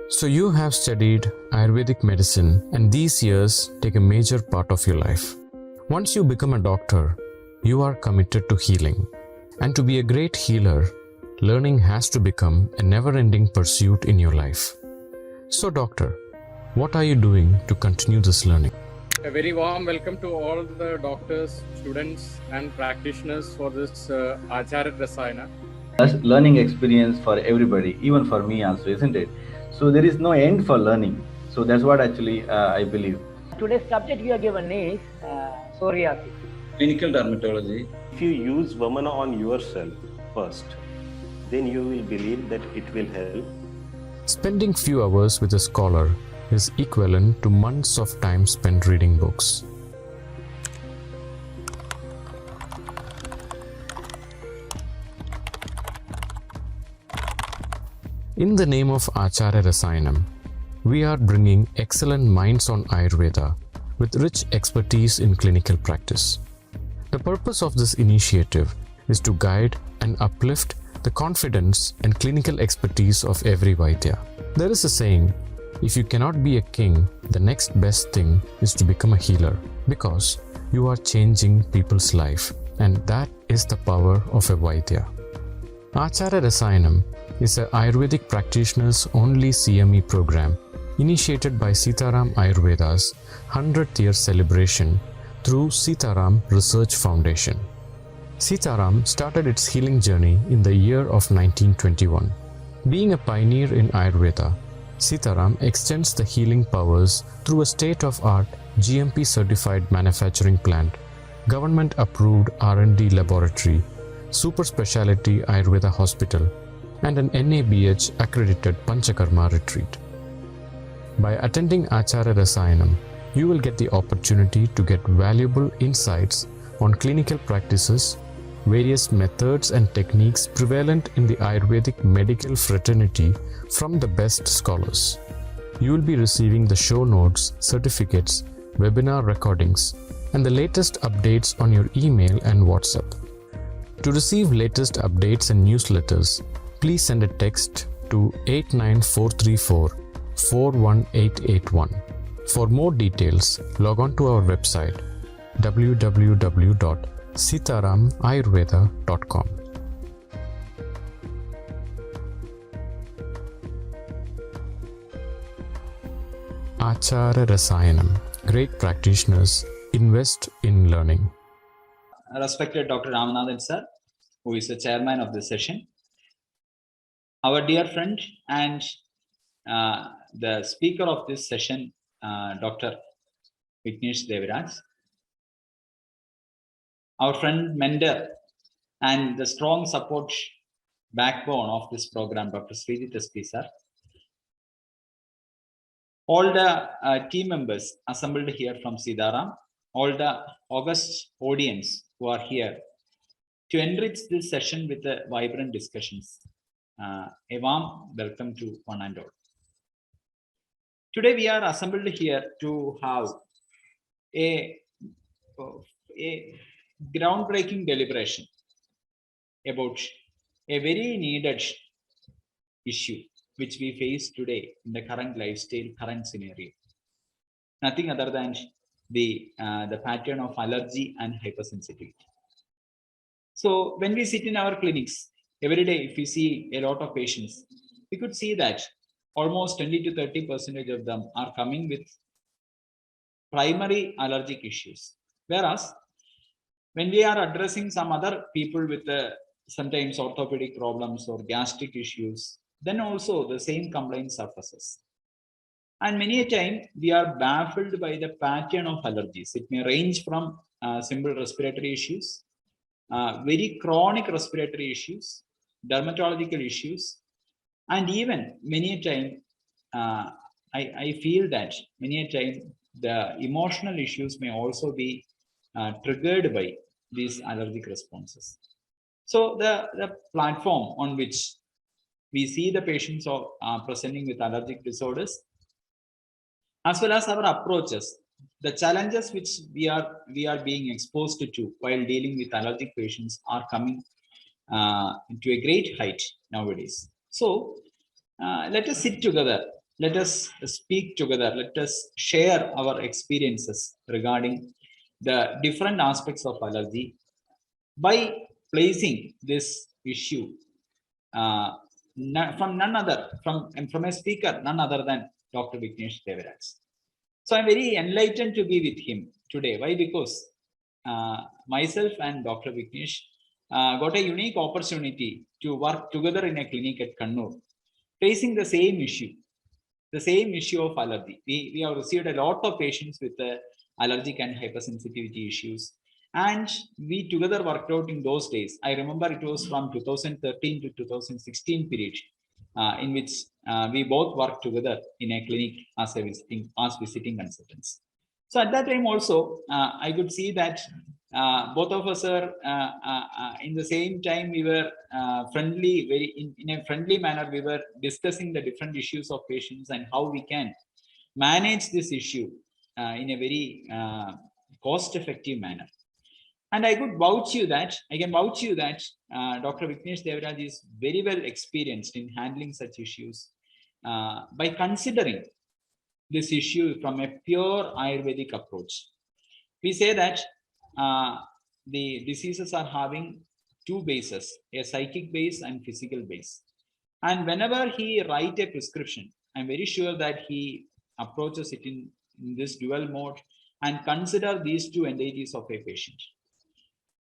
So you have studied Ayurvedic medicine and these years take a major part of your life. Once you become a doctor, you are committed to healing. And to be a great healer, learning has to become a never-ending pursuit in your life. So doctor, what are you doing to continue this learning? A very warm welcome to all the doctors, students and practitioners for this AACHAARA. Learning experience for everybody, even for me also, isn't it? So there is no end for learning. So that's what actually I believe. Today's subject we are given is psoriasis. Clinical dermatology. If you use Vamana on yourself first, then you will believe that it will help. Spending few hours with a scholar is equivalent to months of time spent reading books. In the name of AACHAARA, we are bringing excellent minds on Ayurveda with rich expertise in clinical practice. The purpose of this initiative is to guide and uplift the confidence and clinical expertise of every Vaidya. There is a saying, if you cannot be a king, the next best thing is to become a healer, because you are changing people's life, and that is the power of a Vaidya. Acharya Rasayanam is an Ayurvedic practitioners only CME program initiated by Sitaram Ayurveda's 100th year celebration through Sitaram Research Foundation. Sitaram started its healing journey in the year of 1921. Being a pioneer in Ayurveda, Sitaram extends the healing powers through a state-of-art GMP certified manufacturing plant, government approved R&D laboratory, super specialty Ayurveda hospital, and an NABH accredited panchakarma retreat. By attending Acharya Rasayanam, you will get the opportunity to get valuable insights on clinical practices, various methods and techniques prevalent in the Ayurvedic medical fraternity from the best scholars. You will be receiving the show notes, certificates, webinar recordings, and the latest updates on your email and WhatsApp. To receive latest updates and newsletters, please send a text to 89434 41881. For more details, log on to our website www.sitaramayurveda.com. Acharya Rasayanam. Great practitioners invest in learning. Respected Dr. Ramanathan sir, who is the chairman of this session, our dear friend and the speaker of this session, Dr. Vignesh Devraj, our friend, mentor, and the strong support backbone of this program, Dr. Sridhar SP sir, all the team members assembled here from Sitaram, all the august audience who are here to enrich this session with the vibrant discussions. A warm welcome to one and all. Today we are assembled here to have a groundbreaking deliberation about a very needed issue which we face today in the current lifestyle, current scenario. Nothing other than the pattern of allergy and hypersensitivity. So when we sit in our clinics every day, if we see a lot of patients, we could see that almost 20 to 30% of them are coming with primary allergic issues. Whereas when we are addressing some other people with sometimes orthopedic problems or gastric issues, then also the same complaint surfaces. And many a time we are baffled by the pattern of allergies. It may range from simple respiratory issues, very chronic respiratory issues, dermatological issues, and even many a time I feel that many a time the emotional issues may also be triggered by these allergic responses. So the platform on which we see the patients presenting with allergic disorders, as well as our approaches, the challenges which we are being exposed to while dealing with allergic patients are coming to a great height nowadays. So let us sit together let us speak together. Let us share our experiences regarding the different aspects of allergy by placing this issue from none other, from a speaker, none other than Dr. Vignesh Devraj. So I'm very enlightened to be with him today. Why? Because myself and Dr. Vignesh got a unique opportunity to work together in a clinic at Kannur, facing the same issue of allergy. We have received a lot of patients with allergic and hypersensitivity issues. And we together worked out in those days. I remember it was from 2013 to 2016 period, in which we both worked together in a clinic as visiting consultants. So at that time also, I could see that both of us are in the same time we were friendly, very in a friendly manner. We were discussing the different issues of patients and how we can manage this issue in a very cost-effective manner. And I can vouch you that Dr. Vignesh Devraj is very well experienced in handling such issues by considering this issue from a pure Ayurvedic approach. We say that the diseases are having two bases, a psychic base and physical base. And whenever he writes a prescription, I'm very sure that he approaches it in this dual mode and consider these two entities of a patient.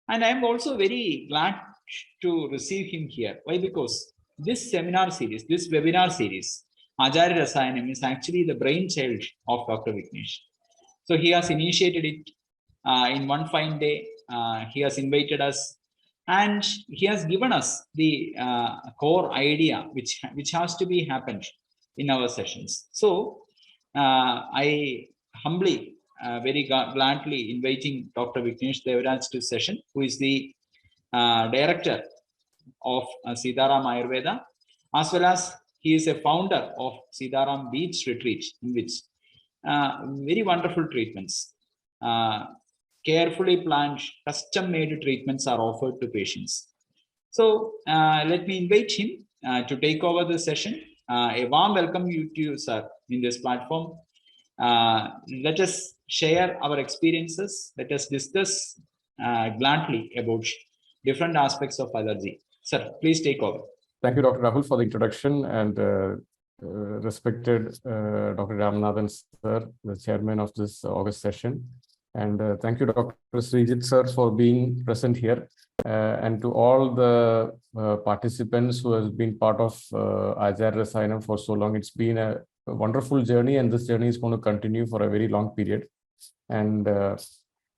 And I am also very glad to receive him here. Why? Because this seminar series, this webinar series, AACHAARA is actually the brainchild of Dr. Vignesh. So he has initiated it in one fine day. He has invited us and he has given us the core idea which has to be happened in our sessions. So I humbly very gladly inviting Dr. Vignesh Devraj to session, who is the director of Sitaram Ayurveda, as well as he is a founder of Sitaram Beach Retreat, in which very wonderful treatments, carefully planned, custom-made treatments are offered to patients. So let me invite him to take over the session. A warm welcome to you, sir, in this platform. Let us share our experiences. Let us discuss gladly about different aspects of allergy. Sir, please take over. Thank you, Dr. Rahul, for the introduction, and respected Dr. Ramanathan, sir, the chairman of this August session. And thank you, Dr. Srijit, sir, for being present here. And to all the participants who have been part of AACHAARA RASAAYANAM for so long. It's been a wonderful journey, and this journey is going to continue for a very long period. And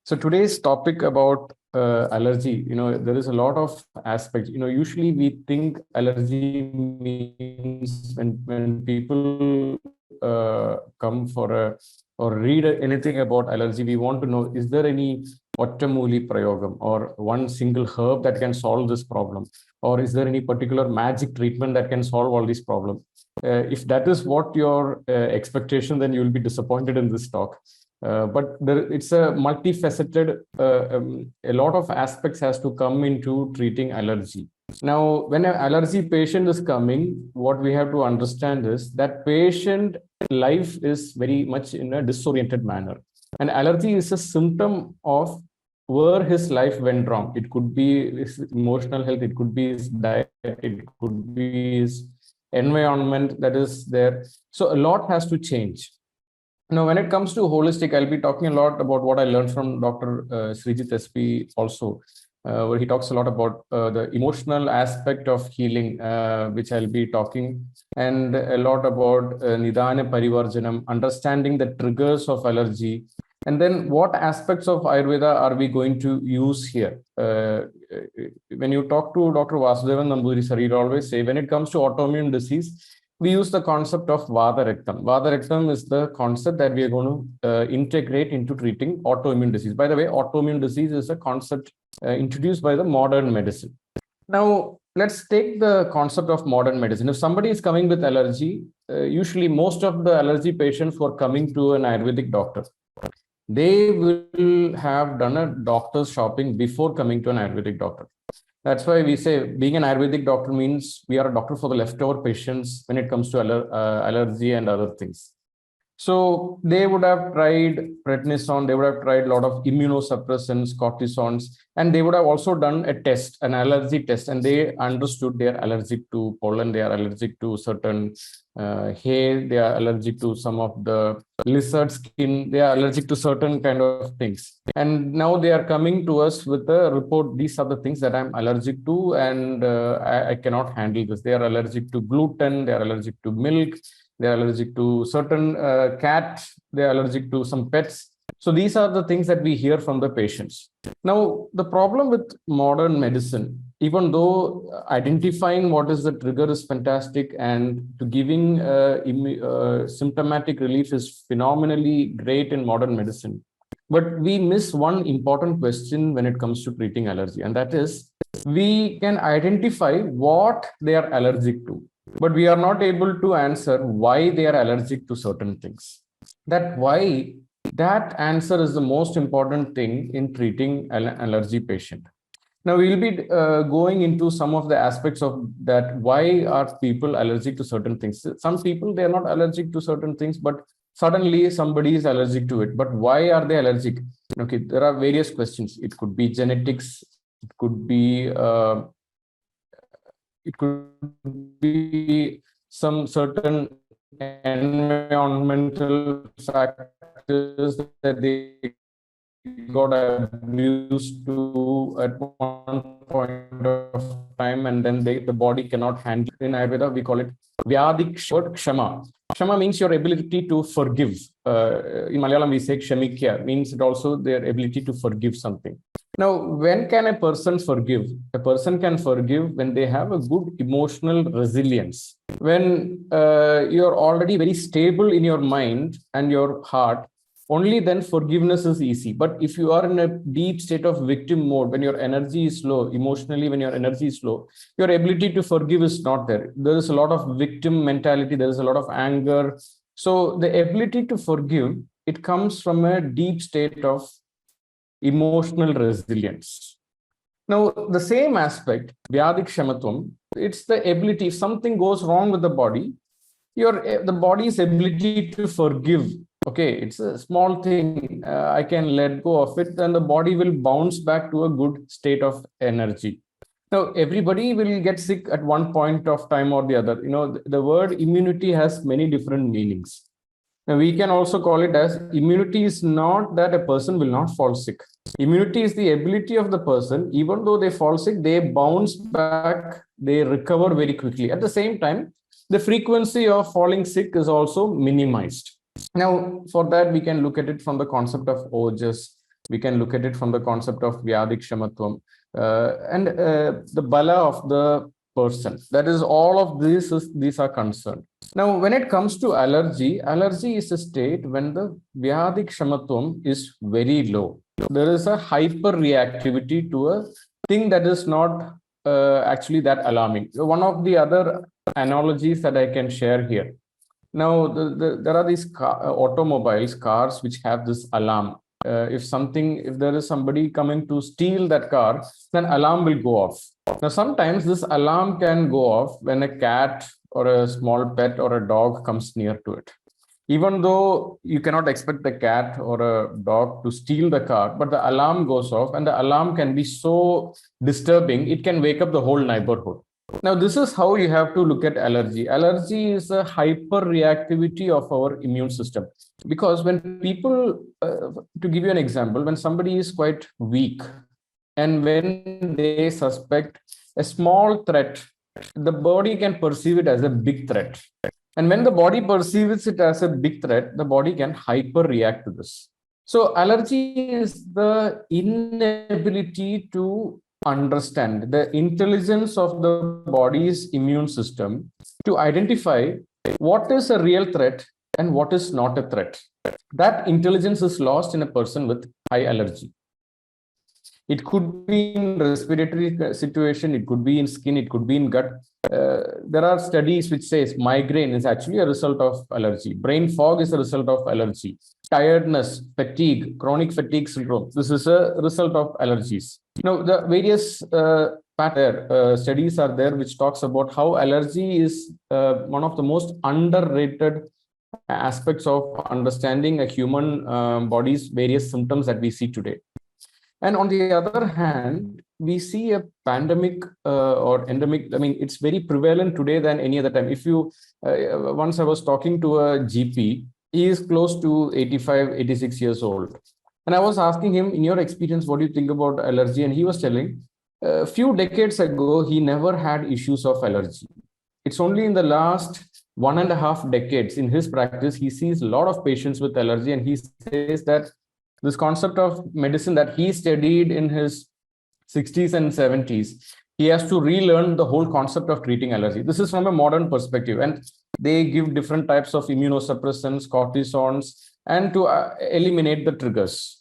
so today's topic about allergy, there is a lot of aspects. Usually we think allergy means when people come for or read anything about allergy, we want to know, is there any Ottamuli Prayogam or one single herb that can solve this problem? Or is there any particular magic treatment that can solve all these problems? If that is what your expectation, then you will be disappointed in this talk. But it's a multifaceted, a lot of aspects has to come into treating allergy. Now, when an allergy patient is coming, what we have to understand is that patient life is very much in a disoriented manner. And allergy is a symptom of where his life went wrong. It could be his emotional health, it could be his diet, it could be his environment that is there. So a lot has to change. Now, when it comes to holistic, I'll be talking a lot about what I learned from Dr. Srijit SP also, where he talks a lot about the emotional aspect of healing, which I'll be talking, and a lot about Nidana Parivarjanam, understanding the triggers of allergy. And then what aspects of Ayurveda are we going to use here? When you talk to Dr. Vasudevan Nambudiri sir, he'd always say, when it comes to autoimmune disease, we use the concept of Vata Rektam. Vata Rektam is the concept that we are going to integrate into treating autoimmune disease. By the way, autoimmune disease is a concept introduced by the modern medicine. Now, let's take the concept of modern medicine. If somebody is coming with allergy, usually most of the allergy patients who are coming to an Ayurvedic doctor, they will have done a doctor's shopping before coming to an Ayurvedic doctor. That's why we say being an Ayurvedic doctor means we are a doctor for the leftover patients when it comes to allergy and other things. So they would have tried prednisone, they would have tried a lot of immunosuppressants, cortisons, and they would have also done a test, an allergy test, and they understood they are allergic to pollen, they are allergic to certain hair, they are allergic to some of the lizard skin, they are allergic to certain kind of things. And now they are coming to us with a report, these are the things that I'm allergic to, and I cannot handle this. They are allergic to gluten, they are allergic to milk, they are allergic to certain cats, they are allergic to some pets. So these are the things that we hear from the patients. Now, the problem with modern medicine, even though identifying what is the trigger is fantastic and to giving symptomatic relief is phenomenally great in modern medicine, but we miss one important question when it comes to treating allergy, and that is we can identify what they are allergic to, but we are not able to answer why they are allergic to certain things. That why, that answer is the most important thing in treating an allergy patient. Now we'll be going into some of the aspects of that. Why are people allergic to certain things? Some people, they are not allergic to certain things, but suddenly somebody is allergic to it. But why are they allergic? Okay, there are various questions. It could be genetics. It could be some certain environmental factors that they got abused to at one point of time, and then the body cannot handle. In Ayurveda, we call it Vyadik Kshama. Kshama means your ability to forgive. In Malayalam, we say Kshamikya, means it also their ability to forgive something. Now, when can a person forgive? A person can forgive when they have a good emotional resilience. When you're already very stable in your mind and your heart, only then forgiveness is easy. But if you are in a deep state of victim mode, when your energy is low, emotionally, when your energy is low, your ability to forgive is not there. There is a lot of victim mentality. There is a lot of anger. So the ability to forgive, it comes from a deep state of emotional resilience. Now, the same aspect, Vyadik Shamatvam, it's the ability, if something goes wrong with the body, the body's ability to forgive. Okay, it's a small thing. I can let go of it, and the body will bounce back to a good state of energy. Now, everybody will get sick at one point of time or the other. You know, the word immunity has many different meanings. Now, we can also call it as immunity is not that a person will not fall sick. Immunity is the ability of the person, even though they fall sick, they bounce back, they recover very quickly. At the same time, the frequency of falling sick is also minimized. Now, for that, we can look at it from the concept of ojas. We can look at it from the concept of Vyadik Shamatvam and the bala of the person. That is, all of these are concerned. Now, when it comes to allergy, allergy is a state when the Vyadik Shamatvam is very low. There is a hyper reactivity to a thing that is not actually that alarming. So one of the other analogies that I can share here. Now, there are these automobiles, cars, which have this alarm. If there is somebody coming to steal that car, then alarm will go off. Now, sometimes this alarm can go off when a cat or a small pet or a dog comes near to it. Even though you cannot expect the cat or a dog to steal the car, but the alarm goes off, and the alarm can be so disturbing, it can wake up the whole neighborhood. Now, this is how you have to look at allergy. Allergy is a hyper reactivity of our immune system. Because when people, to give you an example, when somebody is quite weak and when they suspect a small threat, the body can perceive it as a big threat. And when the body perceives it as a big threat, the body can hyper react to this. So allergy is the inability to understand the intelligence of the body's immune system to identify what is a real threat and what is not a threat. That intelligence is lost in a person with high allergy. It could be in respiratory situation, it could be in skin, it could be in gut. There are studies which says migraine is actually a result of allergy. Brain fog is a result of allergy. Tiredness, fatigue, chronic fatigue syndrome, this is a result of allergies. Now, the various studies are there which talks about how allergy is one of the most underrated aspects of understanding a human body's various symptoms that we see today. And on the other hand, we see a pandemic or endemic. I mean, it's very prevalent today than any other time. If you, once I was talking to a GP, he is close to 85, 86 years old. And I was asking him, in your experience, what do you think about allergy? And he was telling, a few decades ago, he never had issues of allergy. It's only in the last 1.5 decades in his practice, he sees a lot of patients with allergy, and he says that this concept of medicine that he studied in his 60s and 70s, he has to relearn the whole concept of treating allergy. This is from a modern perspective, and they give different types of immunosuppressants, cortisons, and to eliminate the triggers.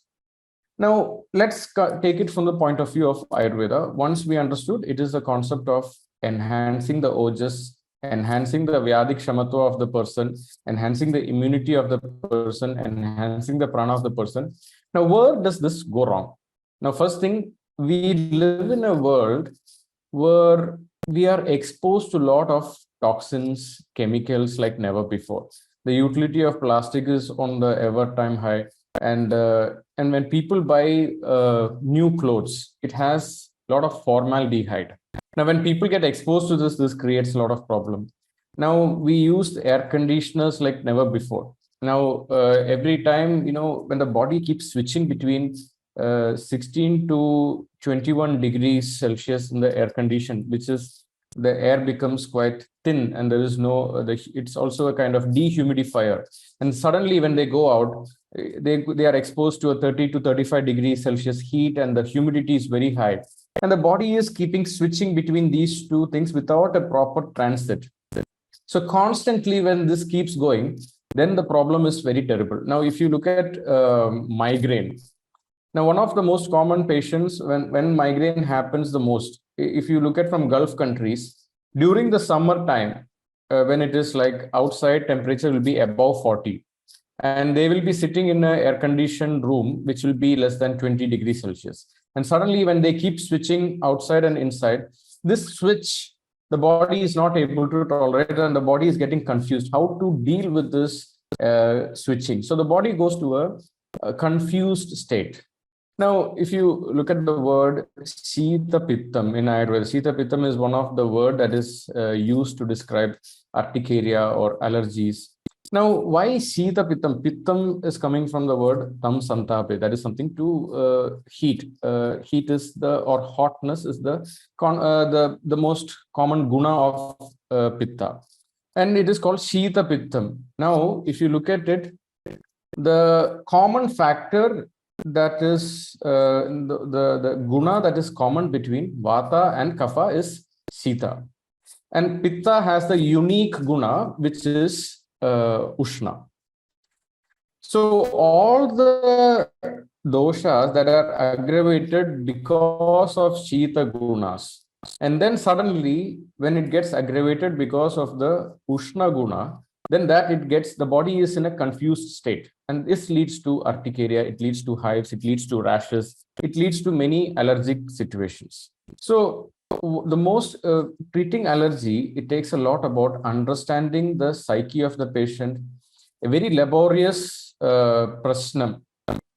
Now, let's take it from the point of view of Ayurveda. Once we understood, it is the concept of enhancing the ojas, enhancing the Vyadik Shamatva of the person, enhancing the immunity of the person, enhancing the prana of the person. Now, where does this go wrong? Now, first thing, we live in a world where we are exposed to a lot of toxins, chemicals like never before. The utility of plastic is on the ever-time high. And when people buy new clothes, it has a lot of formaldehyde. Now, when people get exposed to this creates a lot of problem. Now, we use air conditioners like never before. Now, every time, when the body keeps switching between 16 to 21 degrees Celsius in the air condition, which is the air becomes quite thin, and there is no, it's also a kind of dehumidifier. And suddenly when they go out, they are exposed to a 30 to 35 degrees Celsius heat, and the humidity is very high. And the body is keeping switching between these two things without a proper transit. So constantly when this keeps going, then the problem is very terrible. Now, if you look at migraine, now one of the most common patients when migraine happens the most, if you look at from Gulf countries, during the summer time, when it is like outside temperature will be above 40. And they will be sitting in an air-conditioned room, which will be less than 20 degrees Celsius. And suddenly, when they keep switching outside and inside, this switch, the body is not able to tolerate, and the body is getting confused how to deal with this switching. So the body goes to a confused state. Now, if you look at the word Sita Pittam in Ayurveda, Sita Pittam is one of the words that is used to describe urticaria or allergies. Now, why Sita Pittam? Pittam is coming from the word Tam Santape. That is something to heat. Heat is or hotness is the most common guna of Pitta. And it is called Sita Pittam. Now, if you look at it, the common factor that is the guna that is common between Vata and Kapha is Sita. And Pitta has the unique guna, which is Ushna. So all the doshas that are aggravated because of Shita gunas, and then suddenly when it gets aggravated because of the Ushna guna, then the body is in a confused state, and this leads to urticaria, it leads to hives, it leads to rashes, it leads to many allergic situations. So the most treating allergy, it takes a lot about understanding the psyche of the patient, a very laborious prasnam,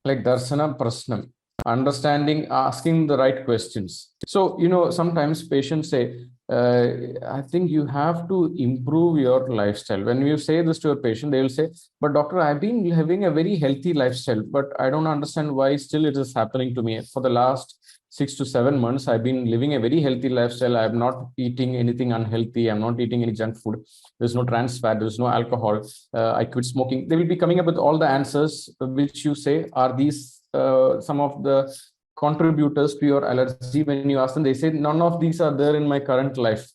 like darsana prasnam, understanding, asking the right questions. So, sometimes patients say, I think you have to improve your lifestyle. When you say this to a patient, they will say, but doctor, I've been having a very healthy lifestyle, but I don't understand why still it is happening to me. For the last 6 to 7 months, I've been living a very healthy lifestyle. I'm not eating anything unhealthy. I'm not eating any junk food. There's no trans fat. There's no alcohol. I quit smoking. They will be coming up with all the answers which you say are these some of the contributors to your allergy. When you ask them, they say, none of these are there in my current life.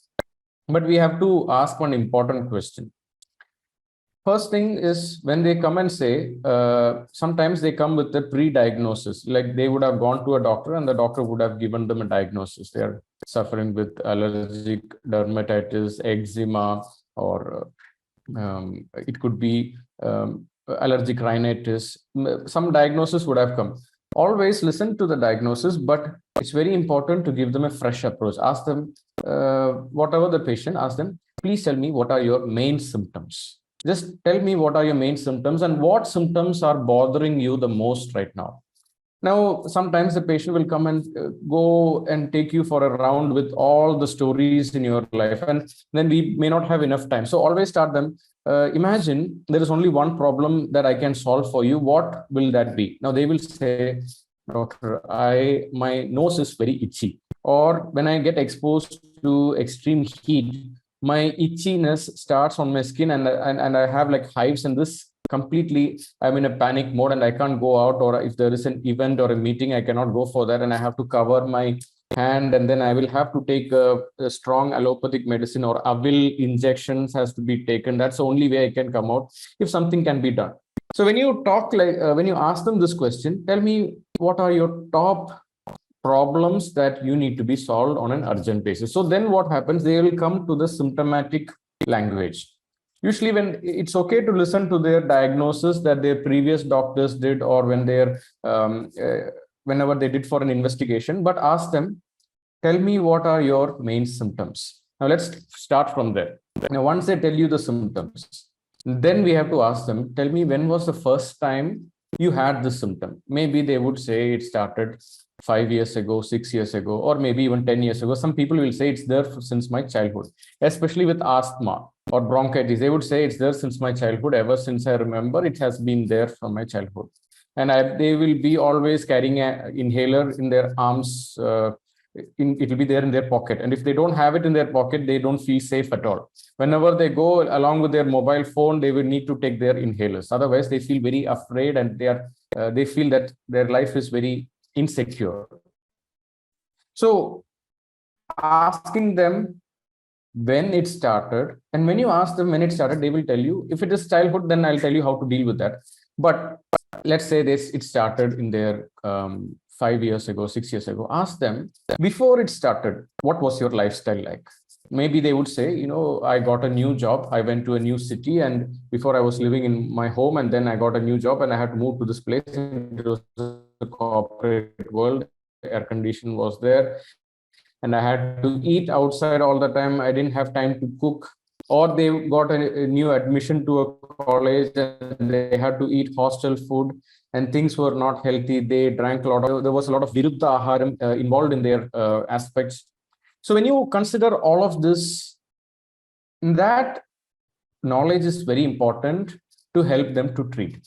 But we have to ask one important question. First thing is, when they come and say, sometimes they come with a pre-diagnosis, like they would have gone to a doctor and the doctor would have given them a diagnosis. They are suffering with allergic dermatitis, eczema, or it could be allergic rhinitis. Some diagnosis would have come. always listen to the diagnosis, but it's very important to give them a fresh approach. Ask them, whatever the patient, ask them, please tell me what are your main symptoms. Just tell me what are your main symptoms and what symptoms are bothering you the most right now. Now, sometimes the patient will come and go and take you for a round with all the stories in your life, and then we may not have enough time. So always start them. Imagine there is only one problem that I can solve for you. What will that be? Now they will say, doctor, my nose is very itchy, or when I get exposed to extreme heat, my itchiness starts on my skin, and I have like hives, and this completely, I'm in a panic mode and I can't go out, or if there is an event or a meeting, I cannot go for that, and I have to cover my hand, and then I will have to take a strong allopathic medicine, or avil injections has to be taken. That's the only way I can come out if something can be done. So when you talk like when you ask them this question, tell me what are your top problems that you need to be solved on an urgent basis. So then what happens, they will come to the symptomatic language. Usually when it's okay to listen to their diagnosis that their previous doctors did, or when they're whenever they did for an investigation, but ask them, tell me what are your main symptoms. Now let's start from there. Now once they tell you the symptoms, then we have to ask them, tell me when was the first time you had this symptom. Maybe they would say it started 5 years ago, 6 years ago, or maybe even 10 years ago. Some people will say it's there since my childhood, especially with asthma or bronchitis. They would say it's there since my childhood. Ever since I remember, it has been there from my childhood. And they will be always carrying an inhaler in their arms. It will be there in their pocket. And if they don't have it in their pocket, they don't feel safe at all. Whenever they go along with their mobile phone, they will need to take their inhalers. Otherwise, they feel very afraid, and they feel that their life is very insecure. So asking them when it started, and when you ask them when it started, they will tell you. If it is childhood, then I'll tell you how to deal with that. But let's say it started in their 5 years ago, 6 years ago. Ask them, before it started, what was your lifestyle like? Maybe they would say, I got a new job. I went to a new city, and before I was living in my home, and then I got a new job and I had to move to this place. It was a corporate world. Air condition was there, and I had to eat outside all the time. I didn't have time to cook. Or they got a new admission to a college and they had to eat hostel food, and things were not healthy. They drank a lot. There was a lot of viruddha aharam involved in their aspects. So when you consider all of this, that knowledge is very important to help them to treat.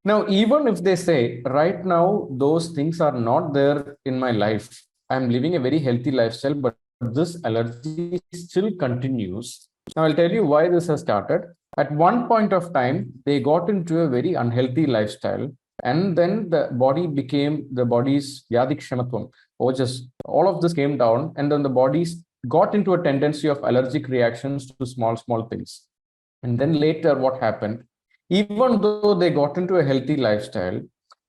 Now, even if they say, right now, those things are not there in my life, I'm living a very healthy lifestyle, but this allergy still continues. Now, I'll tell you why this has started. At one point of time, they got into a very unhealthy lifestyle, and then the body's vyadik shamatvam, or just all of this came down, and then the bodies got into a tendency of allergic reactions to small things. And then later what happened, even though they got into a healthy lifestyle,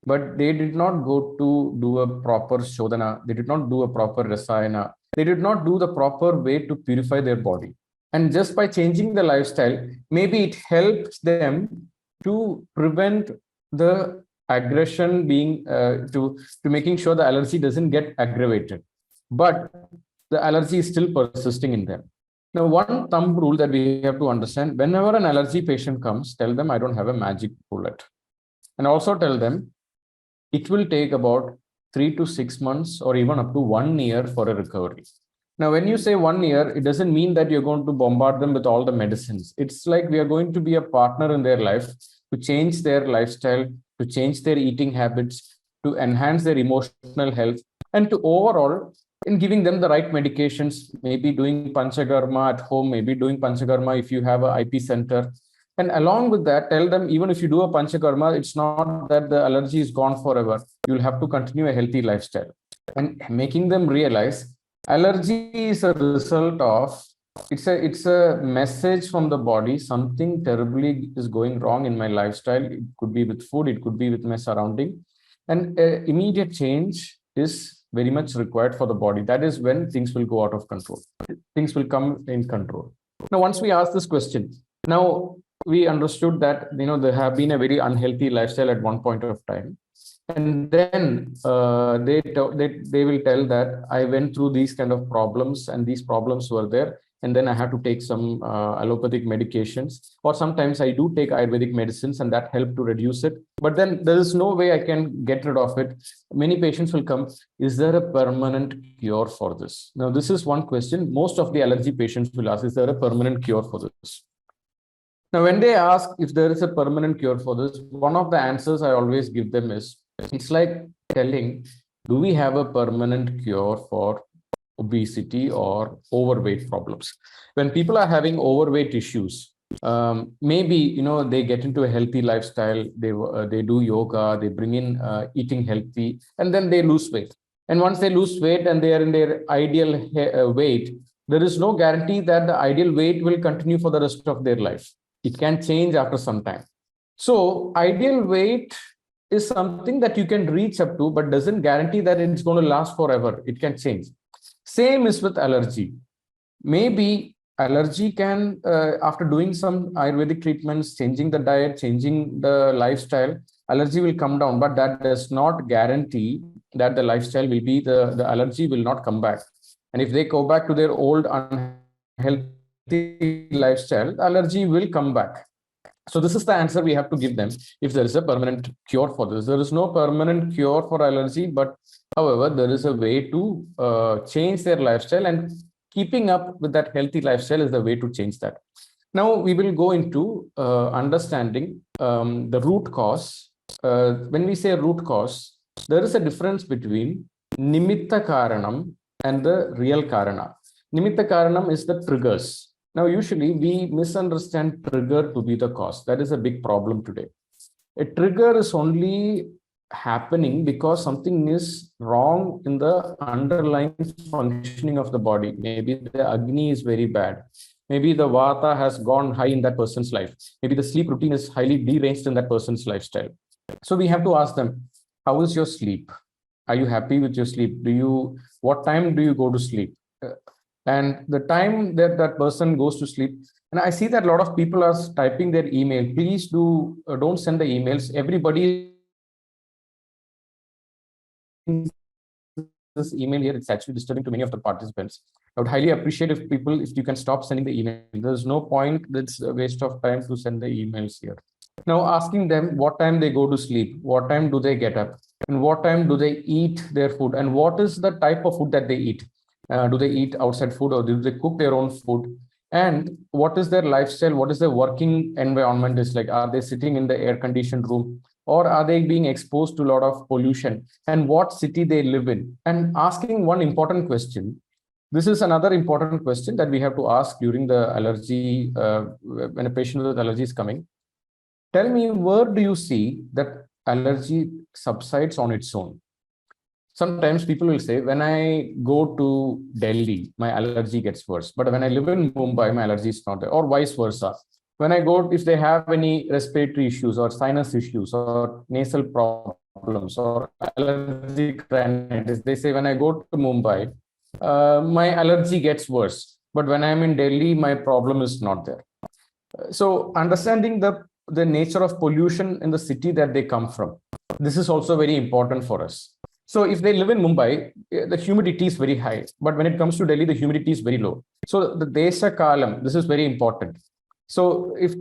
but they did not go to do a proper shodhana, they did not do a proper rasayana, they did not do the proper way to purify their body. And just by changing the lifestyle, maybe it helps them to prevent the aggression being to making sure the allergy doesn't get aggravated, but the allergy is still persisting in them. Now, one thumb rule that we have to understand, whenever an allergy patient comes, tell them I don't have a magic bullet, and also tell them it will take about 3 to 6 months or even up to 1 year for a recovery. Now, when you say 1 year, it doesn't mean that you're going to bombard them with all the medicines. It's like we are going to be a partner in their life to change their lifestyle, to change their eating habits, to enhance their emotional health, and to overall, in giving them the right medications, maybe doing panchakarma at home, maybe doing panchakarma if you have an IP center. And along with that, tell them, even if you do a panchakarma, it's not that the allergy is gone forever. You'll have to continue a healthy lifestyle. And making them realize allergy is a result of, it's a message from the body, something terribly is going wrong in my lifestyle. It could be with food, it could be with my surrounding. And immediate change is very much required for the body. That is when things will go out of control. Things will come in control. Now, once we ask this question, now we understood that, there have been a very unhealthy lifestyle at one point of time. And then they will tell that I went through these kind of problems and these problems were there. And then I have to take some allopathic medications, or sometimes I do take Ayurvedic medicines and that helped to reduce it. But then there is no way I can get rid of it. Many patients will come, is there a permanent cure for this? Now, this is one question most of the allergy patients will ask, is there a permanent cure for this? Now, when they ask if there is a permanent cure for this, one of the answers I always give them is, it's like telling, do we have a permanent cure for obesity or overweight problems? When people are having overweight issues, maybe they get into a healthy lifestyle, they do yoga, they bring in eating healthy, and then they lose weight. And once they lose weight and they are in their ideal weight, there is no guarantee that the ideal weight will continue for the rest of their life. It can change after some time. So ideal weight is something that you can reach up to, but doesn't guarantee that it's going to last forever. It can change. Same is with allergy. Maybe allergy can, after doing some Ayurvedic treatments, changing the diet, changing the lifestyle, allergy will come down, but that does not guarantee that the lifestyle will be, the allergy will not come back. And if they go back to their old unhealthy lifestyle, allergy will come back. So this is the answer we have to give them if there is a permanent cure for this. There is no permanent cure for allergy, but however, there is a way to change their lifestyle, and keeping up with that healthy lifestyle is the way to change that. Now we will go into understanding the root cause. When we say root cause, there is a difference between nimitta karanam and the real karana. Nimitta karanam is the triggers. Now, usually we misunderstand trigger to be the cause. That is a big problem today. A trigger is only happening because something is wrong in the underlying functioning of the body. Maybe the Agni is very bad. Maybe the Vata has gone high in that person's life. Maybe the sleep routine is highly deranged in that person's lifestyle. So we have to ask them, how is your sleep? Are you happy with your sleep? What time do you go to sleep? And the time that that person goes to sleep, and I see that a lot of people are typing their email. Please don't send the emails. Everybody, this email here, it's actually disturbing to many of the participants. I would highly appreciate if you can stop sending the email. There's no point. It's a waste of time to send the emails here. Now asking them what time they go to sleep, what time do they get up, and what time do they eat their food, and what is the type of food that they eat. Do they eat outside food or do they cook their own food? And what is their lifestyle? What is their working environment is like? Are they sitting in the air-conditioned room, or are they being exposed to a lot of pollution? And what city they live in? And asking one important question. This is another important question that we have to ask during the allergy, when a patient with allergy is coming. Tell me, where do you see that allergy subsides on its own? Sometimes people will say, when I go to Delhi, my allergy gets worse. But when I live in Mumbai, my allergy is not there, or vice versa. When I go, if they have any respiratory issues or sinus issues or nasal problems or allergic rhinitis, they say, when I go to Mumbai, my allergy gets worse. But when I'm in Delhi, my problem is not there. So understanding the nature of pollution in the city that they come from, this is also very important for us. So if they live in Mumbai, the humidity is very high. But when it comes to Delhi, the humidity is very low. So the Desha Kalam, this is very important. So if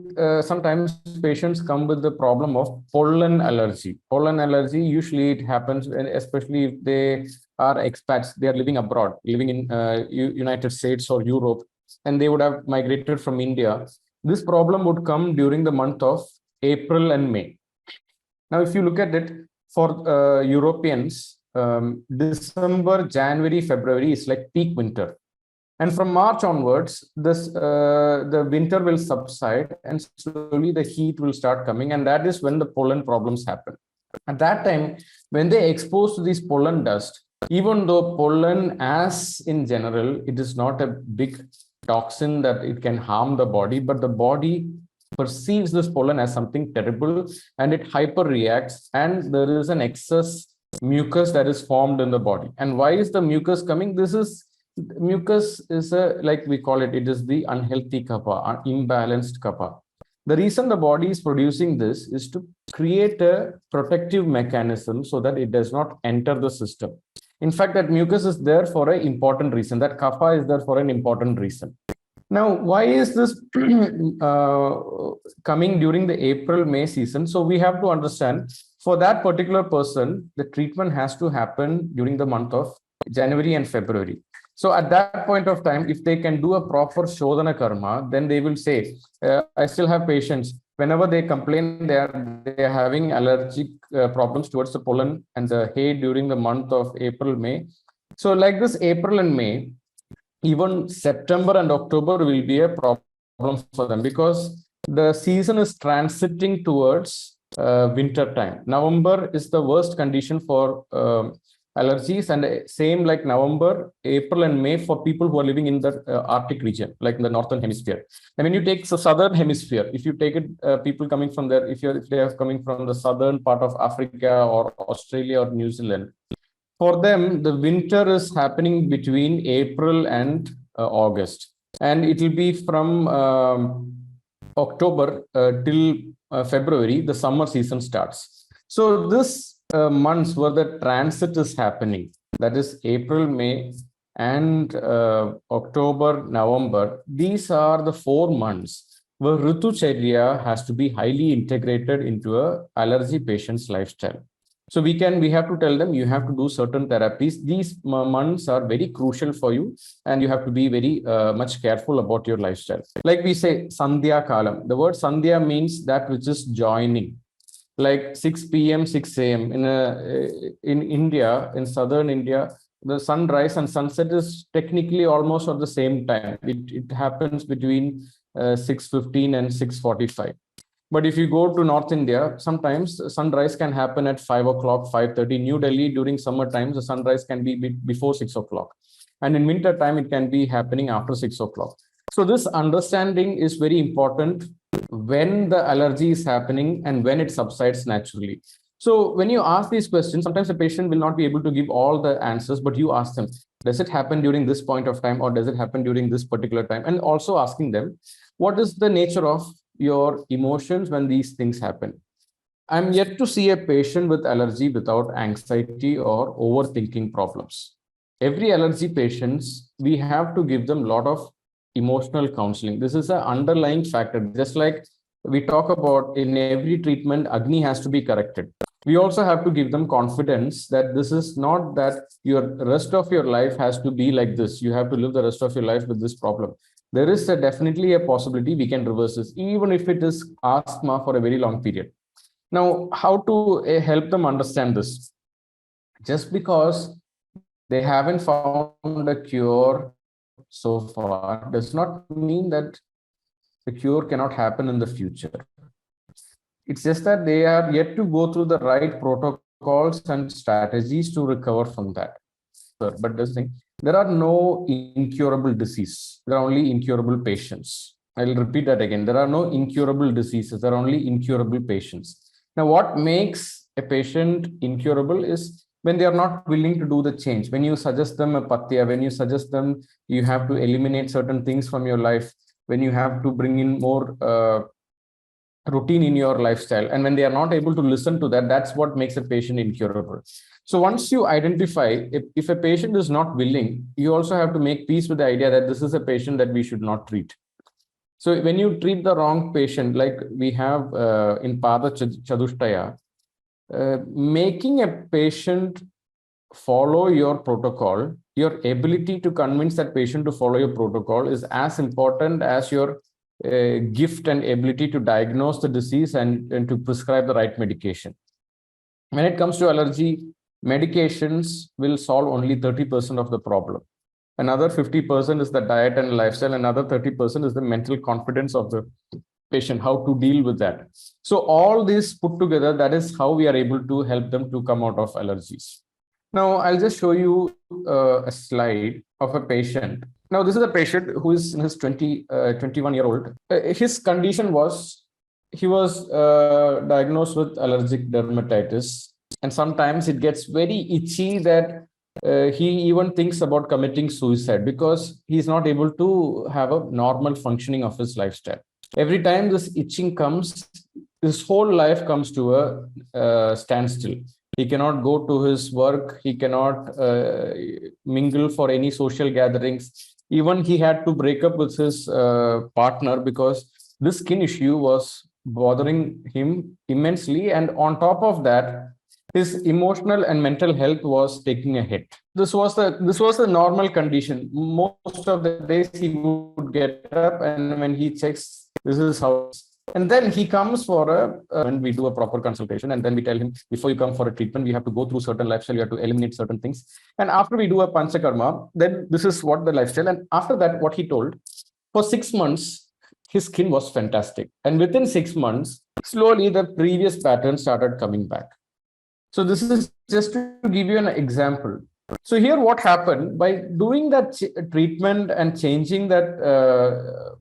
sometimes patients come with the problem of pollen allergy. Pollen allergy, usually it happens, especially if they are expats, they are living abroad, living in United States or Europe, and they would have migrated from India. This problem would come during the month of April and May. Now, if you look at it, for Europeans, December, January, February is like peak winter. And from March onwards, the winter will subside and slowly the heat will start coming. And that is when the pollen problems happen. At that time, when they expose to this pollen dust, even though pollen as in general, it is not a big toxin that it can harm the body, but the body perceives this pollen as something terrible and it hyper reacts, and there is an excess mucus that is formed in the body. And why is the mucus coming? Mucus is like we call it, it is the unhealthy kapha, imbalanced kapha. The reason the body is producing this is to create a protective mechanism so that it does not enter the system. In fact, that mucus is there for an important reason. That kapha is there for an important reason. Now, why is this coming during the April-May season? So we have to understand, for that particular person, the treatment has to happen during the month of January and February. So at that point of time, if they can do a proper Shodhana karma, then they will say, I still have patients. Whenever they complain, they are having allergic problems towards the pollen and the hay during the month of April, May. So like this April and May, even September and October will be a problem for them because the season is transiting towards winter time. November is the worst condition for allergies, and same like November, April and May for people who are living in the Arctic region, like in the northern hemisphere. And when you take the southern hemisphere, if you take it, people coming from there, if they are coming from the southern part of Africa or Australia or New Zealand, for them, the winter is happening between April and August. And it will be from October till February, the summer season starts. So this months where the transit is happening, that is April, May, and October, November, these are the 4 months where Ritucharya has to be highly integrated into a allergy patient's lifestyle. So we have to tell them, you have to do certain therapies. These months are very crucial for you, and you have to be very much careful about your lifestyle. Like we say, Sandhya Kalam. The word Sandhya means that which is joining. Like 6 p.m., 6 a.m. In India, in southern India, the sunrise and sunset is technically almost at the same time. It happens between 6:15 and 6:45. But if you go to North India, sometimes sunrise can happen at 5 o'clock, 5:30. New Delhi during summer times, the sunrise can be before 6 o'clock. And in winter time, it can be happening after 6 o'clock. So this understanding is very important when the allergy is happening and when it subsides naturally. So when you ask these questions, sometimes the patient will not be able to give all the answers, but you ask them, does it happen during this point of time or does it happen during this particular time? And also asking them, what is the nature of your emotions when these things happen? I'm yet to see a patient with allergy without anxiety or overthinking problems. Every allergy patients, we have to give them a lot of emotional counseling. This is an underlying factor. Just like we talk about in every treatment, Agni has to be corrected. We also have to give them confidence that this is not that your rest of your life has to be like this. You have to live the rest of your life with this problem. There is definitely a possibility we can reverse this, even if it is asthma for a very long period. Now, how to help them understand this? Just because they haven't found a cure so far does not mean that the cure cannot happen in the future. It's just that they are yet to go through the right protocols and strategies to recover from that. But this thing, there are no incurable diseases. There are only incurable patients. I'll repeat that again. There are no incurable diseases. There are only incurable patients. Now, what makes a patient incurable is when they are not willing to do the change. When you suggest them a patya, when you suggest them you have to eliminate certain things from your life, when you have to bring in more routine in your lifestyle, and when they are not able to listen to that, that's what makes a patient incurable. So once you identify, if a patient is not willing, you also have to make peace with the idea that this is a patient that we should not treat. So when you treat the wrong patient, like we have in Pada Chadushtaya, making a patient follow your protocol, your ability to convince that patient to follow your protocol is as important as your gift and ability to diagnose the disease and to prescribe the right medication. When it comes to allergy, medications will solve only 30% of the problem. Another 50% is the diet and lifestyle. Another 30% is the mental confidence of the patient, how to deal with that. So all this put together, that is how we are able to help them to come out of allergies. Now, I'll just show you a slide of a patient. Now, this is a patient who is in his 21-year-old. His condition was, he was diagnosed with allergic dermatitis. And sometimes it gets very itchy that he even thinks about committing suicide because he's not able to have a normal functioning of his lifestyle. Every time this itching comes, his whole life comes to a standstill. He cannot go to his work. He cannot mingle for any social gatherings. Even he had to break up with his partner because this skin issue was bothering him immensely. And on top of that, his emotional and mental health was taking a hit. This was the normal condition. Most of the days he would get up, and when he checks, this is how. And then he comes for when we do a proper consultation, and then we tell him, before you come for a treatment, we have to go through certain lifestyle, you have to eliminate certain things. And after we do a panchakarma, then this is what the lifestyle. And after that, what he told, for 6 months, his skin was fantastic. And within 6 months, slowly the previous pattern started coming back. So this is just to give you an example. So here what happened, by doing that treatment and changing that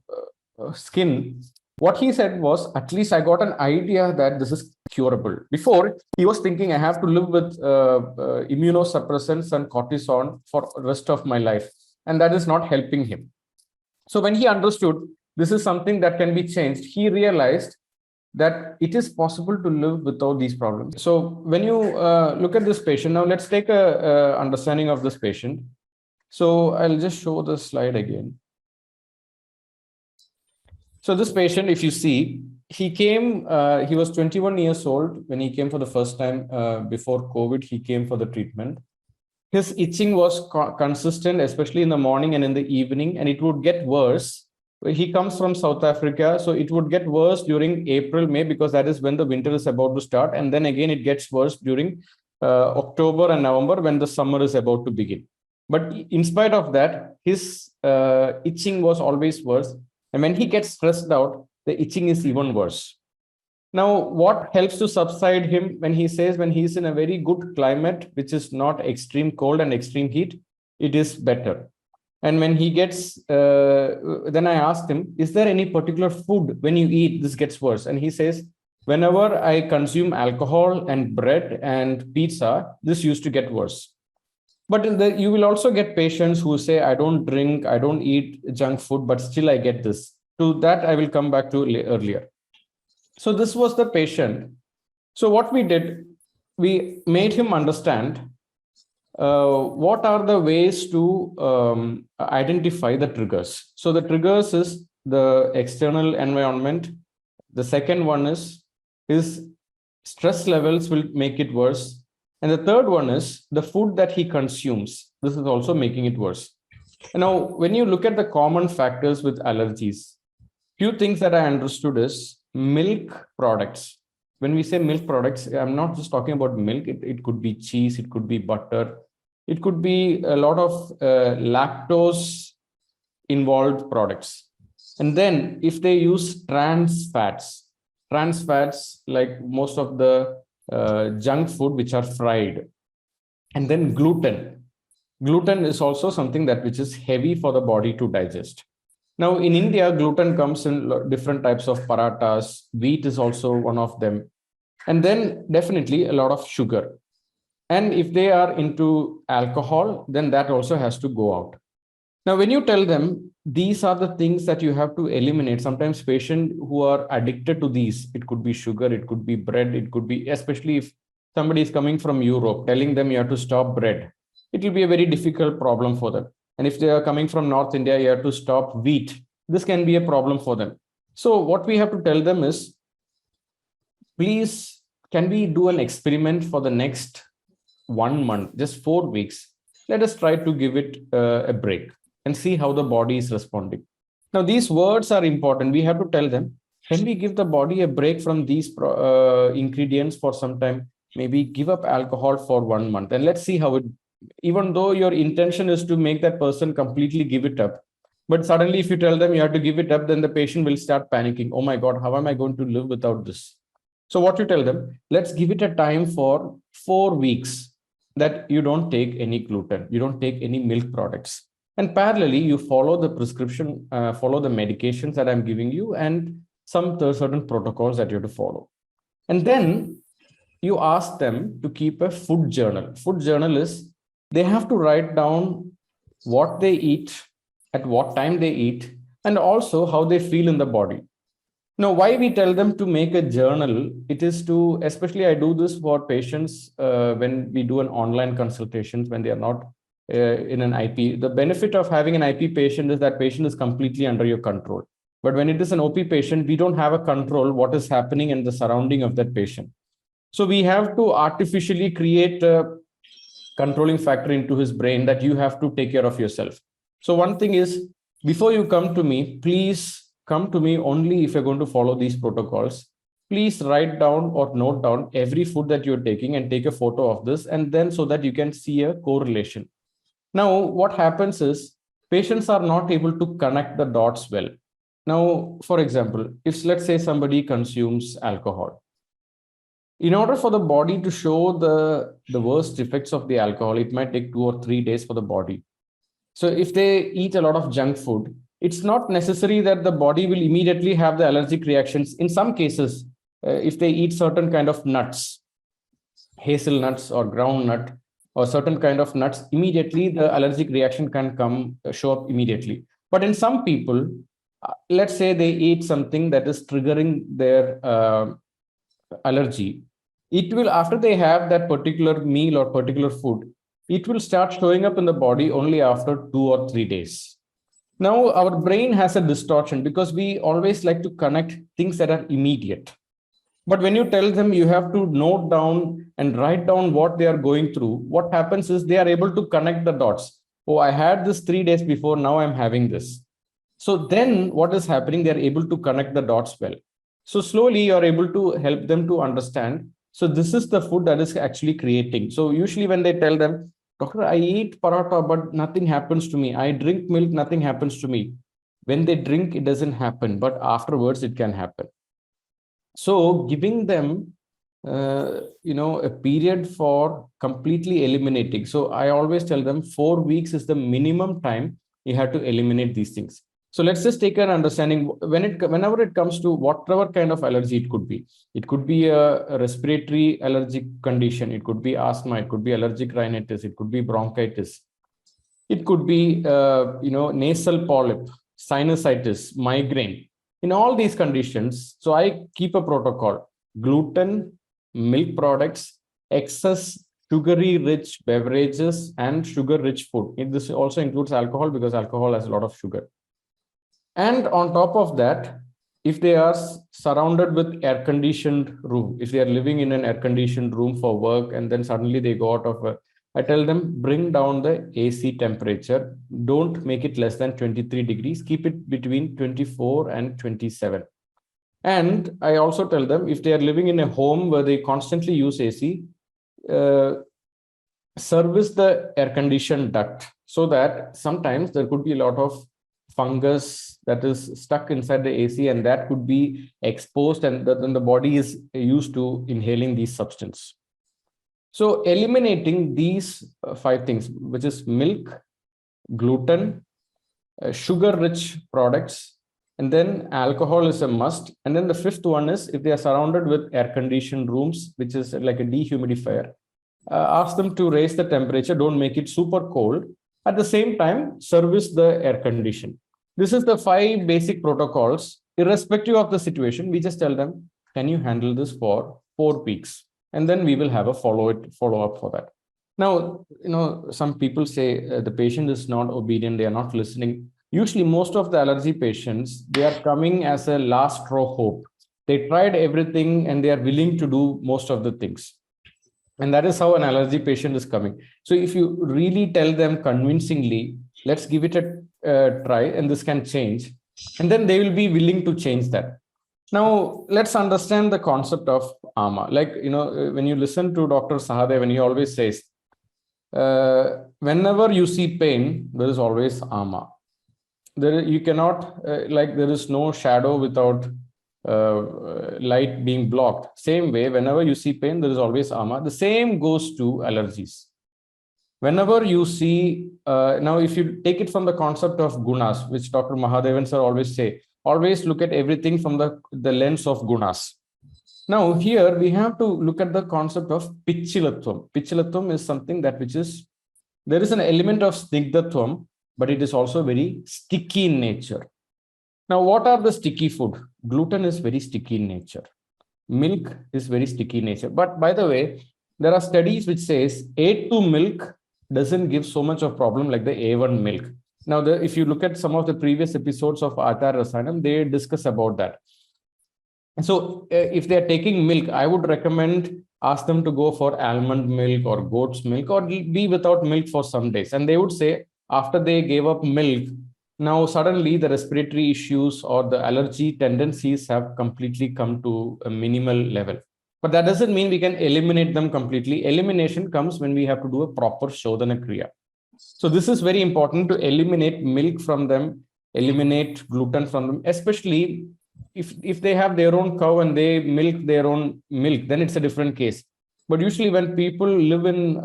skin, what he said was, at least I got an idea that this is curable. Before, he was thinking, I have to live with immunosuppressants and cortisone for the rest of my life. And that is not helping him. So when he understood this is something that can be changed, he realized that it is possible to live without these problems. So when you look at this patient, now let's take a understanding of this patient. So I'll just show the slide again. So this patient, if you see, he came, he was 21 years old when he came for the first time before COVID, he came for the treatment. His itching was consistent, especially in the morning and in the evening, and it would get worse. He comes from South Africa, so it would get worse during April, May, because that is when the winter is about to start. And then again, it gets worse during October and November when the summer is about to begin. But in spite of that, his itching was always worse. And when he gets stressed out, the itching is even worse. Now, what helps to subside him when he says when he's in a very good climate, which is not extreme cold and extreme heat, it is better. And when he gets, then I asked him, is there any particular food when you eat, this gets worse? And he says, whenever I consume alcohol and bread and pizza, this used to get worse. But you will also get patients who say, I don't drink, I don't eat junk food, but still I get this. To that, I will come back to earlier. So this was the patient. So what we did, we made him understand what are the ways to identify the triggers. So the triggers is the external environment. The second one is his stress levels will make it worse. And the third one is the food that he consumes. This is also making it worse. Now, when you look at the common factors with allergies, few things that I understood is milk products. When we say milk products, I'm not just talking about milk. It could be cheese, it could be butter, it could be a lot of lactose involved products. And then if they use trans fats like most of the junk food which are fried, and then gluten is also something that which is heavy for the body to digest. Now in India, gluten comes in different types of parathas. Wheat is also one of them, and then definitely a lot of sugar. And if they are into alcohol, then that also has to go out. Now when you tell them these are the things that you have to eliminate, sometimes patients who are addicted to these, it could be sugar, it could be bread, it could be, especially if somebody is coming from Europe, telling them you have to stop bread, it will be a very difficult problem for them. And if they are coming from North India, you have to stop wheat. This can be a problem for them. So what we have to tell them is, please, can we do an experiment for the next 1 month, just 4 weeks? Let us try to give it a break and see how the body is responding. Now, these words are important. We have to tell them, can we give the body a break from these ingredients for some time? Maybe give up alcohol for 1 month and let's see how it, even though your intention is to make that person completely give it up. But suddenly if you tell them you have to give it up, then the patient will start panicking. Oh my God, how am I going to live without this? So what you tell them, let's give it a time for 4 weeks that you don't take any gluten, you don't take any milk products. And parallelly, you follow the prescription, follow the medications that I'm giving you and some certain protocols that you have to follow. And then you ask them to keep a food journal. Food journal is, they have to write down what they eat, at what time they eat, and also how they feel in the body. Now, why we tell them to make a journal, it is to, especially I do this for patients when we do an online consultations, when they are not in an IP. The benefit of having an IP patient is that patient is completely under your control. But when it is an OP patient, we don't have a control what is happening in the surrounding of that patient. So we have to artificially create a controlling factor into his brain that you have to take care of yourself. So one thing is, before you come to me, please come to me only if you're going to follow these protocols. Please write down or note down every food that you're taking and take a photo of this, and then so that you can see a correlation. Now, what happens is patients are not able to connect the dots well. Now, for example, if let's say somebody consumes alcohol, in order for the body to show the worst effects of the alcohol, it might take 2 or 3 days for the body. So if they eat a lot of junk food, it's not necessary that the body will immediately have the allergic reactions. In some cases, if they eat certain kind of nuts, hazelnuts or groundnut or certain kind of nuts, immediately the allergic reaction can show up immediately. But in some people, let's say they eat something that is triggering their allergy, it will, after they have that particular meal or particular food, it will start showing up in the body only after 2 or 3 days. Now, our brain has a distortion because we always like to connect things that are immediate. But when you tell them you have to note down and write down what they are going through, what happens is they are able to connect the dots. Oh, I had this 3 days before, now I'm having this. So then what is happening? They're able to connect the dots well. So slowly you're able to help them to understand. So this is the food that is actually creating. So usually when they tell them, doctor, I eat paratha, but nothing happens to me. I drink milk, nothing happens to me. When they drink, it doesn't happen, but afterwards it can happen. So giving them, a period for completely eliminating. So I always tell them 4 weeks is the minimum time you have to eliminate these things. So let's just take an understanding whenever it comes to whatever kind of allergy it could be. It could be a respiratory allergic condition. It could be asthma. It could be allergic rhinitis. It could be bronchitis. It could be, nasal polyp, sinusitis, migraine. In all these conditions, so I keep a protocol: gluten, milk products, excess sugary rich beverages, and sugar rich food. This also includes alcohol because alcohol has a lot of sugar. And on top of that, if they are surrounded with air-conditioned room, if they are living in an air-conditioned room for work and then suddenly they go out of I tell them, bring down the AC temperature. Don't make it less than 23 degrees. Keep it between 24 and 27. And I also tell them, if they are living in a home where they constantly use AC, service the air-conditioned duct, so that sometimes there could be a lot of fungus that is stuck inside the AC, and that could be exposed, and then the body is used to inhaling these substances. So eliminating these 5 things, which is milk, gluten, sugar-rich products, and then alcohol is a must. And then the 5th one is, if they are surrounded with air-conditioned rooms, which is like a dehumidifier, ask them to raise the temperature. Don't make it super cold. At the same time, service the air condition. This is the 5 basic protocols. Irrespective of the situation, we just tell them, can you handle this for 4 weeks? And then we will have a follow-up for that. Now, some people say the patient is not obedient, they are not listening. Usually, most of the allergy patients, they are coming as a last straw hope. They tried everything and they are willing to do most of the things. And that is how an allergy patient is coming. So if you really tell them convincingly, let's give it a try and this can change, and then they will be willing to change that. Now, let's understand the concept of AMA. Like, when you listen to Dr. Sahadev, and he always says, whenever you see pain, there is always AMA. You cannot, there is no shadow without light being blocked. Same way, whenever you see pain, there is always AMA. The same goes to allergies. Whenever you see, now if you take it from the concept of gunas, which Dr. Mahadevan sir always say, always look at everything from the lens of gunas. Now here we have to look at the concept of pichilatvam. Pichilatvam is something that there is an element of snigdhatvam, but it is also very sticky in nature. Now, what are the sticky food? Gluten is very sticky in nature. Milk is very sticky in nature. But by the way, there are studies which says A2 milk doesn't give so much of problem like the A1 milk. Now, if you look at some of the previous episodes of Ayurveda Rasayanam, they discuss about that. So if they're taking milk, I would recommend ask them to go for almond milk or goat's milk or be without milk for some days. And they would say after they gave up milk, now suddenly the respiratory issues or the allergy tendencies have completely come to a minimal level. But that doesn't mean we can eliminate them completely. Elimination comes when we have to do a proper Shodhana Kriya. So this is very important to eliminate milk from them, eliminate gluten from them, especially if they have their own cow and they milk their own milk, then it's a different case. But usually when people live in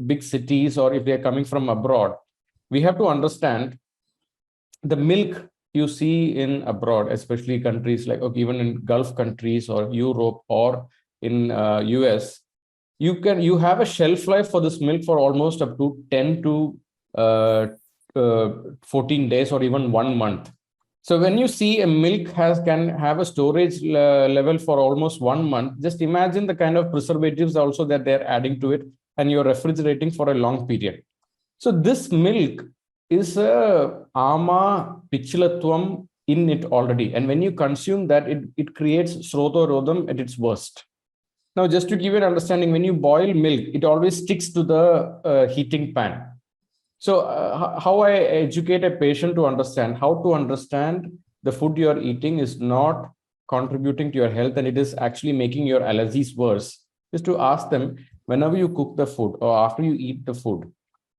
big cities or if they're coming from abroad, we have to understand the milk you see in abroad, especially countries like even in Gulf countries or Europe or in US, you have a shelf life for this milk for almost up to 10 to 14 days or even 1 month. So when you see a milk can have a storage level for almost 1 month, just imagine the kind of preservatives also that they're adding to it, and you're refrigerating for a long period. So this milk is a ama pichilatvam in it already. And when you consume that, it creates srotorodham at its worst. Now, just to give you an understanding, when you boil milk, it always sticks to the heating pan. So how I educate a patient to understand how to understand the food you are eating is not contributing to your health and it is actually making your allergies worse, is to ask them, whenever you cook the food or after you eat the food,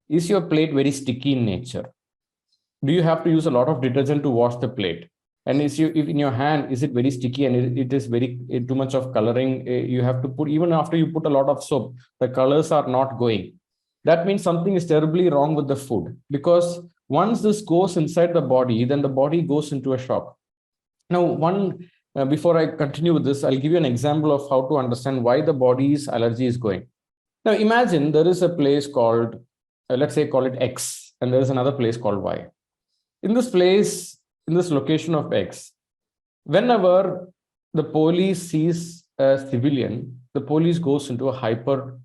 is your plate very sticky in nature? Do you have to use a lot of detergent to wash the plate? And if in your hand, is it very sticky and it is very too much of coloring? You have to put, even after you put a lot of soap, the colors are not going. That means something is terribly wrong with the food, because once this goes inside the body, then the body goes into a shock. Now, before I continue with this, I'll give you an example of how to understand why the body's allergy is going. Now, imagine there is a place called, let's say, call it X, and there is another place called Y. In this place, in this location of X, whenever the police sees a civilian, the police goes into a hyper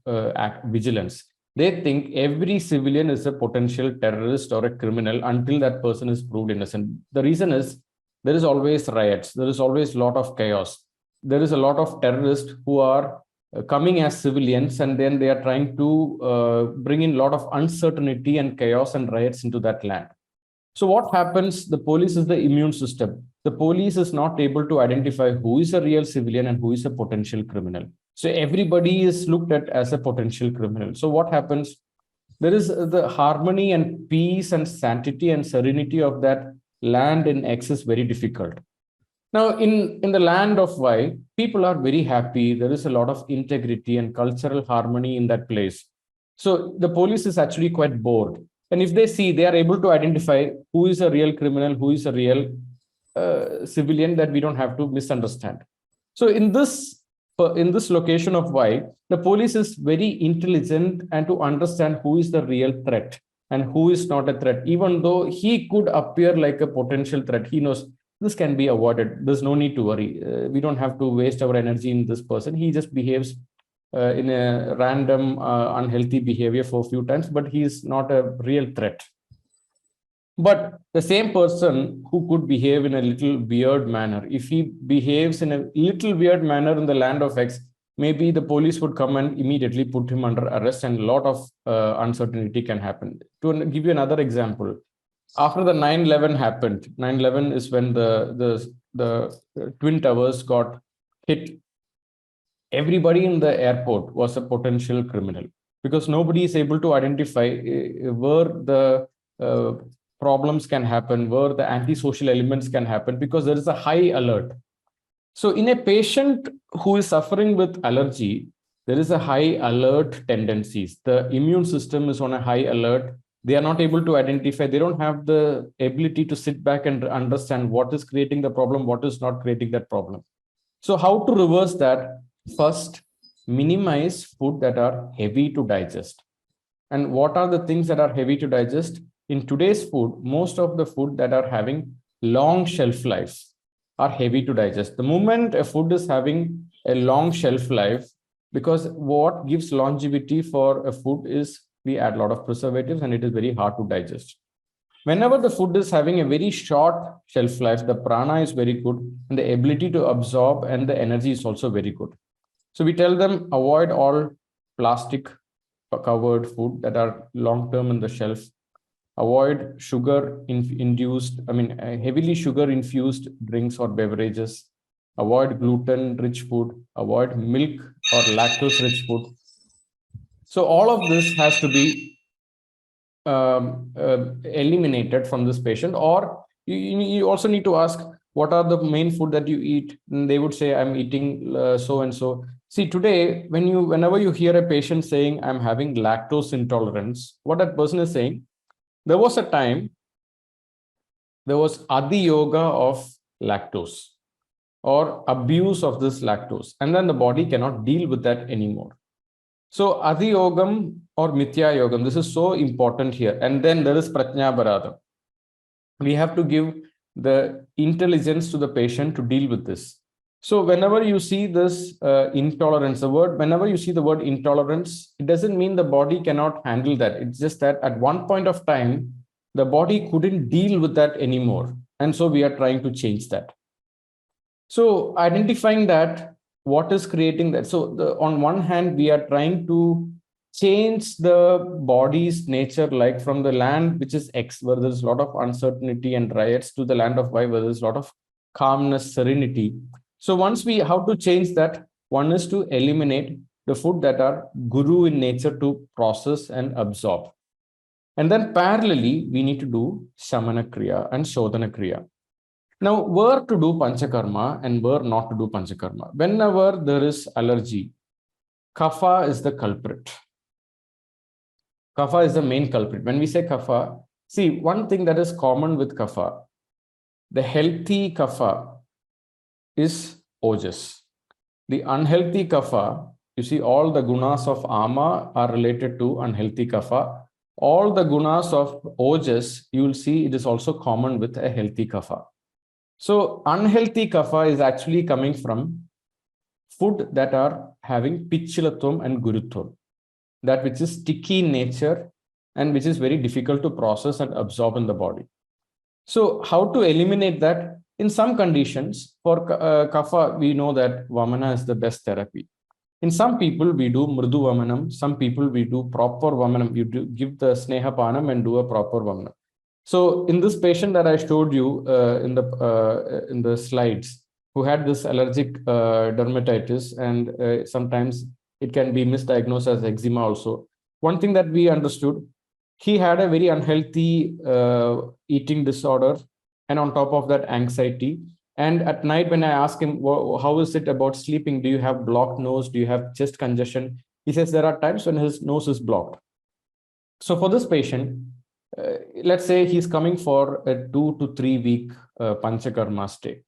vigilance. They think every civilian is a potential terrorist or a criminal until that person is proved innocent. The reason is there is always riots. There is always a lot of chaos. There is a lot of terrorists who are coming as civilians, and then they are trying to bring in a lot of uncertainty and chaos and riots into that land. So what happens? The police is the immune system. The police is not able to identify who is a real civilian and who is a potential criminal. So everybody is looked at as a potential criminal. So what happens? There is the harmony and peace and sanctity and serenity of that land in X is very difficult. Now, in the land of Y, people are very happy. There is a lot of integrity and cultural harmony in that place. So the police is actually quite bored. And if they see, they are able to identify who is a real criminal, who is a real civilian, that we don't have to misunderstand. So in this location of Y, the police is very intelligent and to understand who is the real threat and who is not a threat. Even though he could appear like a potential threat, he knows this can be avoided. There's no need to worry. We don't have to waste our energy in this person. He just behaves in a random unhealthy behavior for a few times, but he is not a real threat. But the same person who could behave in a little weird manner, if he behaves in a little weird manner in the land of X, maybe the police would come and immediately put him under arrest, and a lot of uncertainty can happen. To give you another example, after the 9/11 happened, 9/11 is when the Twin Towers got hit. Everybody in the airport was a potential criminal because nobody is able to identify where the problems can happen, where the antisocial elements can happen, because there is a high alert. So in a patient who is suffering with allergy, there is a high alert tendencies. The immune system is on a high alert. They are not able to identify. They don't have the ability to sit back and understand what is creating the problem, what is not creating that problem. So how to reverse that? First, minimize food that are heavy to digest. And what are the things that are heavy to digest? In today's food, most of the food that are having long shelf life are heavy to digest. The moment a food is having a long shelf life, because what gives longevity for a food is we add a lot of preservatives and it is very hard to digest. Whenever the food is having a very short shelf life, the prana is very good and the ability to absorb and the energy is also very good. So we tell them avoid all plastic covered food that are long term in the shelf. Avoid heavily sugar infused drinks or beverages. Avoid gluten rich food. Avoid milk or lactose rich food. So all of this has to be eliminated from this patient. Or you also need to ask, what are the main food that you eat? And they would say, I'm eating so and so. See, today, whenever you hear a patient saying, I'm having lactose intolerance, what that person is saying, there was a time, there was adi yoga of lactose or abuse of this lactose, and then the body cannot deal with that anymore. So adi yogam or mithya yogam, this is so important here. And then there is prajna bharata. We have to give the intelligence to the patient to deal with this. So whenever you see this intolerance, whenever you see the word intolerance, it doesn't mean the body cannot handle that. It's just that at one point of time, the body couldn't deal with that anymore. And so we are trying to change that. So identifying that, what is creating that? So on one hand, we are trying to change the body's nature, like from the land which is X, where there's a lot of uncertainty and riots, to the land of Y, where there's a lot of calmness, serenity. So how to change that? One is to eliminate the food that are guru in nature to process and absorb. And then parallelly, we need to do Shamana Kriya and Shodhana Kriya. Now, where to do panchakarma and where not to do panchakarma? Whenever there is allergy, kapha is the culprit. Kapha is the main culprit. When we say kapha, see, one thing that is common with kapha, the healthy kapha is ojas. The unhealthy kapha, you see, all the gunas of ama are related to unhealthy kapha. All the gunas of ojas, you will see it is also common with a healthy kapha. So unhealthy kapha is actually coming from food that are having pichilatvam and gurutvam, that which is sticky in nature and which is very difficult to process and absorb in the body. So how to eliminate that? In some conditions, for kapha, we know that vamana is the best therapy. In some people, we do mridu vamanam. Some people, we do proper vamanam. You give the sneha panam and do a proper vamanam. So in this patient that I showed you in the slides, who had this allergic dermatitis, and sometimes it can be misdiagnosed as eczema also. One thing that we understood, he had a very unhealthy eating disorder, and on top of that, anxiety. And at night, when I ask him, how is it about sleeping? Do you have blocked nose? Do you have chest congestion? He says there are times when his nose is blocked. So for this patient, let's say he's coming for a 2 to 3 week panchakarma stay.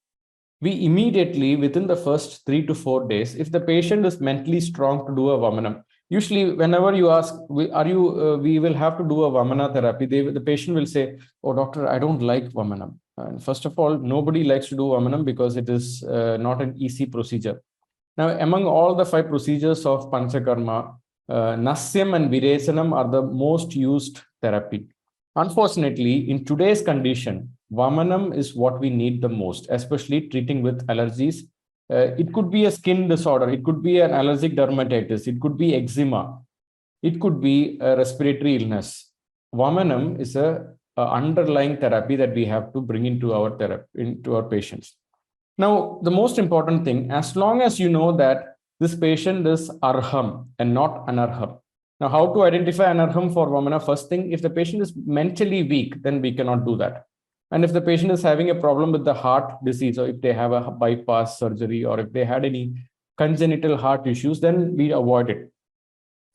We immediately, within the first 3 to 4 days, if the patient is mentally strong to do a vamanam, usually whenever you ask, we will have to do a vamana therapy, the patient will say, oh doctor, I don't like vamanam. And first of all, nobody likes to do vamanam because it is not an easy procedure. Now, among all the 5 procedures of panchakarma, nasyam and viresanam are the most used therapy. Unfortunately, in today's condition, vamanam is what we need the most, especially treating with allergies. It could be a skin disorder. It could be an allergic dermatitis. It could be eczema. It could be a respiratory illness. Vamanam is a underlying therapy that we have to bring into our patients. Now, the most important thing, as long as you know that this patient is arham and not anarham. Now, how to identify anarham for vamana? First thing, if the patient is mentally weak, then we cannot do that. And if the patient is having a problem with the heart disease, or if they have a bypass surgery, or if they had any congenital heart issues, then we avoid it.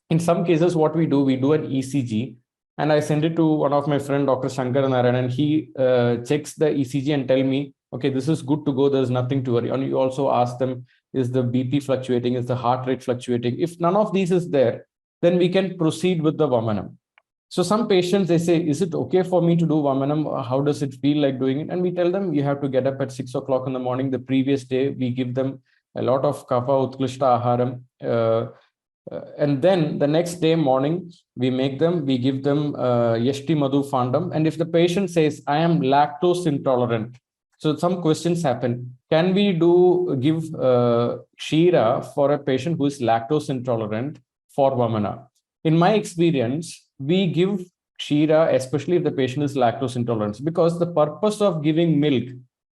In some cases, what we do an ECG, and I send it to one of my friend, Dr. Shankar Narayan, and he checks the ECG and tell me, okay, this is good to go. There's nothing to worry. And you also ask them, is the BP fluctuating? Is the heart rate fluctuating? If none of these is there, then we can proceed with the vamanam. So some patients, they say, is it okay for me to do Vamanam? How does it feel like doing it? And we tell them, you have to get up at 6 o'clock in the morning. The previous day, we give them a lot of kapha utklishta aharam. And then the next day morning, we give them yashti madhu fandam. And if the patient says, I am lactose intolerant, so some questions happen. Can we give Kshira for a patient who is lactose intolerant for Vamana? In my experience, we give Kshira, especially if the patient is lactose intolerant, because the purpose of giving milk,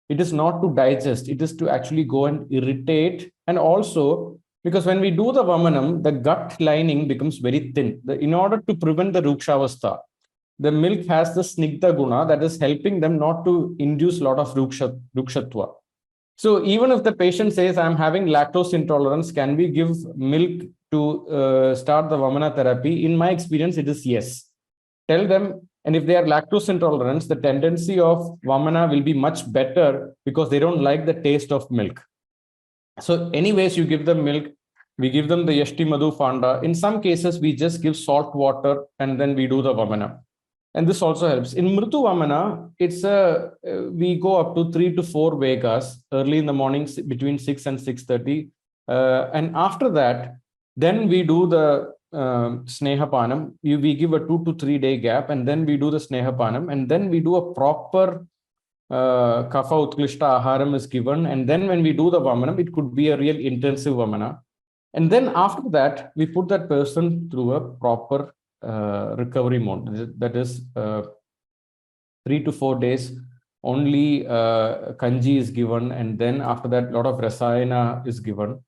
it is not to digest, it is to actually go and irritate. And also, because when we do the Vamanam, the gut lining becomes very thin. In order to prevent the Rukshavastha, the milk has the Snigdha Guna that is helping them not to induce a lot of Rukshatva. So even if the patient says, I'm having lactose intolerance, can we give milk to start the Vamana therapy? In my experience, it is yes. Tell them, and if they are lactose intolerant, the tendency of Vamana will be much better because they don't like the taste of milk. So anyways, you give them milk, we give them the Yashti Madhu Fanda. In some cases, we just give salt water and then we do the Vamana. And this also helps. In Mritu Vamana, we go up to 3 to 4 Vegas early in the morning between 6 and 6:30. And after that, then we do the Snehapanam. We give a 2 to 3 day gap, and then we do the Snehapanam, and then we do a proper Kapha Utklishta Aharam is given. And then when we do the Vamanam, it could be a real intensive Vamana. And then after that, we put that person through a proper recovery mode. That is 3 to 4 days. Only Kanji is given. And then after that, a lot of Rasayana is given.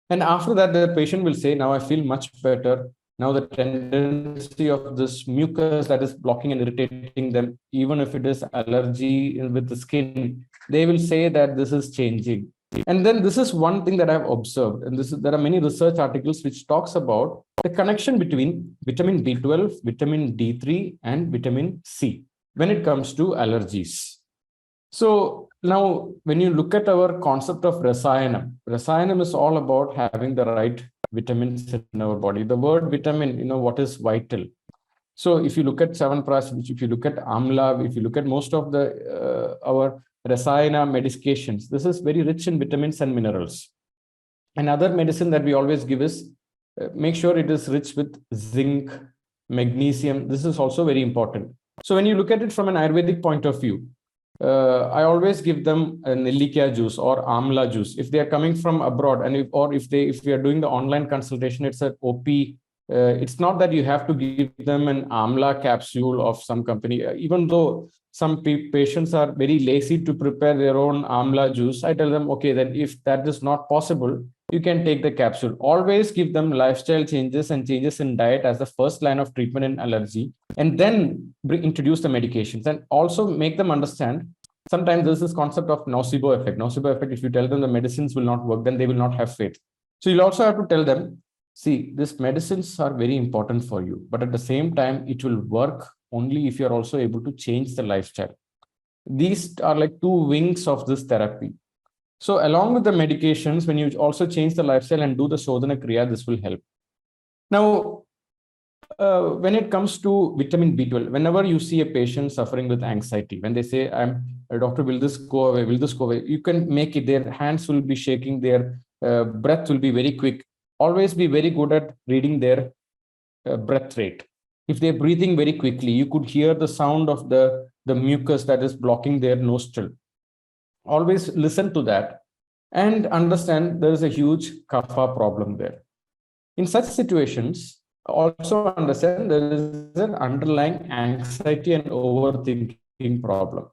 And after that, the patient will say, now I feel much better. Now the tendency of this mucus that is blocking and irritating them, even if it is allergy with the skin, they will say that this is changing. And then this is one thing that I've observed. And there are many research articles which talks about the connection between vitamin B12, vitamin D3, and vitamin C when it comes to allergies. So now when you look at our concept of Rasayanam is all about having the right vitamins in our body. The word vitamin, what is vital? So if you look at Chyawanprash, if you look at Amla, if you look at most of our Rasayana medications, this is very rich in vitamins and minerals. Another medicine that we always give is make sure it is rich with zinc, magnesium. This is also very important. So when you look at it from an Ayurvedic point of view, I always give them a Nellikya juice or Amla juice. If they are coming from abroad, and if we are doing the online consultation, it's an OP. It's not that you have to give them an Amla capsule of some company. Even though some patients are very lazy to prepare their own Amla juice, I tell them, okay, then if that is not possible, you can take the capsule. Always give them lifestyle changes and changes in diet as the first line of treatment in allergy, and then introduce the medications, and also make them understand. Sometimes there's this concept of nocebo effect. Nocebo effect, if you tell them the medicines will not work, then they will not have faith. So you'll also have to tell them, see, these medicines are very important for you, but at the same time, it will work only if you're also able to change the lifestyle. These are like two wings of this therapy. So along with the medications, when you also change the lifestyle and do the Shodhana Kriya, this will help. Now, when it comes to vitamin B12, whenever you see a patient suffering with anxiety, when they say, doctor, will this go away? Will this go away? You can make it. Their hands will be shaking. Their breath will be very quick. Always be very good at reading their breath rate. If they're breathing very quickly, you could hear the sound of the mucus that is blocking their nostril. Always listen to that and understand there is a huge kapha problem there. In such situations, also understand there is an underlying anxiety and overthinking problem.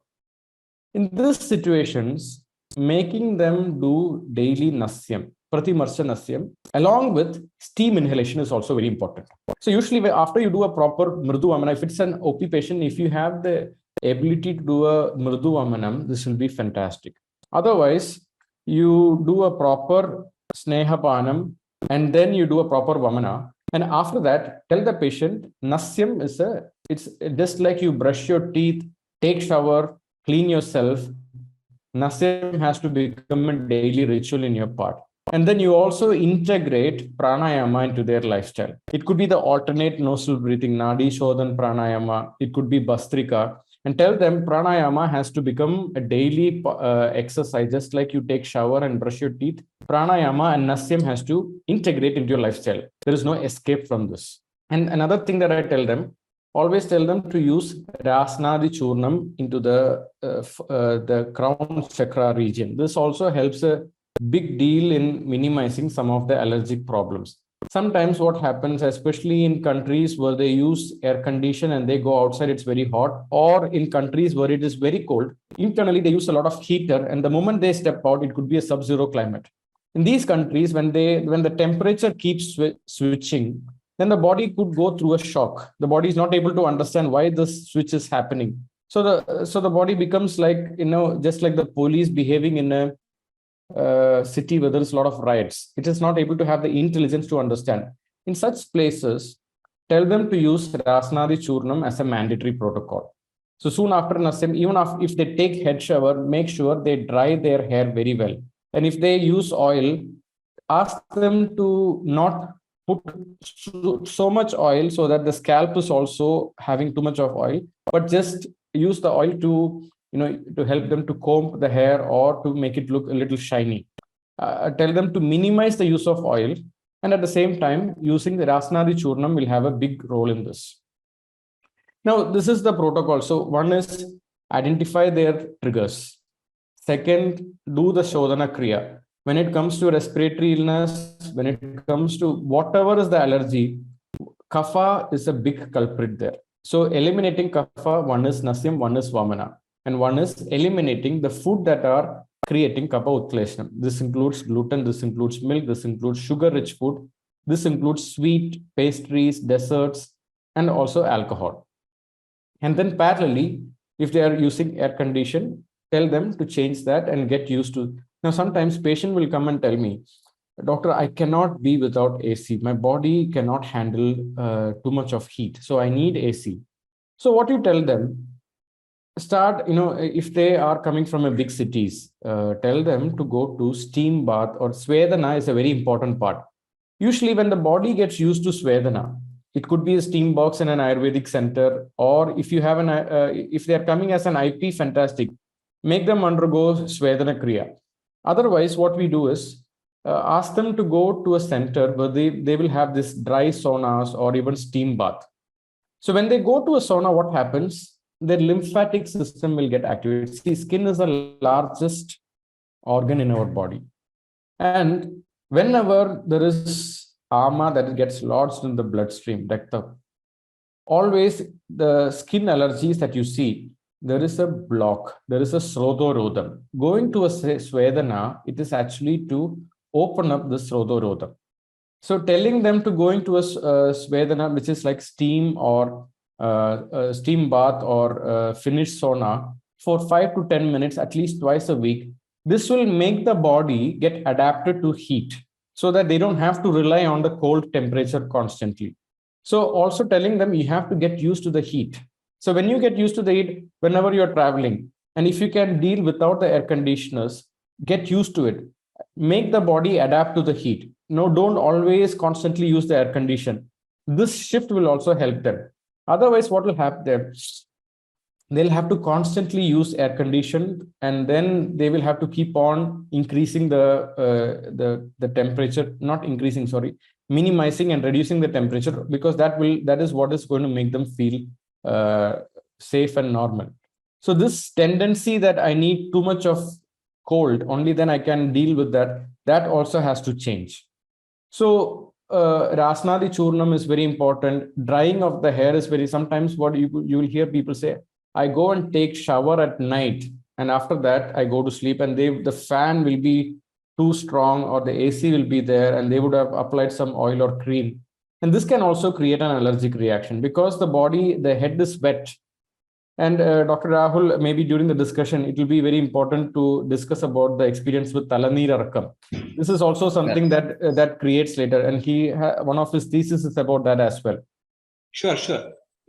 In these situations, making them do daily nasyam, pratimarsha nasyam, along with steam inhalation is also very important. So usually after you do a proper mridu vamana, if it's an OP patient, if you have the ability to do a mridu vamanam, this will be fantastic. Otherwise, you do a proper snehapanam and then you do a proper vamana. And after that, tell the patient, nasyam it's just like you brush your teeth, take shower, clean yourself. Nasyam has to become a daily ritual in your part. And then you also integrate pranayama into their lifestyle. It could be the alternate nostril breathing, Nadi Shodhan pranayama. It could be Bastrika. And tell them pranayama has to become a daily exercise, just like you take shower and brush your teeth. Pranayama and Nasyam has to integrate into your lifestyle. There is no escape from this. And another thing that I tell them, always tell them to use Rasnadi Churnam into the crown chakra region. This also helps a big deal in minimizing some of the allergic problems. Sometimes what happens, especially in countries where they use air condition and they go outside, it's very hot, or in countries where it is very cold, internally they use a lot of heater, and the moment they step out, it could be a sub-zero climate. In these countries, when the temperature keeps switching, then the body could go through a shock. The body is not able to understand why this switch is happening. So the body becomes like, just like the police behaving in a city where there is a lot of riots. It is not able to have the intelligence to understand. In such places, tell them to use Rasnadi Churnam as a mandatory protocol. So soon after Nasyam, even if they take head shower, make sure they dry their hair very well. And if they use oil, ask them to not put so much oil so that the scalp is also having too much of oil, but just use the oil to help them to comb the hair or to make it look a little shiny. Tell them to minimize the use of oil, and at the same time, using the Rasnadi Churnam will have a big role in this. Now, this is the protocol. So one is identify their triggers. Second, do the Shodhana Kriya. When it comes to respiratory illness, when it comes to whatever is the allergy, kapha is a big culprit there. So eliminating kapha, one is Nasyam, one is Vamana. And one is eliminating the food that are creating kapha utkleshanam. This includes gluten, this includes milk, this includes sugar-rich food, this includes sweet, pastries, desserts, and also alcohol. And then parallelly, if they are using air condition, tell them to change that and get used to. Now, sometimes patient will come and tell me, doctor, I cannot be without AC. My body cannot handle too much of heat. So I need AC. So what you tell them, start, if they are coming from a big cities, tell them to go to steam bath, or Svedana is a very important part. Usually when the body gets used to Svedana, it could be a steam box in an Ayurvedic center, or if you have if they are coming as an IP, fantastic, make them undergo Svedana Kriya. Otherwise, what we do is ask them to go to a center where they will have this dry saunas or even steam bath. So when they go to a sauna, what happens? Their lymphatic system will get activated. See, skin is the largest organ in our body. And whenever there is ama that gets lodged in the bloodstream, always the skin allergies that you see, there is a block, there is a srodhorodham. Going to a Svedana, it is actually to open up the srodhorodham. So telling them to go into a Svedana, which is like steam or steam bath or Finnish sauna for 5 to 10 minutes, at least twice a week, this will make the body get adapted to heat so that they don't have to rely on the cold temperature constantly. So also telling them you have to get used to the heat. So when you get used to the heat, whenever you're traveling, and if you can deal without the air conditioners, get used to it. Make the body adapt to the heat. No, don't always constantly use the air condition. This shift will also help them. Otherwise, what will happen? They'll have to constantly use air conditioned, and then they will have to keep on increasing the temperature, not increasing, sorry, minimizing and reducing the temperature, because that is what is going to make them feel safe and normal. So this tendency that I need too much of cold, only then I can deal with that also has to change. So Rasnadi Churnam is very important. Drying of the hair is sometimes what you will hear people say, I go and take shower at night, and after that I go to sleep, and the fan will be too strong or the AC will be there, and they would have applied some oil or cream. And this can also create an allergic reaction because the head is wet. And Dr. Rahul, maybe during the discussion, it will be very important to discuss about the experience with Talanir Arkam. This is also something that creates later, and one of his thesis is about that as well. Sure.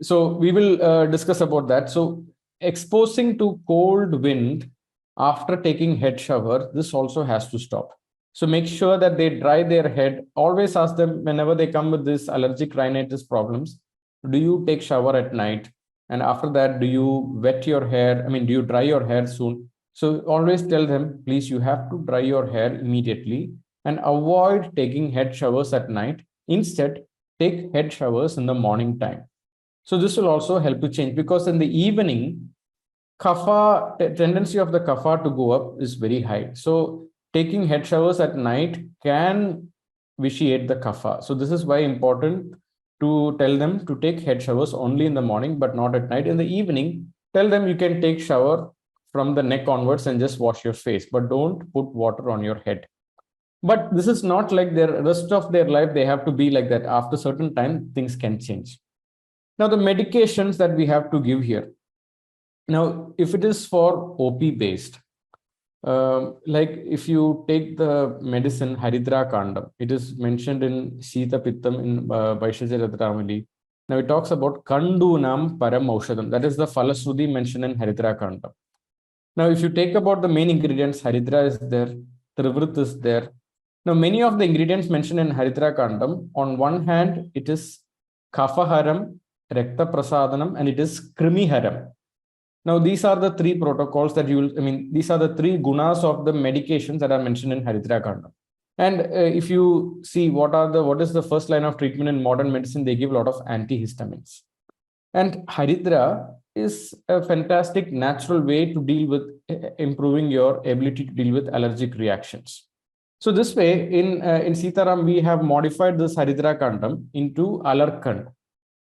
So we will discuss about that. So exposing to cold wind after taking head shower, this also has to stop. So make sure that they dry their head. Always ask them whenever they come with this allergic rhinitis problems, do you take shower at night? And after that, do you wet your hair? I mean, do you dry your hair soon? So always tell them, please, you have to dry your hair immediately and avoid taking head showers at night. Instead, take head showers in the morning time. So this will also help to change, because in the evening, kapha, tendency of the kapha to go up is very high. So taking head showers at night can vitiate the kapha. So this is why important to tell them to take head showers only in the morning, but not at night. In the evening, tell them you can take shower from the neck onwards and just wash your face, but don't put water on your head. But this is not like the rest of their life, they have to be like that. After certain time, things can change. Now, the medications that we have to give here. Now, if it is for OP based, like if you take the medicine Haridra Kandam, it is mentioned in Sita Pittam in Vaishajarathramali. Now it talks about Kandunam Param Aushadam. That is the Falasruddhi mentioned in Haridra Kandam. Now, if you take about the main ingredients, Haridra is there, Trivrit is there. Now, many of the ingredients mentioned in Haridra Kandam, on one hand, it is Kaphaharam, Rekta Prasadanam, and it is Krimiharam. Now, these are the three protocols that you will, I mean, these are the three gunas of the medications that are mentioned in Haridra Kandam. And if you see what is the first line of treatment in modern medicine, they give a lot of antihistamines. And Haridra is a fantastic natural way to deal with improving your ability to deal with allergic reactions. So this way, in Sitaram, we have modified this Haridra Kandam into Alarkand.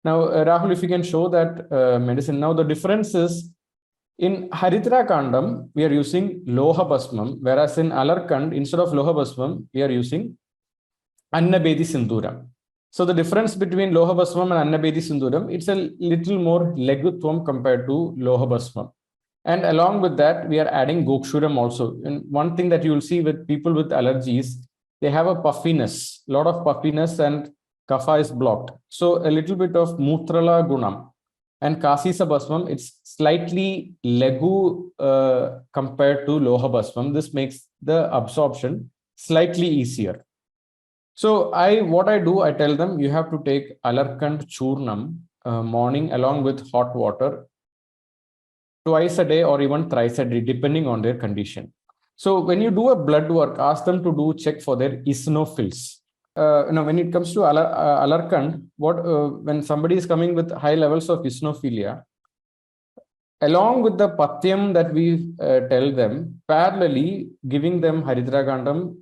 Now, Rahul, if you can show that medicine. Now, the difference is, in Haridra Kandam, we are using Loha Basmam, whereas in Alarkand, instead of Loha Basmam, we are using Annabedi Sinduram. So the difference between Loha Basmam and Annabedi Sinduram, it's a little more Legutvam compared to Loha Basmam. And along with that, we are adding Gokshuram also. And one thing that you will see with people with allergies, they have a puffiness, a lot of puffiness, and kapha is blocked. So a little bit of Mutrala Gunam. And Kasisa Basmam, it's slightly Legu compared to Loha Basmam. This makes the absorption slightly easier. So what I do, I tell them you have to take Alarkand Churnam morning along with hot water twice a day or even thrice a day, depending on their condition. So when you do a blood work, ask them to do check for their eosinophils. Now, when it comes to Alarkand, when somebody is coming with high levels of eosinophilia, along with the patyam that we tell them, parallelly giving them Haridra Kandam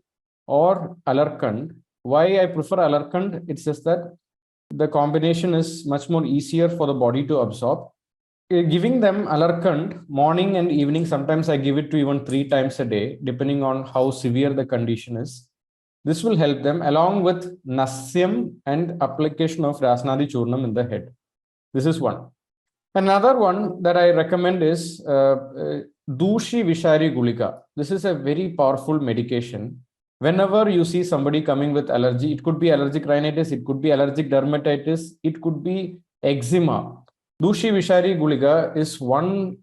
or Alarkand. Why I prefer Alarkand? It's just that the combination is much more easier for the body to absorb. Giving them Alarkand morning and evening, sometimes I give it to even 3 times a day, depending on how severe the condition is. This will help them, along with Nasyam and application of Rasnadi Churnam in the head. This is one. Another one that I recommend is Dushi Vishari Gulika. This is a very powerful medication. Whenever you see somebody coming with allergy, it could be allergic rhinitis, it could be allergic dermatitis, it could be eczema. Dushi Vishari Gulika is one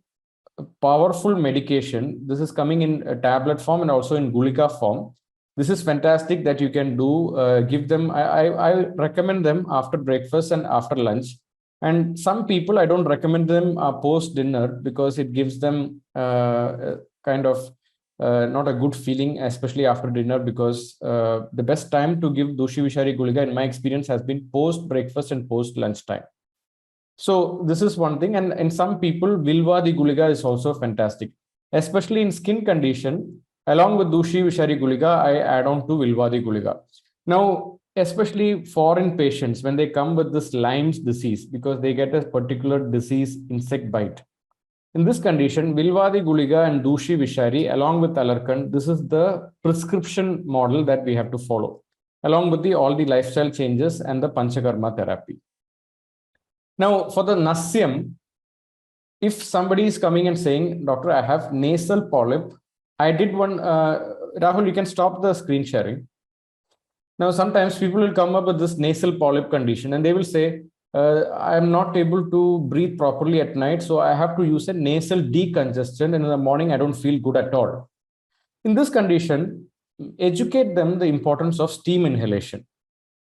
powerful medication. This is coming in a tablet form and also in Gulika form. This is fantastic that you can do, give them, I recommend them after breakfast and after lunch. And some people, I don't recommend them post dinner because it gives them kind of not a good feeling, especially after dinner, because the best time to give Dushi Vishari Gulika, in my experience, has been post breakfast and post lunch time. So this is one thing. And in some people, Vilvadi Gulika is also fantastic, especially in skin condition. Along with Dushi Vishari Gulika, I add on to Vilvadi Gulika. Now, especially foreign patients, when they come with this Lyme's disease, because they get a particular disease, insect bite. In this condition, Vilvadi Gulika and Dushi Vishari, along with Alarkand, this is the prescription model that we have to follow, along with all the lifestyle changes and the panchakarma therapy. Now, for the Nasyam, if somebody is coming and saying, doctor, I have nasal polyp, I did one, Rahul, you can stop the screen sharing. Now, sometimes people will come up with this nasal polyp condition and they will say, I'm not able to breathe properly at night, so I have to use a nasal decongestant, and in the morning, I don't feel good at all. In this condition, educate them the importance of steam inhalation.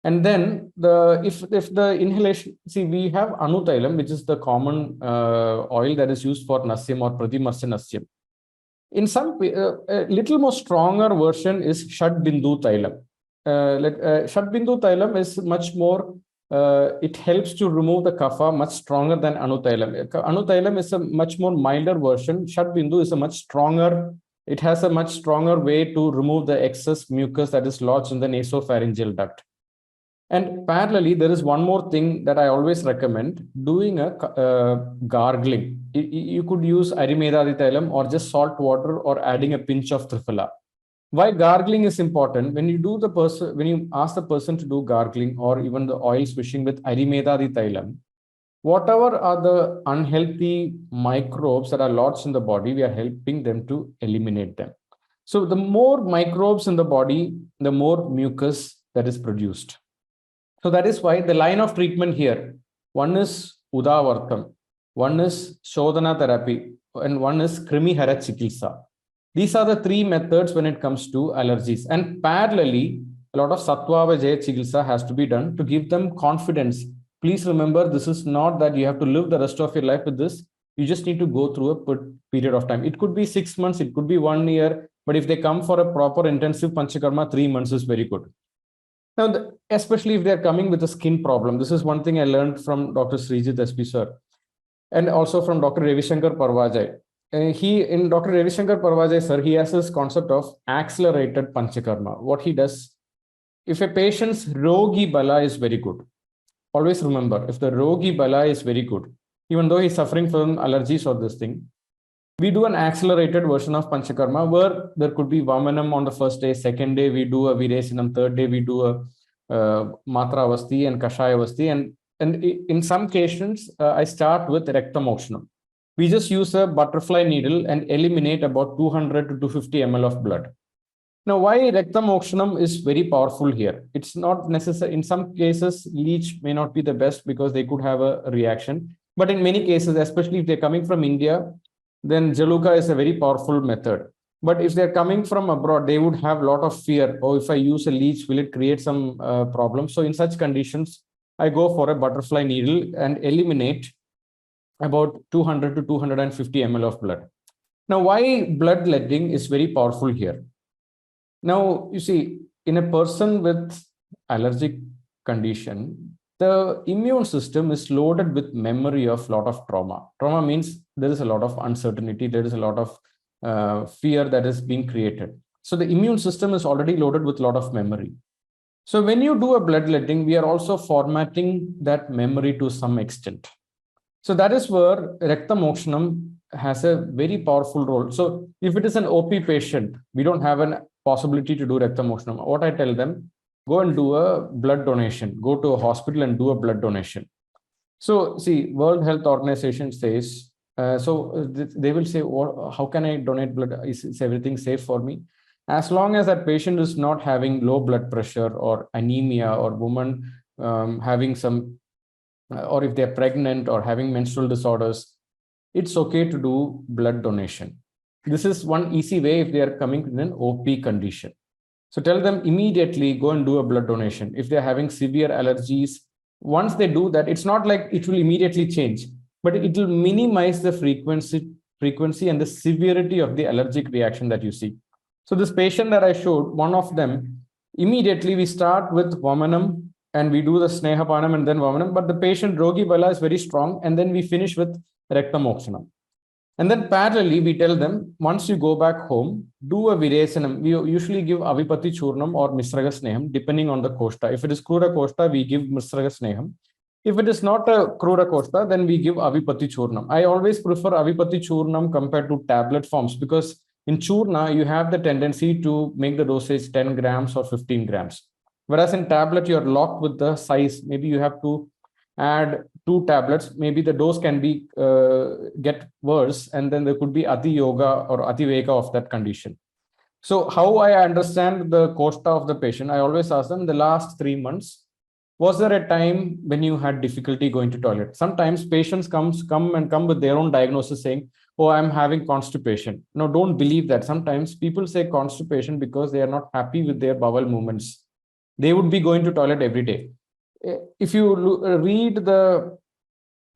And then if the inhalation, see, we have Anutailam, which is the common oil that is used for Nasyam or Pratimarsya Nasyam. In some, a little more stronger version is Shad Bindu Tailam. Shad Bindu Tailam is much more, it helps to remove the kapha much stronger than Anutailam. Anutailam is a much more milder version. Shad Bindu is a much stronger, it has a much stronger way to remove the excess mucus that is lodged in the nasopharyngeal duct. And parallelly, there is one more thing that I always recommend, doing a gargling. You could use Arimedadi Tailam or just salt water or adding a pinch of Triphala. Why gargling is important? When you ask the person to do gargling or even the oil swishing with Arimedadi Tailam, whatever are the unhealthy microbes that are lodged in the body, we are helping them to eliminate them. So the more microbes in the body, the more mucus that is produced. So that is why the line of treatment here, one is Udavartam, one is Shodhana therapy, and one is Krimihara Chikitsa. These are the three methods when it comes to allergies. And parallelly, a lot of Sattva Jaya Chikitsa has to be done to give them confidence. Please remember, this is not that you have to live the rest of your life with this. You just need to go through a period of time. It could be 6 months, it could be 1 year, but if they come for a proper intensive panchakarma, 3 months is very good. Now, especially if they're coming with a skin problem, this is one thing I learned from Dr. Srijit SP sir, and also from Dr. Ravishankar Parvajai. In Dr. Ravishankar Parvajai sir, he has this concept of accelerated panchakarma. What he does, if a patient's Rogi Bala is very good, always remember, if the Rogi Bala is very good, even though he's suffering from allergies or this thing, we do an accelerated version of Panchakarma where there could be Vamanam on the first day, second day we do a Viresinam, third day we do a Matra Avasti and Kashaya Avasti. And in some cases, I start with Rektamokshanam. We just use a butterfly needle and eliminate about 200 to 250 ml of blood. Now, why Rektamokshanam is very powerful here? It's not necessary. In some cases, leech may not be the best because they could have a reaction. But in many cases, especially if they're coming from India, then Jaluka is a very powerful method. But if they're coming from abroad, they would have a lot of fear. Oh, if I use a leech, will it create some problems? So in such conditions, I go for a butterfly needle and eliminate about 200 to 250 ml of blood. Now, why bloodletting is very powerful here? Now, you see, in a person with allergic condition, the immune system is loaded with memory of a lot of trauma. Trauma means there is a lot of uncertainty, there is a lot of fear that is being created. So the immune system is already loaded with a lot of memory. So when you do a bloodletting, we are also formatting that memory to some extent. So that is where Rektamokshanam has a very powerful role. So if it is an OP patient, we don't have a possibility to do Rektamokshanam. What I tell them, go and do a blood donation. Go to a hospital and do a blood donation. So see, World Health Organization says, they will say, how can I donate blood? Is everything safe for me? As long as that patient is not having low blood pressure or anemia or woman having some, or if they're pregnant or having menstrual disorders, it's okay to do blood donation. This is one easy way if they are coming in an OP condition. So tell them immediately go and do a blood donation. If they're having severe allergies, once they do that, it's not like it will immediately change, but it will minimize the frequency and the severity of the allergic reaction that you see. So this patient that I showed, one of them, immediately we start with Vamanam and we do the Snehapanam and then Vamanam, but the patient Rogi Bala is very strong, and then we finish with Rektamokshanam. And then parallelly, we tell them, once you go back home, do a Viresanam. We usually give Avipati Churnam or Misraga Sneham, depending on the Koshta. If it is Krura Koshta, we give Misraga Sneham. If it is not a Krura Koshta, then we give Avipati Churnam. I always prefer Avipati Churnam compared to tablet forms, because in Churna, you have the tendency to make the dosage 10 grams or 15 grams. Whereas in tablet, you're locked with the size. Maybe you have to add 2 tablets, maybe the dose can be get worse, and then there could be Ati Yoga or Ati Veka of that condition. So how I understand the Koshta of the patient, I always ask them the last 3 months, Was there a time when you had difficulty going to toilet? Sometimes patients come with their own diagnosis saying, oh, I'm having constipation. No, don't believe that. Sometimes people say constipation because they are not happy with their bowel movements. They would be going to toilet every day. If you read the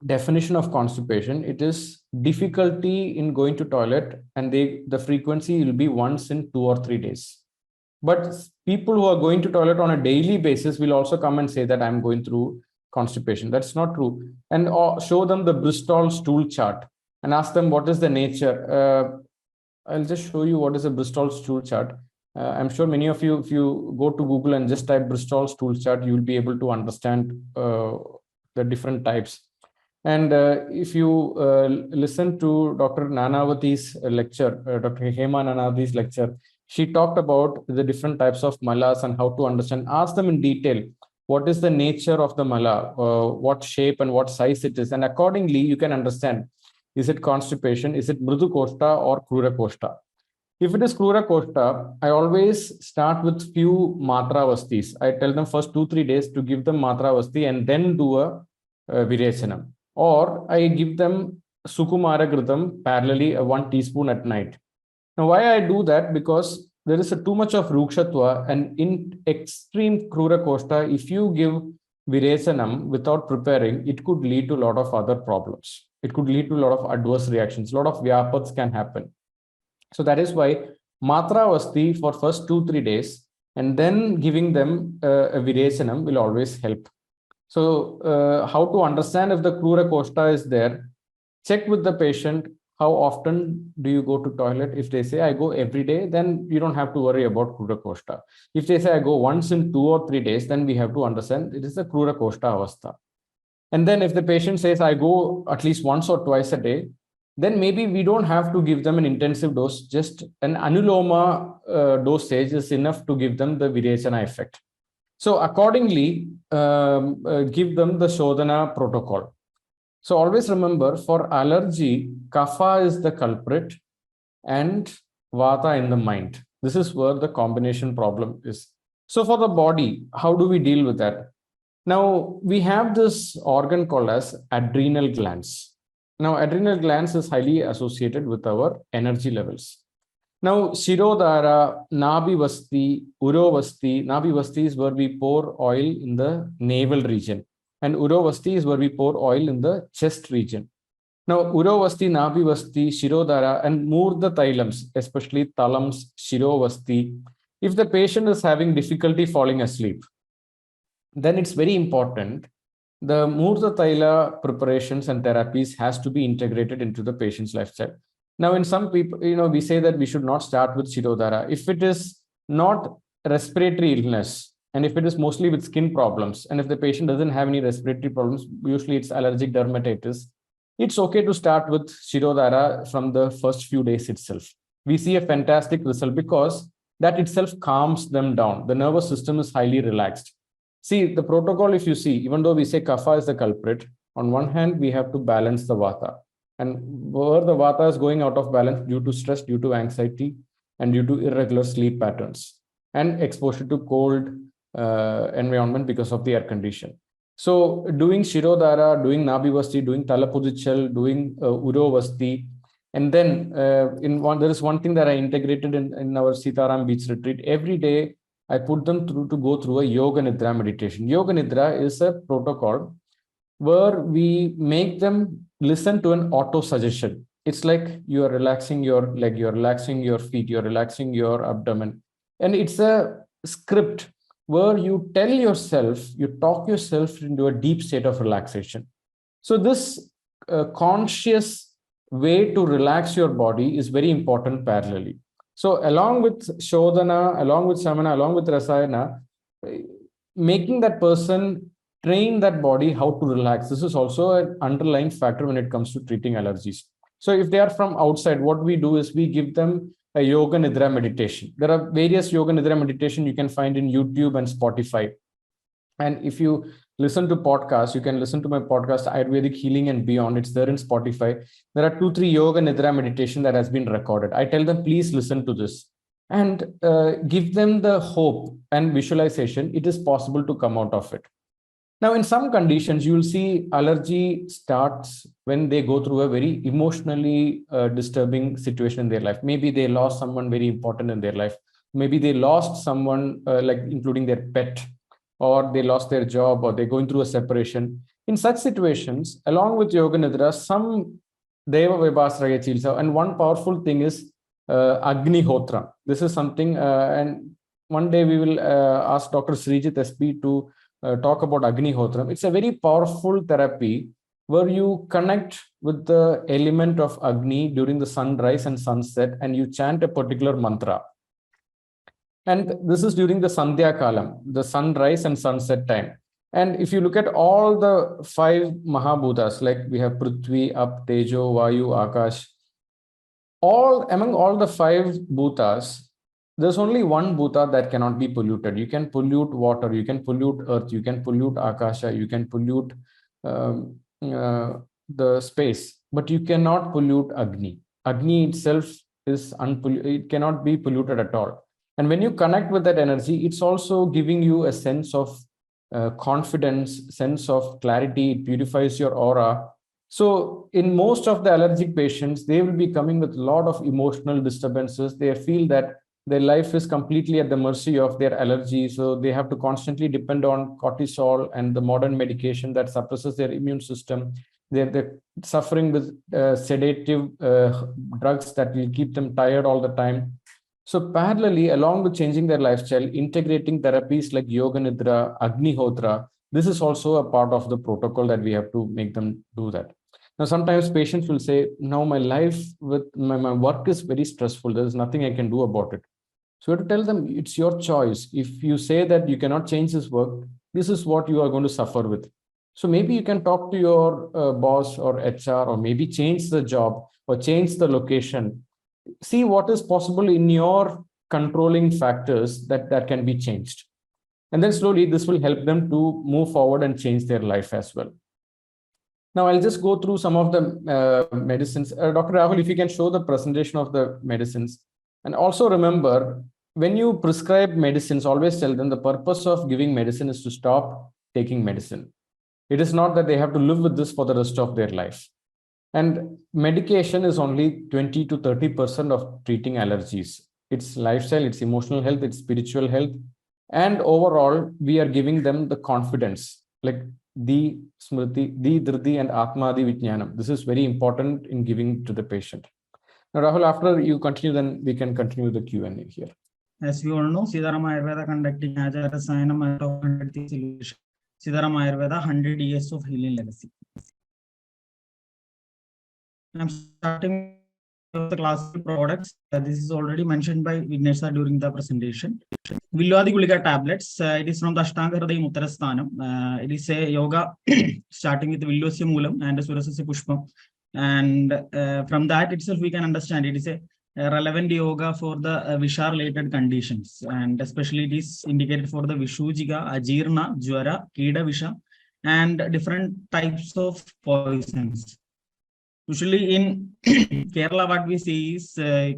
definition of constipation, it is difficulty in going to toilet, and the frequency will be once in 2 or 3 days. But people who are going to toilet on a daily basis will also come and say that I'm going through constipation. That's not true. And show them the Bristol stool chart and ask them what is the nature. I'll just show you what is a Bristol stool chart. I'm sure many of you, if you go to Google and just type Bristol stool chart, you will be able to understand the different types. And if you listen to Dr. Nanavati's lecture, Dr. Hema Nanavati's lecture, she talked about the different types of malas and how to understand. Ask them in detail, what is the nature of the mala, what shape and what size it is. And accordingly, you can understand, is it constipation, is it Mridu Koshta or Krura Koshta? If it is Krura Koshta, I always start with few Matra Vastis. I tell them first 2-3 days to give them Matra Vasti and then do a Virechanam. Or I give them Sukumara Gritam parallelly 1 teaspoon at night. Now, why I do that? Because there is too much of Rukshatva, and in extreme Krura Koshta, if you give Virechanam without preparing, it could lead to a lot of other problems. It could lead to a lot of adverse reactions. A lot of Vyapats can happen. So that is why Matra Vasti for first 2-3 days, and then giving them a Virechanam will always help. So how to understand if the Krura Koshta is there? Check with the patient, how often do you go to toilet? If they say, I go every day, then you don't have to worry about Krura Koshta. If they say, I go once in 2 or 3 days, then we have to understand it is the Krura Koshta Avastha. And then if the patient says, I go at least once or twice a day, then maybe we don't have to give them an intensive dose. Just an Anuloma dosage is enough to give them the Virechana effect. So accordingly, give them the Shodhana protocol. So always remember, for allergy, Kapha is the culprit and Vata in the mind. This is where the combination problem is. So for the body, how do we deal with that? Now, we have this organ called as adrenal glands. Now, adrenal glands is highly associated with our energy levels. Now, Shirodhara, Nabi Vasti, Uro Vasti. Nabi Vasti is where we pour oil in the navel region, and Uro Vasti is where we pour oil in the chest region. Now, Uro Vasti, Nabi Vasti, Shirodhara, and Murdha Tailams, especially Talams, Shiro Vasti. If the patient is having difficulty falling asleep, then it's very important. The Murdha Taila preparations and therapies has to be integrated into the patient's lifestyle. Now, in some people, we say that we should not start with Shirodhara. If it is not respiratory illness, and if it is mostly with skin problems, and if the patient doesn't have any respiratory problems, usually it's allergic dermatitis, it's okay to start with Shirodhara from the first few days itself. We see a fantastic result because that itself calms them down. The nervous system is highly relaxed. See, the protocol, if you see, even though we say Kapha is the culprit, on one hand, we have to balance the Vata. And where the Vata is going out of balance due to stress, due to anxiety, and due to irregular sleep patterns, and exposure to cold environment because of the air condition. So doing Shirodhara, doing Nabi Vasti, doing Talapudichal, doing Uro Vasti, and then there is one thing that I integrated in our Sitaram Beach retreat. Every day, I put them through to go through a Yoga Nidra meditation. Yoga Nidra is a protocol where we make them listen to an auto suggestion. It's like you are relaxing your leg, you're relaxing your feet, you're relaxing your abdomen. And it's a script where you tell yourself, you talk yourself into a deep state of relaxation. So this conscious way to relax your body is very important parallelly. So along with Shodhana, along with Samana, along with Rasayana, making that person train that body how to relax. This is also an underlying factor when it comes to treating allergies. So if they are from outside, what we do is we give them a Yoga Nidra meditation. There are various Yoga Nidra meditation you can find in YouTube and Spotify. And if you listen to podcasts, you can listen to my podcast, Ayurvedic Healing and Beyond. It's there in Spotify. There are 2-3 Yoga Nidra meditation that has been recorded. I tell them, please listen to this and give them the hope and visualization. It is possible to come out of it. Now, in some conditions, you will see allergy starts when they go through a very emotionally disturbing situation in their life. Maybe they lost someone very important in their life. Maybe they lost someone like including their pet, or they lost their job, or they're going through a separation. In such situations, along with Yoga Nidra, some Deva Vibhasraya Chilsa, and one powerful thing is Agni Hotra. This is something, and one day we will ask Dr. Srijit SP to talk about Agni Hotram. It's a very powerful therapy where you connect with the element of Agni during the sunrise and sunset, and you chant a particular mantra. And this is during the Sandhya Kalam, the sunrise and sunset time. And if you look at all the 5 Mahabhutas, like we have Prithvi, Ap, Tejo, Vayu, Akash, among all the 5 bhutas, there's only one bhuta that cannot be polluted. You can pollute water, you can pollute earth, you can pollute Akasha, you can pollute the space, but you cannot pollute Agni. Agni itself is it cannot be polluted at all. And when you connect with that energy, it's also giving you a sense of confidence, sense of clarity. It purifies your aura. So in most of the allergic patients, they will be coming with a lot of emotional disturbances. They feel that their life is completely at the mercy of their allergy. So they have to constantly depend on cortisol and the modern medication that suppresses their immune system. They're suffering with sedative drugs that will keep them tired all the time. So parallelly, along with changing their lifestyle, integrating therapies like Yoga Nidra, Agni Hotra, this is also a part of the protocol that we have to make them do that. Now, sometimes patients will say, now my life with my work is very stressful. There's nothing I can do about it. So we have to tell them it's your choice. If you say that you cannot change this work, this is what you are going to suffer with. So maybe you can talk to your boss or HR, or maybe change the job or change the location. See what is possible in your controlling factors that can be changed. And then slowly this will help them to move forward and change their life as well. Now I'll just go through some of the medicines. Dr. Rahul, if you can show the presentation of the medicines. And also remember, when you prescribe medicines, always tell them the purpose of giving medicine is to stop taking medicine. It is not that they have to live with this for the rest of their life. And medication is only 20 to 30% of treating allergies. It's lifestyle, it's emotional health, it's spiritual health. And overall, we are giving them the confidence, like the smriti, the dhriti and atmadi vijnanam. This is very important in giving to the patient. Now, Rahul, after you continue, then we can continue the Q&A here. As we all know, Sitaram Ayurveda conducting AACHAARA solution. Sitaram Ayurveda, 100 years of healing legacy. I'm starting with the classical products. This is already mentioned by Vignesh during the presentation. Vilwadi Gulika tablets. It is from the Ashtanga Hridayam Uttarasthanam. It is a yoga starting with Vilwasya Moolam and Surasasya Pushpam. And from that itself, we can understand it is a relevant yoga for the Visha-related conditions. And especially it is indicated for the Vishujiga, Ajirna, Jwara, Keda Visha, and different types of poisons. Usually in Kerala, what we see is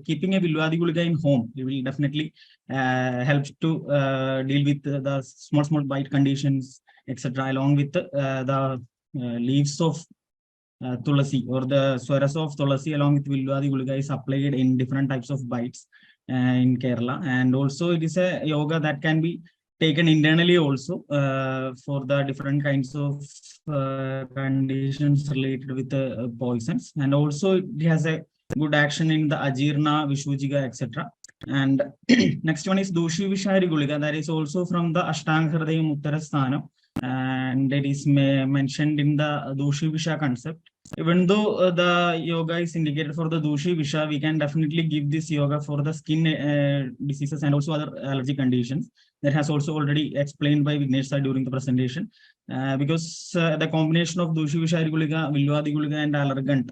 keeping a Vilwadi Gulika in home. It will definitely help to deal with the small bite conditions, etc. Along with the leaves of Tulasi or the swaras of Tulasi along with Vilwadi Gulika is applied in different types of bites in Kerala. And also it is a yoga that can be taken internally also for the different kinds of conditions related with the poisons. And also it has a good action in the Ajirna, Vishujiga, etc. And next one is Doshi Vishari Gulika, that is also from the Ashtanga Hridayam Uttarasthanam. And it is mentioned in the Doshi Visha concept. Even though the yoga is indicated for the Doshi Visha, we can definitely give this yoga for the skin diseases and also other allergy conditions. That has also already explained by Vignesh during the presentation. Because the combination of Doshi Vishari Gulika, Vilwadi Gulika and Allergant,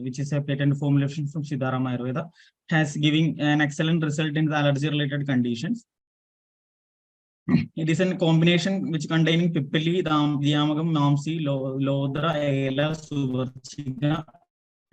which is a patent formulation from Sitaram Ayurveda, has given an excellent result in the allergy-related conditions. It is a combination which containing Pippili, Dhyamagam, Namsi, Lodra, Ela, Suvarchika,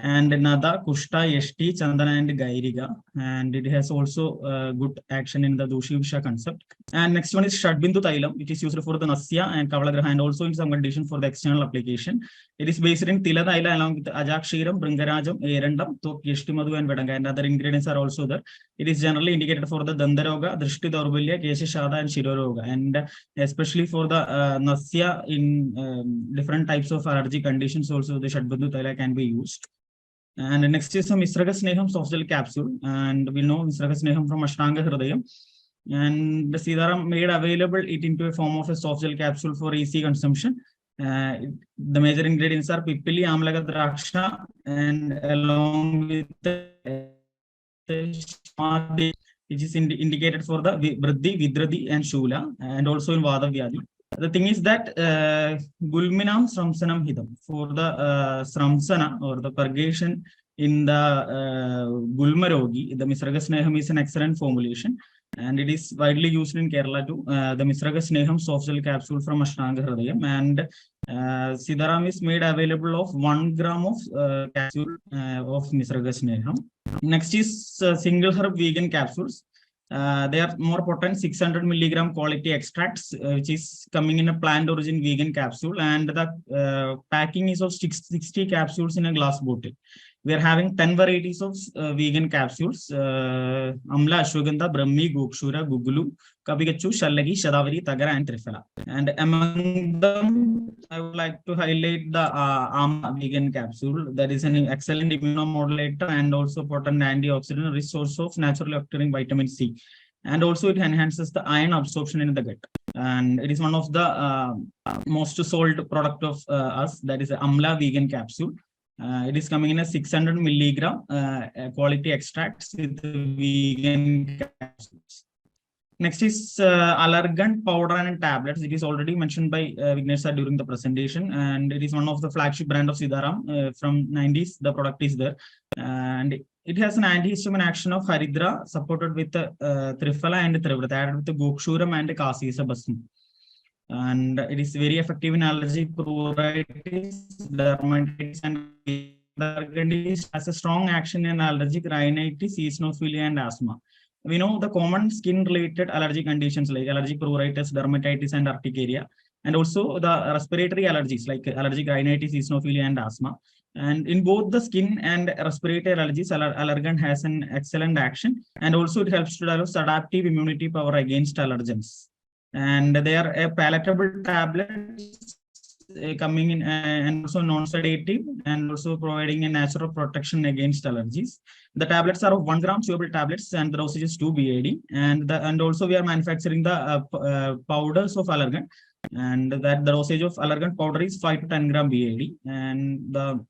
and Nada, Kushta, Yeshti, Chandana, and Gairiga. And it has also good action in the Dushivisha concept. And next one is Shadbindu Thailam, which is used for the Nasya and Kavalagraha, and also in some condition for the external application. It is based in Tila Thaila along with Ajakshiram, Bringarajam, Erandam, Tok, Yeshtimadu, and Vedanga, and other ingredients are also there. It is generally indicated for the Dandaroga, Drishti Daurbalya, Keshashada, and Shiroroga, and especially for the Nasya in different types of allergy conditions, also the Shadbindu Thaila can be used. And next is some Misraga Sneham soft gel capsule, and we know Misraga Sneham from Ashtanga Hridayam. And the Sitaram made available it into a form of a soft gel capsule for easy consumption. The major ingredients are Pipili, Amlaga, Draksha, and along with the which is indicated for the Vriddhi, Vidradi, and Shula, and also in Vada Vyadi. The thing is that Gulminam Sramsanam Hidam for the Sramsana or the purgation in the Gulmarogi, the Misraga Sneham is an excellent formulation, and it is widely used in Kerala too. The Misraga Sneham soft gel capsule from Ashtanga Hridayam, and Sitaram is made available of 1 gram of capsule of Misraga Sneham. Next is single herb vegan capsules. They are more potent 600 milligram quality extracts, which is coming in a plant origin vegan capsule, and the packing is of 60 capsules in a glass bottle. We are having 10 varieties of vegan capsules: Amla, Ashwagandha, Brahmi, Gokshura, Gugulu, Kabigachu, Shallagi, Shadavari, Tagara, and Trifala. And among them, I would like to highlight the Ama vegan capsule. That is an excellent immunomodulator and also potent antioxidant, rich source of naturally occurring vitamin C. And also it enhances the iron absorption in the gut. And it is one of the most sold product of us, that is Amla vegan capsule. It is coming in a 600 milligram quality extracts with vegan capsules. Next is Allergan powder and tablets. It is already mentioned by Vignesh sir during the presentation, and it is one of the flagship brand of Sitaram from 90s. The product is there, and it has an antihistamine action of Haridra supported with Trifala and Trivrata, added with the Gokshuram and Kasisa Basm. And it is very effective in allergic pruritus, dermatitis, and Allergan has a strong action in allergic rhinitis, eosinophilia, and asthma. We know the common skin-related allergy conditions like allergic pruritus, dermatitis, and urticaria, and also the respiratory allergies like allergic rhinitis, eosinophilia, and asthma. And in both the skin and respiratory allergies, Allergan has an excellent action, and also it helps to develop adaptive immunity power against allergens. And they are a palatable tablets coming in and also non-sedative and also providing a natural protection against allergies. The tablets are of 1 gram chewable tablets, and the dosage is 2 BAD. And also we are manufacturing the powders of Allergan, and that the dosage of Allergan powder is 5 to 10 gram BAD, and the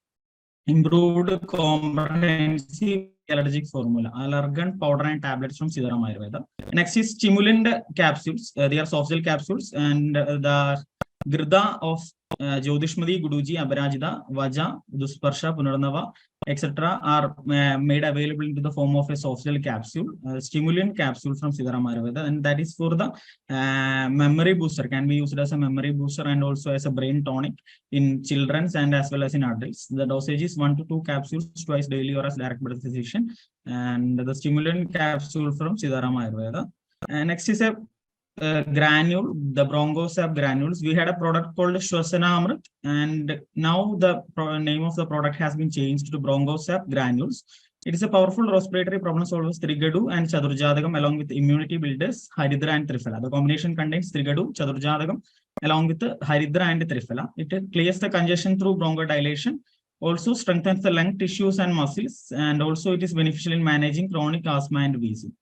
improved comprehensive allergic formula, Allergan powder and tablets from Sitaram Ayurveda. Next is stimulant capsules. They are soft gel capsules, and the Girda of Jyotishmadi, Guduji, Abarajida, Vaja, Dusparsha, Punarnava, etc. are made available into the form of a soft gel capsule, stimulant capsule from Sitaram Ayurveda, and that is for the memory booster, can be used as a memory booster and also as a brain tonic in children and as well as in adults. The dosage is 1 to 2 capsules twice daily or as direct by the physician, and the stimulant capsule from Sitaram Ayurveda. Next is a granule, the Bronchosap granules. We had a product called Shwasana Amrit, and now the name of the product has been changed to Bronchosap granules. It is a powerful respiratory problem solvers Trigadu and Chadurjadagam along with immunity builders Haridra and Trifala. The combination contains Trigadu, Chadurjadagam along with the Haridra and Trifala. It clears the congestion through bronchodilation, also strengthens the lung tissues and muscles, and also it is beneficial in managing chronic asthma and wheezing.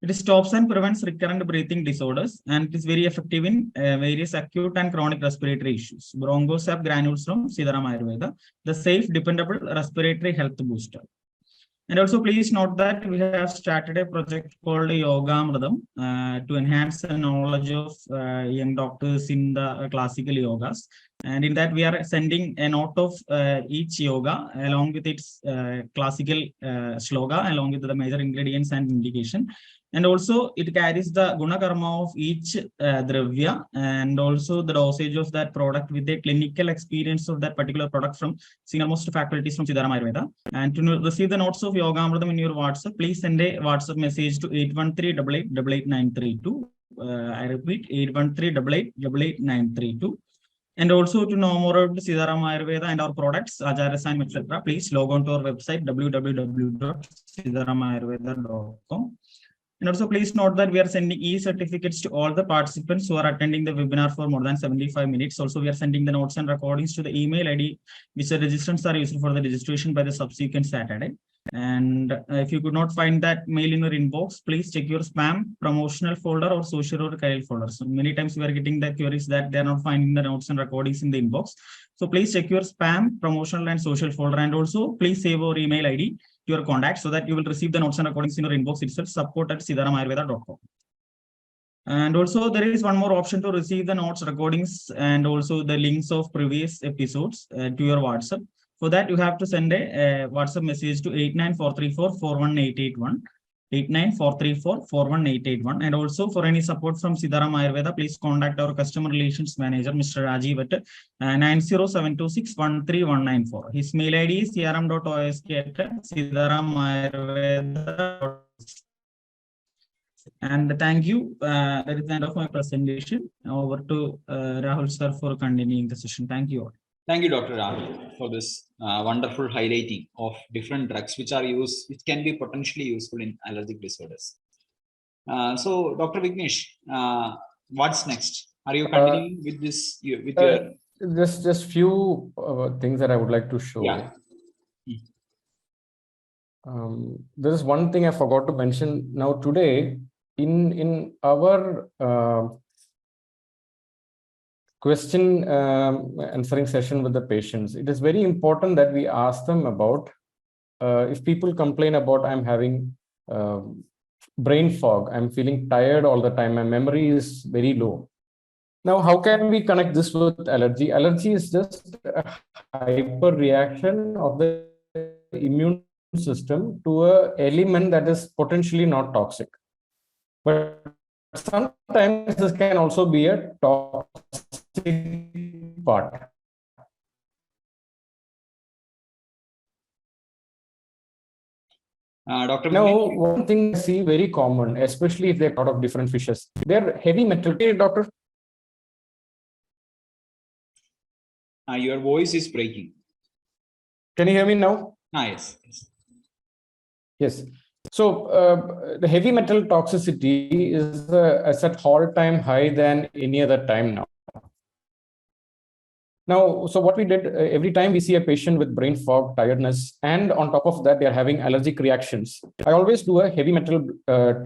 It stops and prevents recurrent breathing disorders, and it is very effective in various acute and chronic respiratory issues. Bronchosap granules from Sitaram Ayurveda, the safe, dependable respiratory health booster. And also please note that we have started a project called Yoga Amridam to enhance the knowledge of young doctors in the classical yogas. And in that we are sending a note of each yoga along with its classical sloga along with the major ingredients and indication. And also it carries the guna karma of each dravya, and also the dosage of that product with a clinical experience of that particular product from senior most faculties from Sitaram Ayurveda. And to receive the notes of Yogamritam in your WhatsApp, please send a WhatsApp message to 813-8888-932. I repeat, 813-8888-932. And also to know more about Sitaram Ayurveda and our products, AACHAARA Rasayanam, etc., please log on to our website www.sitaramayurveda.com. And also please note that we are sending e-certificates to all the participants who are attending the webinar for more than 75 minutes. Also, we are sending the notes and recordings to the email ID, which the registrants are using for the registration by the subsequent Saturday. And if you could not find that mail in your inbox, please check your spam, promotional folder, or social or career folder. So many times we are getting the queries that they are not finding the notes and recordings in the inbox. So please check your spam, promotional, and social folder. And also please save our email ID, your contact, so that you will receive the notes and recordings in your inbox itself, support@sitaramayurveda.com. And also there is one more option to receive the notes, recordings, and also the links of previous episodes to your WhatsApp. For that, you have to send a WhatsApp message to 89434-41881. 89434-41881. And also for any support from Sitaram Ayurveda, please contact our customer relations manager, Mr. Rajiv, at 90726-13194. His mail ID is crm.osk@sitaramayurveda. And thank you. That is the end of my presentation. Over to Rahul sir for continuing the session. Thank you all. Thank you, Dr. Rahul, for this wonderful highlighting of different drugs which are used, which can be potentially useful in allergic disorders. So, Dr. Vignesh, what's next? Are you continuing with this? With your just few things that I would like to show. Yeah. There is one thing I forgot to mention. Now today, in our question answering session with the patients, it is very important that we ask them about if people complain about I'm having brain fog, I'm feeling tired all the time, my memory is very low. Now, how can we connect this with allergy? Allergy is just a hyper reaction of the immune system to an element that is potentially not toxic. But sometimes this can also be a toxic part. Dr. Now, Vignesh? one thing I see very common, especially if they're out of different fishes, they're heavy metal. Okay, doctor? Your voice is breaking. Can you hear me now? Yes. Yes. So the heavy metal toxicity is at all-time high than any other time now. Now, so what we did, every time we see a patient with brain fog, tiredness, and on top of that, they are having allergic reactions, I always do a heavy metal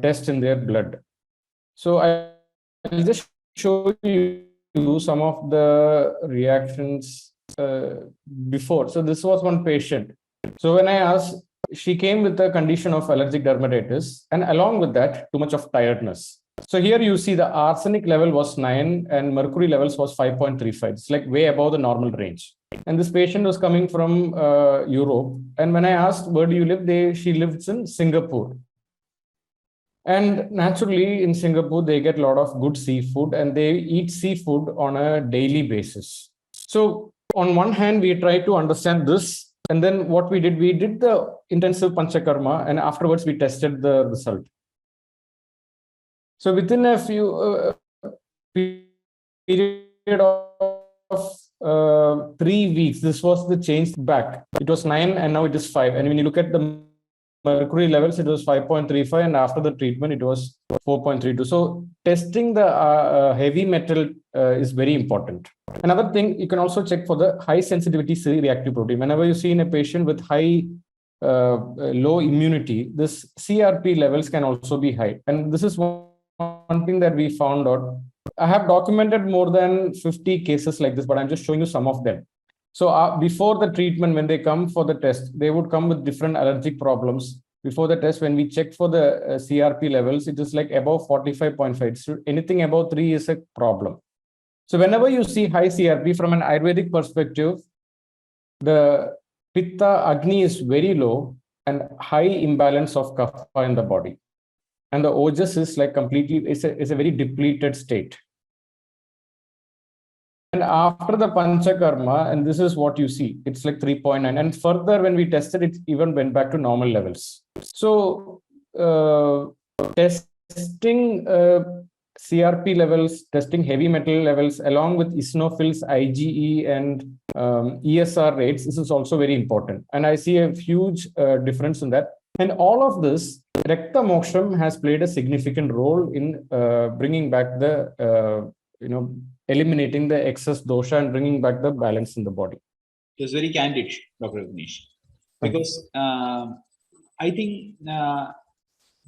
test in their blood. So I'll just show you some of the reactions before. So this was one patient. So when I asked, she came with a condition of allergic dermatitis, and along with that, too much of tiredness. So here you see the arsenic level was 9 and mercury levels was 5.35. It's like way above the normal range. And this patient was coming from Europe. And when I asked, where do you live? She lives in Singapore. And naturally in Singapore, they get a lot of good seafood and they eat seafood on a daily basis. So on one hand, we try to understand this. And then what we did the intensive panchakarma, and afterwards we tested the result. So within a few period of 3 weeks, this was the change back. It was 9 and now it is 5. And when you look at the mercury levels, it was 5.35, and after the treatment, it was 4.32. So testing the heavy metal is very important. Another thing, you can also check for the high sensitivity C-reactive protein. Whenever you see in a patient with high low immunity, this CRP levels can also be high. And this is one thing that we found out. I have documented more than 50 cases like this, but I'm just showing you some of them. So before the treatment, when they come for the test, they would come with different allergic problems. Before the test, when we check for the CRP levels, it is like above 45.5. So anything above 3 is a problem. So whenever you see high CRP from an Ayurvedic perspective, the Pitta Agni is very low and high imbalance of Kapha in the body. and the ojas is like completely, it's a very depleted state. And after the panchakarma, and this is what you see, it's like 3.9. And further, when we tested, it even went back to normal levels. So testing CRP levels, testing heavy metal levels, along with eosinophils, IgE, and ESR rates, this is also very important. And I see a huge difference in that. And all of this, Rakta Moksham has played a significant role in bringing back the, eliminating the excess dosha and bringing back the balance in the body. It was very candid, Dr. Vignesh, because I think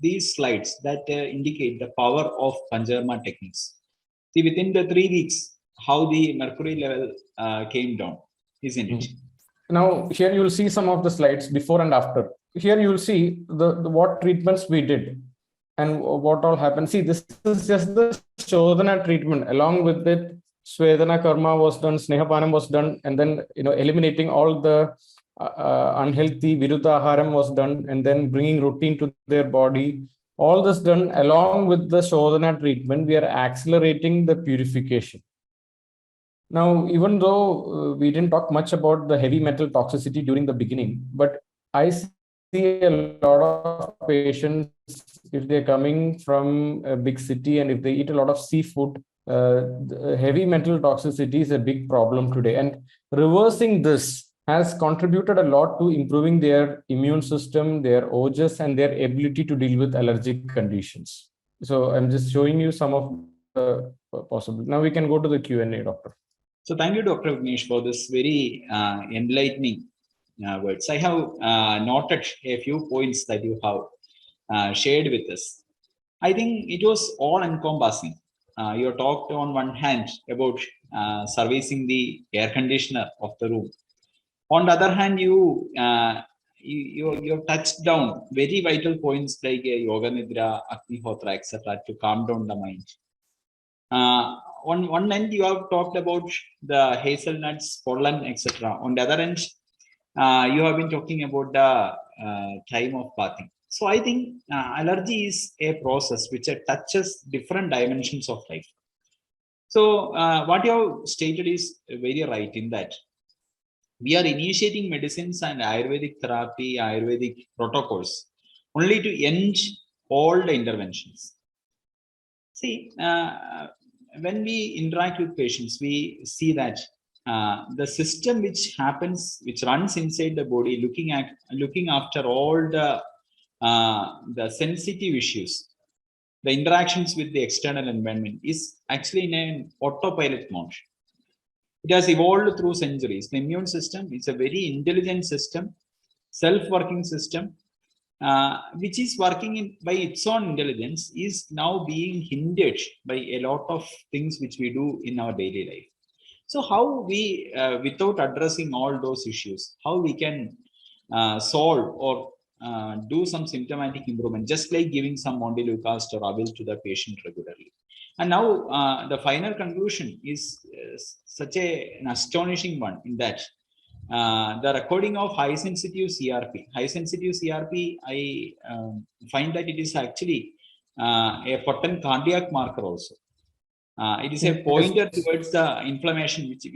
these slides that indicate the power of panchakarma techniques. See, within the 3 weeks, how the mercury level came down, isn't it? Now, here you will see some of the slides before and after. Here you will see the what treatments we did and what all happened. See, this is just the Shodhana treatment. Along with it, Swedana Karma was done, Snehapanam was done, and then eliminating all the unhealthy Viruddha Aharam was done, and then bringing routine to their body. All this done along with the Shodhana treatment, we are accelerating the purification. Now, even though we didn't talk much about the heavy metal toxicity during the beginning, but I see a lot of patients, if they're coming from a big city and if they eat a lot of seafood, heavy metal toxicity is a big problem today. And reversing this has contributed a lot to improving their immune system, their ojas, and their ability to deal with allergic conditions. So I'm just showing you some of the possible. Now we can go to the Q&A, doctor. So thank you, Dr. Vignesh, for this very enlightening words. I have noted a few points that you have shared with us. I think it was all encompassing. You talked on one hand about servicing the air conditioner of the room. On the other hand, you touched down very vital points like yoga nidra, agnihotra, etc. to calm down the mind. On one end, you have talked about the hazelnuts, pollen, etc. On the other end, you have been talking about the time of bathing. So I think allergy is a process which touches different dimensions of life. So what you have stated is very right in that we are initiating medicines and Ayurvedic therapy, Ayurvedic protocols only to end all the interventions. See, when we interact with patients, we see that the system which runs inside the body, looking after all the sensitive issues, the interactions with the external environment is actually in an autopilot mode. It has evolved through centuries. The immune system is a very intelligent system, self-working system, which is working by its own intelligence, is now being hindered by a lot of things which we do in our daily life. So how we, without addressing all those issues, how we can solve or do some symptomatic improvement, just like giving some Montelukast or Avil to the patient regularly. And now the final conclusion is such an astonishing one in that the recording of high sensitive CRP. High sensitive CRP, I find that it is actually a potent cardiac marker also. It is a pointer towards the inflammation, which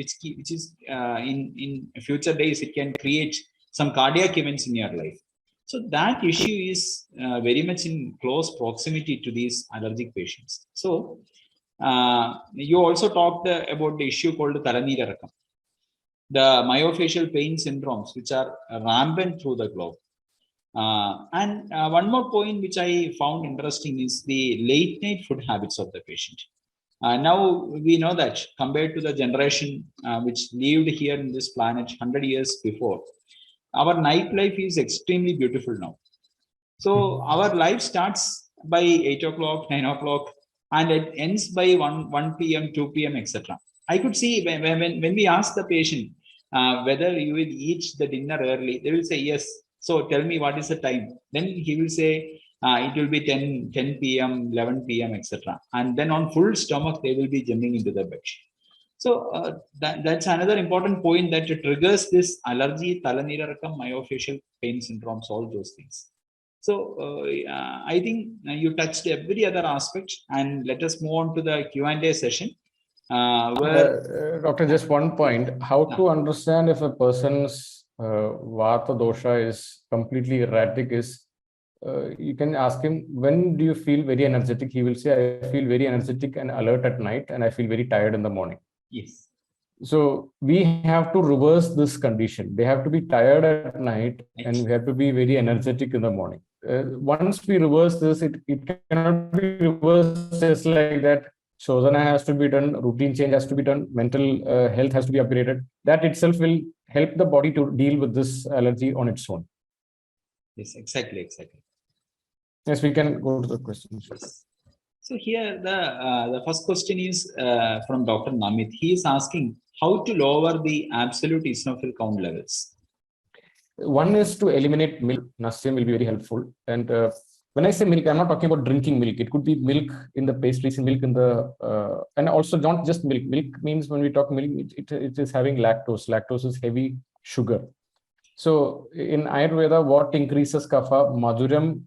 is in future days, it can create some cardiac events in your life. So that issue is very much in close proximity to these allergic patients. So you also talked about the issue called Thalanirarakam, the myofascial pain syndromes, which are rampant through the globe. And one more point which I found interesting is the late night food habits of the patient. Now we know that compared to the generation which lived here in this planet 100 years before, our nightlife is extremely beautiful now. So our life starts by 8 o'clock, 9 o'clock, and it ends by 1 p.m., 2 p.m., etc. I could see when we ask the patient whether you will eat the dinner early, they will say yes. So tell me what is the time. Then he will say it will be 10 p.m., 11 p.m., etc. And then on full stomach, they will be jumping into the bed. So that's another important point that triggers this allergy, Thalanirarakam, myofascial pain syndromes, all those things. So I think you touched every other aspect, and let us move on to the Q&A session. Doctor, just one point, how to understand if a person's Vata dosha is completely erratic is, you can ask him, when do you feel very energetic? He will say, I feel very energetic and alert at night, and I feel very tired in the morning. Yes. So we have to reverse this condition. They have to be tired at night, and we have to be very energetic in the morning. Once we reverse this, it cannot be reversed just like that. Shodhana has to be done, routine change has to be done, mental health has to be upgraded. That itself will help the body to deal with this allergy on its own. Yes, exactly. Yes, we can go to the questions. So here the first question is from Dr. Namit. He is asking how to lower the absolute eosinophil count levels. One is to eliminate milk. Nassim will be very helpful. And when I say milk, I'm not talking about drinking milk. It could be milk in the pastries, milk in the, and also not just milk. Milk means when we talk milk, it is having lactose. Lactose is heavy sugar. So in Ayurveda, what increases kapha? Madhuram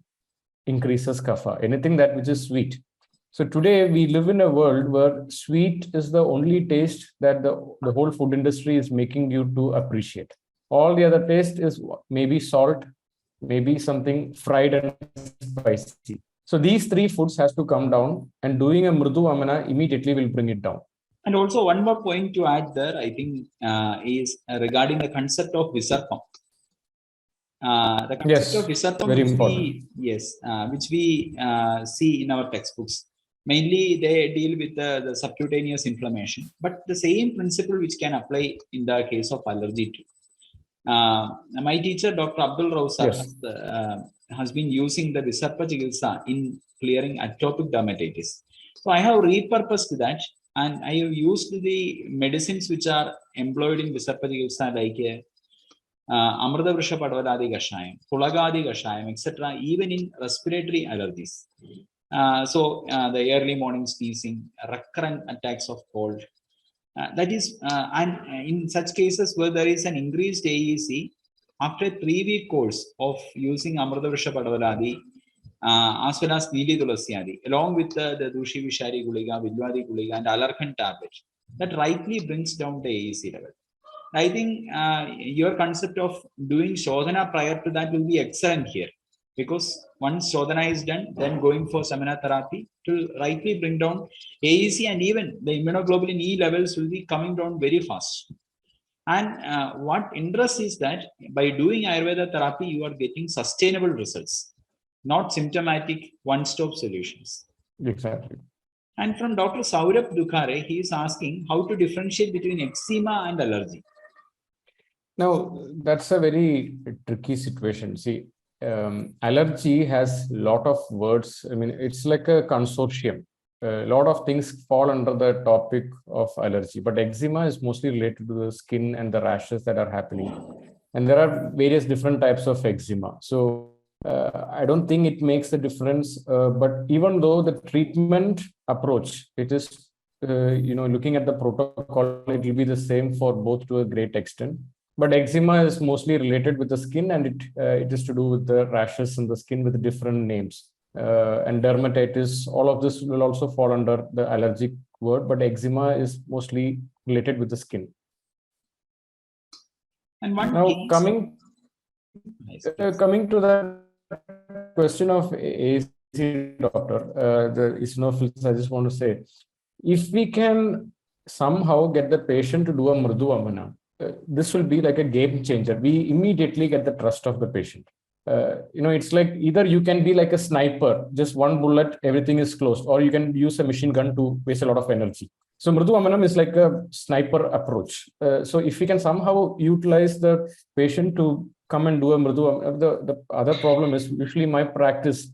increases kapha. Anything that which is sweet. So today we live in a world where sweet is the only taste that the whole food industry is making you to appreciate. All the other taste is maybe salt, maybe something fried and spicy. So these three foods has to come down, and doing a mridu amana immediately will bring it down. And also one more point to add there, I think, is regarding the concept of visarkam. The concept of visarkam, very which important. which we see in our textbooks. Mainly they deal with the subcutaneous inflammation, but the same principle which can apply in the case of allergy too. My teacher, Dr. Abdul Rausar, has been using the Visarpa Chikitsa in clearing atopic dermatitis. So I have repurposed that, and I have used the medicines which are employed in Visarpa Chikitsa like Amrita Vrisha Padvaladi Gashayam, Pulagadi Gashayam, etc., even in respiratory allergies. The early morning sneezing, recurrent attacks of cold. That is, and in such cases where there is an increased AEC, after a 3-week course of using Amrita Vrisha Padvaladi, as well as Neeli Tulasyadi, along with the Dushi Vishari Guliga, Vidwadi Guliga, and Alarkan tablet, that rightly brings down the AEC level. I think your concept of doing Shodhana prior to that will be excellent here, because once Shodhana is done, then going for Samana therapy to rightly bring down AEC, and even the immunoglobulin E levels will be coming down very fast. And what interests is that by doing Ayurveda therapy, you are getting sustainable results, not symptomatic one-stop solutions. Exactly. And from Dr. Saurabh Dukhare, he is asking how to differentiate between eczema and allergy. Now, that's a very tricky situation. See, allergy has a lot of words. I mean, it's like a consortium. A lot of things fall under the topic of allergy, but eczema is mostly related to the skin and the rashes that are happening. And there are various different types of eczema. So I don't think it makes a difference. But even though the treatment approach, it is, looking at the protocol, it will be the same for both to a great extent. But eczema is mostly related with the skin, and it is to do with the rashes in the skin with different names. And dermatitis, all of this will also fall under the allergic word, but eczema is mostly related with the skin. And one now coming to the question of AAC, doctor, the eosinophils, I just want to say, if we can somehow get the patient to do a mridu amana, this will be like a game changer. We immediately get the trust of the patient. It's like either you can be like a sniper, just one bullet, everything is closed, or you can use a machine gun to waste a lot of energy. So mridu amanam is like a sniper approach. So if we can somehow utilize the patient to come and do a mridu, the other problem is usually my practice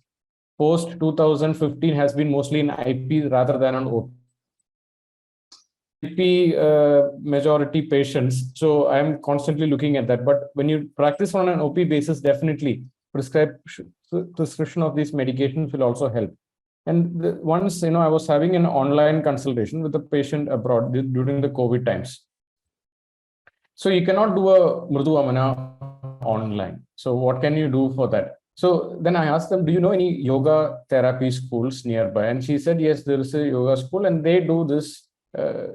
post 2015 has been mostly in IP rather than on OP. Majority patients, so I'm constantly looking at that. But when you practice on an OP basis, definitely prescription of these medications will also help. And once, I was having an online consultation with a patient abroad during the COVID times. So you cannot do a mridu amana online. So what can you do for that? So then I asked them, do you know any yoga therapy schools nearby? And she said, yes, there is a yoga school and they do this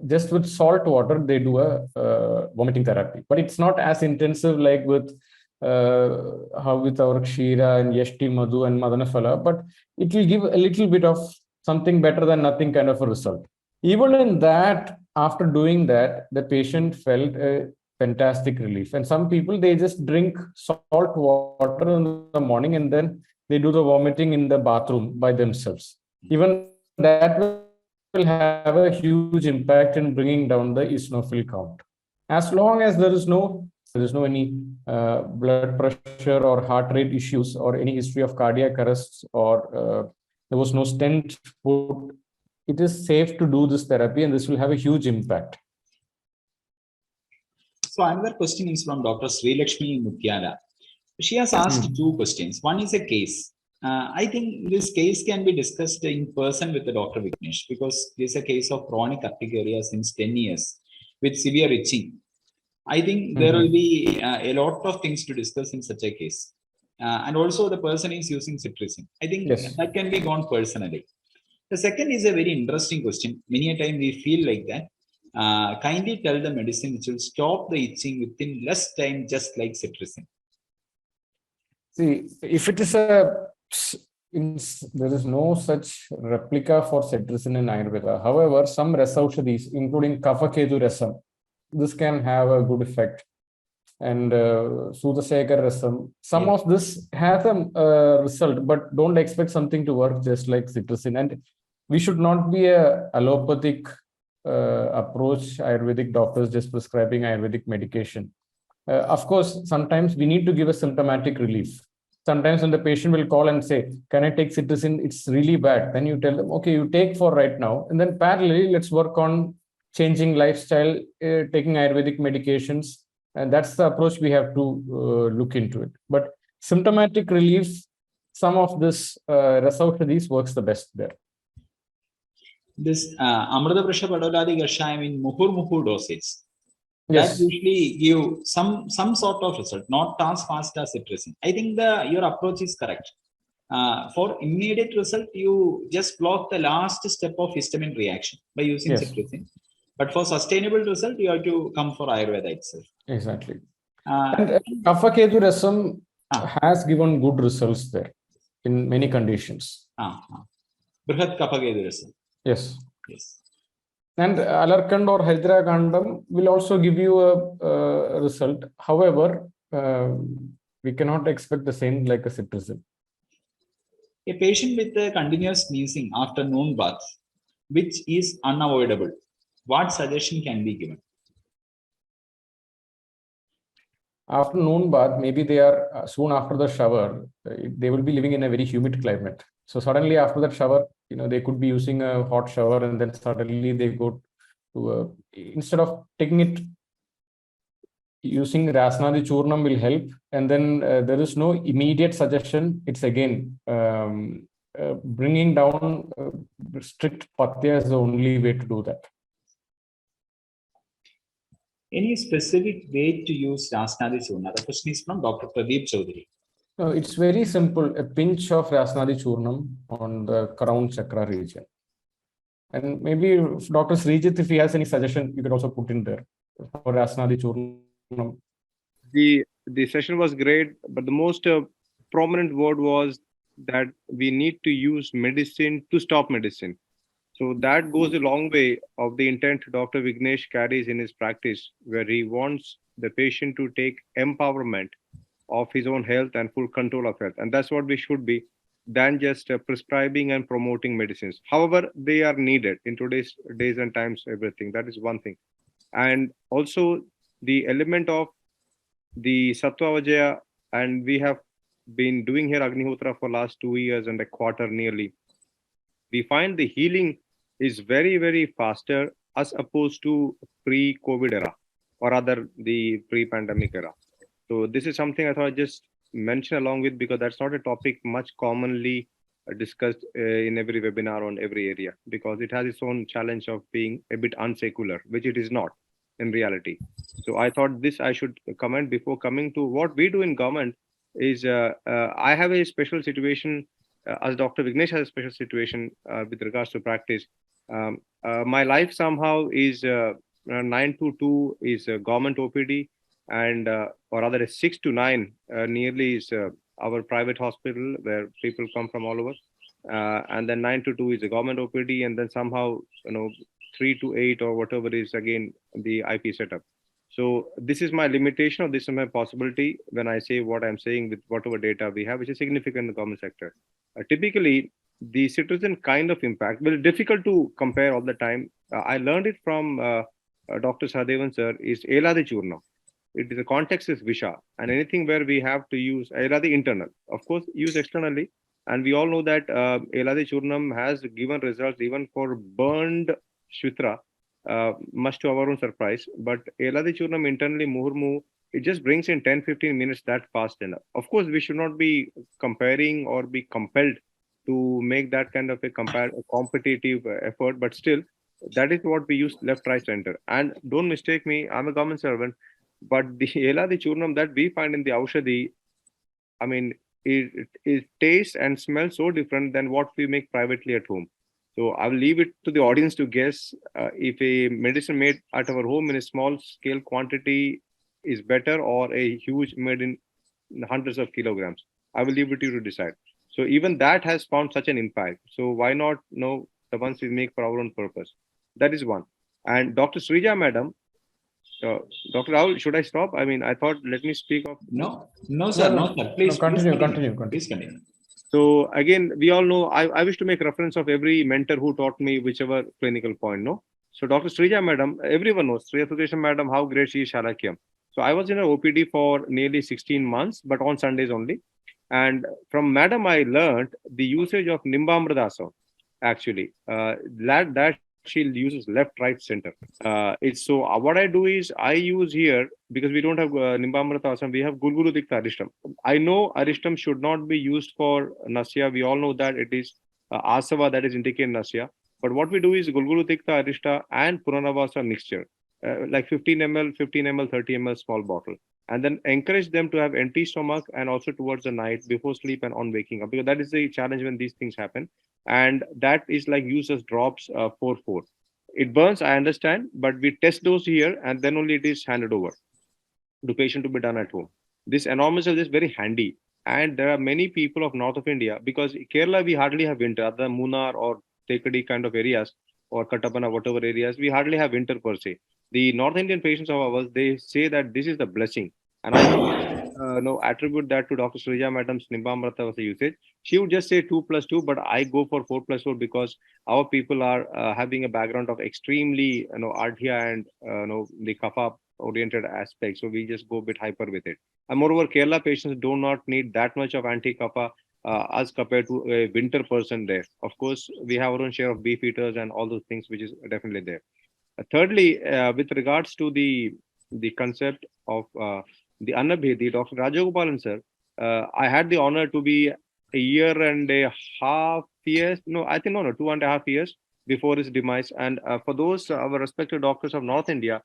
just with salt water. They do a vomiting therapy, but it's not as intensive like with how with our Kshira and Yashti Madhu and Madanaphala, but it will give a little bit of something better than nothing kind of a result. Even in that, after doing that, the patient felt a fantastic relief. And some people, they just drink salt water in the morning and then they do the vomiting in the bathroom by themselves. Even that will have a huge impact in bringing down the eosinophil count. As long as there is no any blood pressure or heart rate issues or any history of cardiac arrests or there was no stent put, it is safe to do this therapy and this will have a huge impact. So another question is from Dr. Sri Lakshmi Mutyala. She has asked two questions. One is a case. I think this case can be discussed in person with the Dr. Vignesh because this is a case of chronic urticaria since 10 years with severe itching. I think there will be a lot of things to discuss in such a case. And also the person is using cetirizine. I think that can be gone personally. The second is a very interesting question. Many a time we feel like that. Kindly tell the medicine which will stop the itching within less time, just like cetirizine. See, if it is there is no such replica for cetirizine in Ayurveda. However, some rasaushadis, including Kapha-Ketu rasam, this can have a good effect. And Sudhasekar rasam, some of this has a result, but don't expect something to work just like cetirizine. And we should not be a allopathic approach, Ayurvedic doctors just prescribing Ayurvedic medication. Of course, sometimes we need to give a symptomatic relief. Sometimes when the patient will call and say, can I take cetirizine? It's really bad. Then you tell them, okay, you take for right now. And then parallelly, let's work on changing lifestyle, taking Ayurvedic medications. And that's the approach we have to look into it. But symptomatic relief, some of this rasaushadis works the best there. This Amrita Prasha Padoladi Gashayam in Muhur dosage. Yes. That usually give some sort of result, not as fast as cetirizine. I think your approach is correct. For immediate result, you just block the last step of histamine reaction by using cetirizine. But for sustainable result, you have to come for Ayurveda itself. Exactly. And Kapha-Ketu rasam has given good results there in many conditions. Brihat Kapha-Ketu rasam. Yes. Yes. And Alarkand or Hydra Gandam will also give you a result. However, we cannot expect the same like a cetirizine. A patient with a continuous sneezing after noon bath, which is unavoidable, what suggestion can be given? After noon bath, maybe they are soon after the shower, they will be living in a very humid climate. So suddenly after that shower, they could be using a hot shower and then suddenly they go to instead of taking it, using Rasnadi Churnam will help. And then there is no immediate suggestion. It's again bringing down strict Pathya is the only way to do that. Any specific way to use Rasnadi Churna? The question is from Dr. Pradeep Chaudhary. No, it's very simple. A pinch of Rasnadi Churnam on the crown chakra region. And maybe Dr. Srijit, if he has any suggestion, you could also put in there for Rasnadi Churnam. The session was great, but the most prominent word was that we need to use medicine to stop medicine. So that goes a long way of the intent Dr. Vignesh carries in his practice, where he wants the patient to take empowerment of his own health and full control of health. And that's what we should be, than just prescribing and promoting medicines. However, they are needed in today's days and times, everything. That is one thing. And also the element of the Sattva Vajaya, and we have been doing here Agnihotra for last 2 years and a quarter nearly. We find the healing is very, very faster as opposed to pre-COVID era or rather the pre-pandemic era. So this is something I thought I'd just mention along with, because that's not a topic much commonly discussed in every webinar on every area, because it has its own challenge of being a bit unsecular, which it is not in reality. So I thought this I should comment before coming to what we do in government is I have a special situation, as Dr. Vignesh has a special situation with regards to practice. My life somehow is 9 to 2 is government OPD, and or rather 6 to 9 nearly is our private hospital where people come from all over. And then 9 to 2 is a government OPD, and then somehow 3 to 8 or whatever is again the IP setup. So this is my limitation, or this is my possibility when I say what I'm saying with whatever data we have, which is significant in the government sector. Typically, the citizen kind of impact will difficult to compare all the time. I learned it from Dr. Sadevan sir is Eladi Churnam. It is the context is Visha, and anything where we have to use Eladi internal, of course, use externally. And we all know that Eladi Churnam has given results even for burned Shvitra, much to our own surprise. But Eladi Churnam internally, Muhurmu, it just brings in 10-15 minutes that fast enough. Of course, we should not be comparing or be compelled to make that kind of a competitive effort, but still, that is what we use left, right, center. And don't mistake me, I'm a government servant, but the Eladi Churnam that we find in the Aushadhi, I mean, it tastes and smells so different than what we make privately at home. So I will leave it to the audience to guess if a medicine made at our home in a small scale quantity is better, or a huge made in hundreds of kilograms. I will leave it to you to decide. So even that has found such an impact. So why not know the ones we make for our own purpose? That is one. And Dr. Srija madam, Dr. Rahul, should I stop? I mean, I thought, let me speak of. No, sir. Please continue. Please continue. So again, we all know, I wish to make reference of every mentor who taught me whichever clinical point, no? So Dr. Srija madam, everyone knows, Sriya Sudesham madam, how great she is, Shalakyam. So I was in her OPD for nearly 16 months, but on Sundays only. And from madam, I learned the usage of Nimbamradasa, actually. That she uses left, right, center. It's so what I do is I use here, because we don't have Nimbamradasa, we have Gulgulu Dikta Arishtam. I know Arishtam should not be used for Nasya. We all know that it is Asava that is indicated Nasya. But what we do is Gulgulu Dikta Arishta and Puranavasa mixture, like 15 ml, 15 ml, 30 ml small bottle. And then encourage them to have empty stomach and also towards the night before sleep and on waking up, because that is the challenge when these things happen. And that is like use as drops 4-4. It burns, I understand, but we test those here and then only it is handed over to patient to be done at home. This enormous is very handy. And there are many people of north of India, because Kerala we hardly have winter, other than Munnar or Tekadi kind of areas or Kattapana, whatever areas, we hardly have winter per se. The North Indian patients of ours, they say that this is the blessing. And I attribute that to Dr. Srija madam's Nimbamrata usage. She would just say 2+2, but I go for 4+4 because our people are having a background of extremely Ardhya and the Kapha oriented aspect. So we just go a bit hyper with it. And moreover, Kerala patients do not need that much of anti-Kapha as compared to a winter person there. Of course, we have our own share of beef eaters and all those things, which is definitely there. Thirdly, with regards to the concept of the Annabhedi, Dr. Rajagopalan sir, I had the honor to be a year and a half years, 2.5 years before his demise. And for those our respected doctors of North India,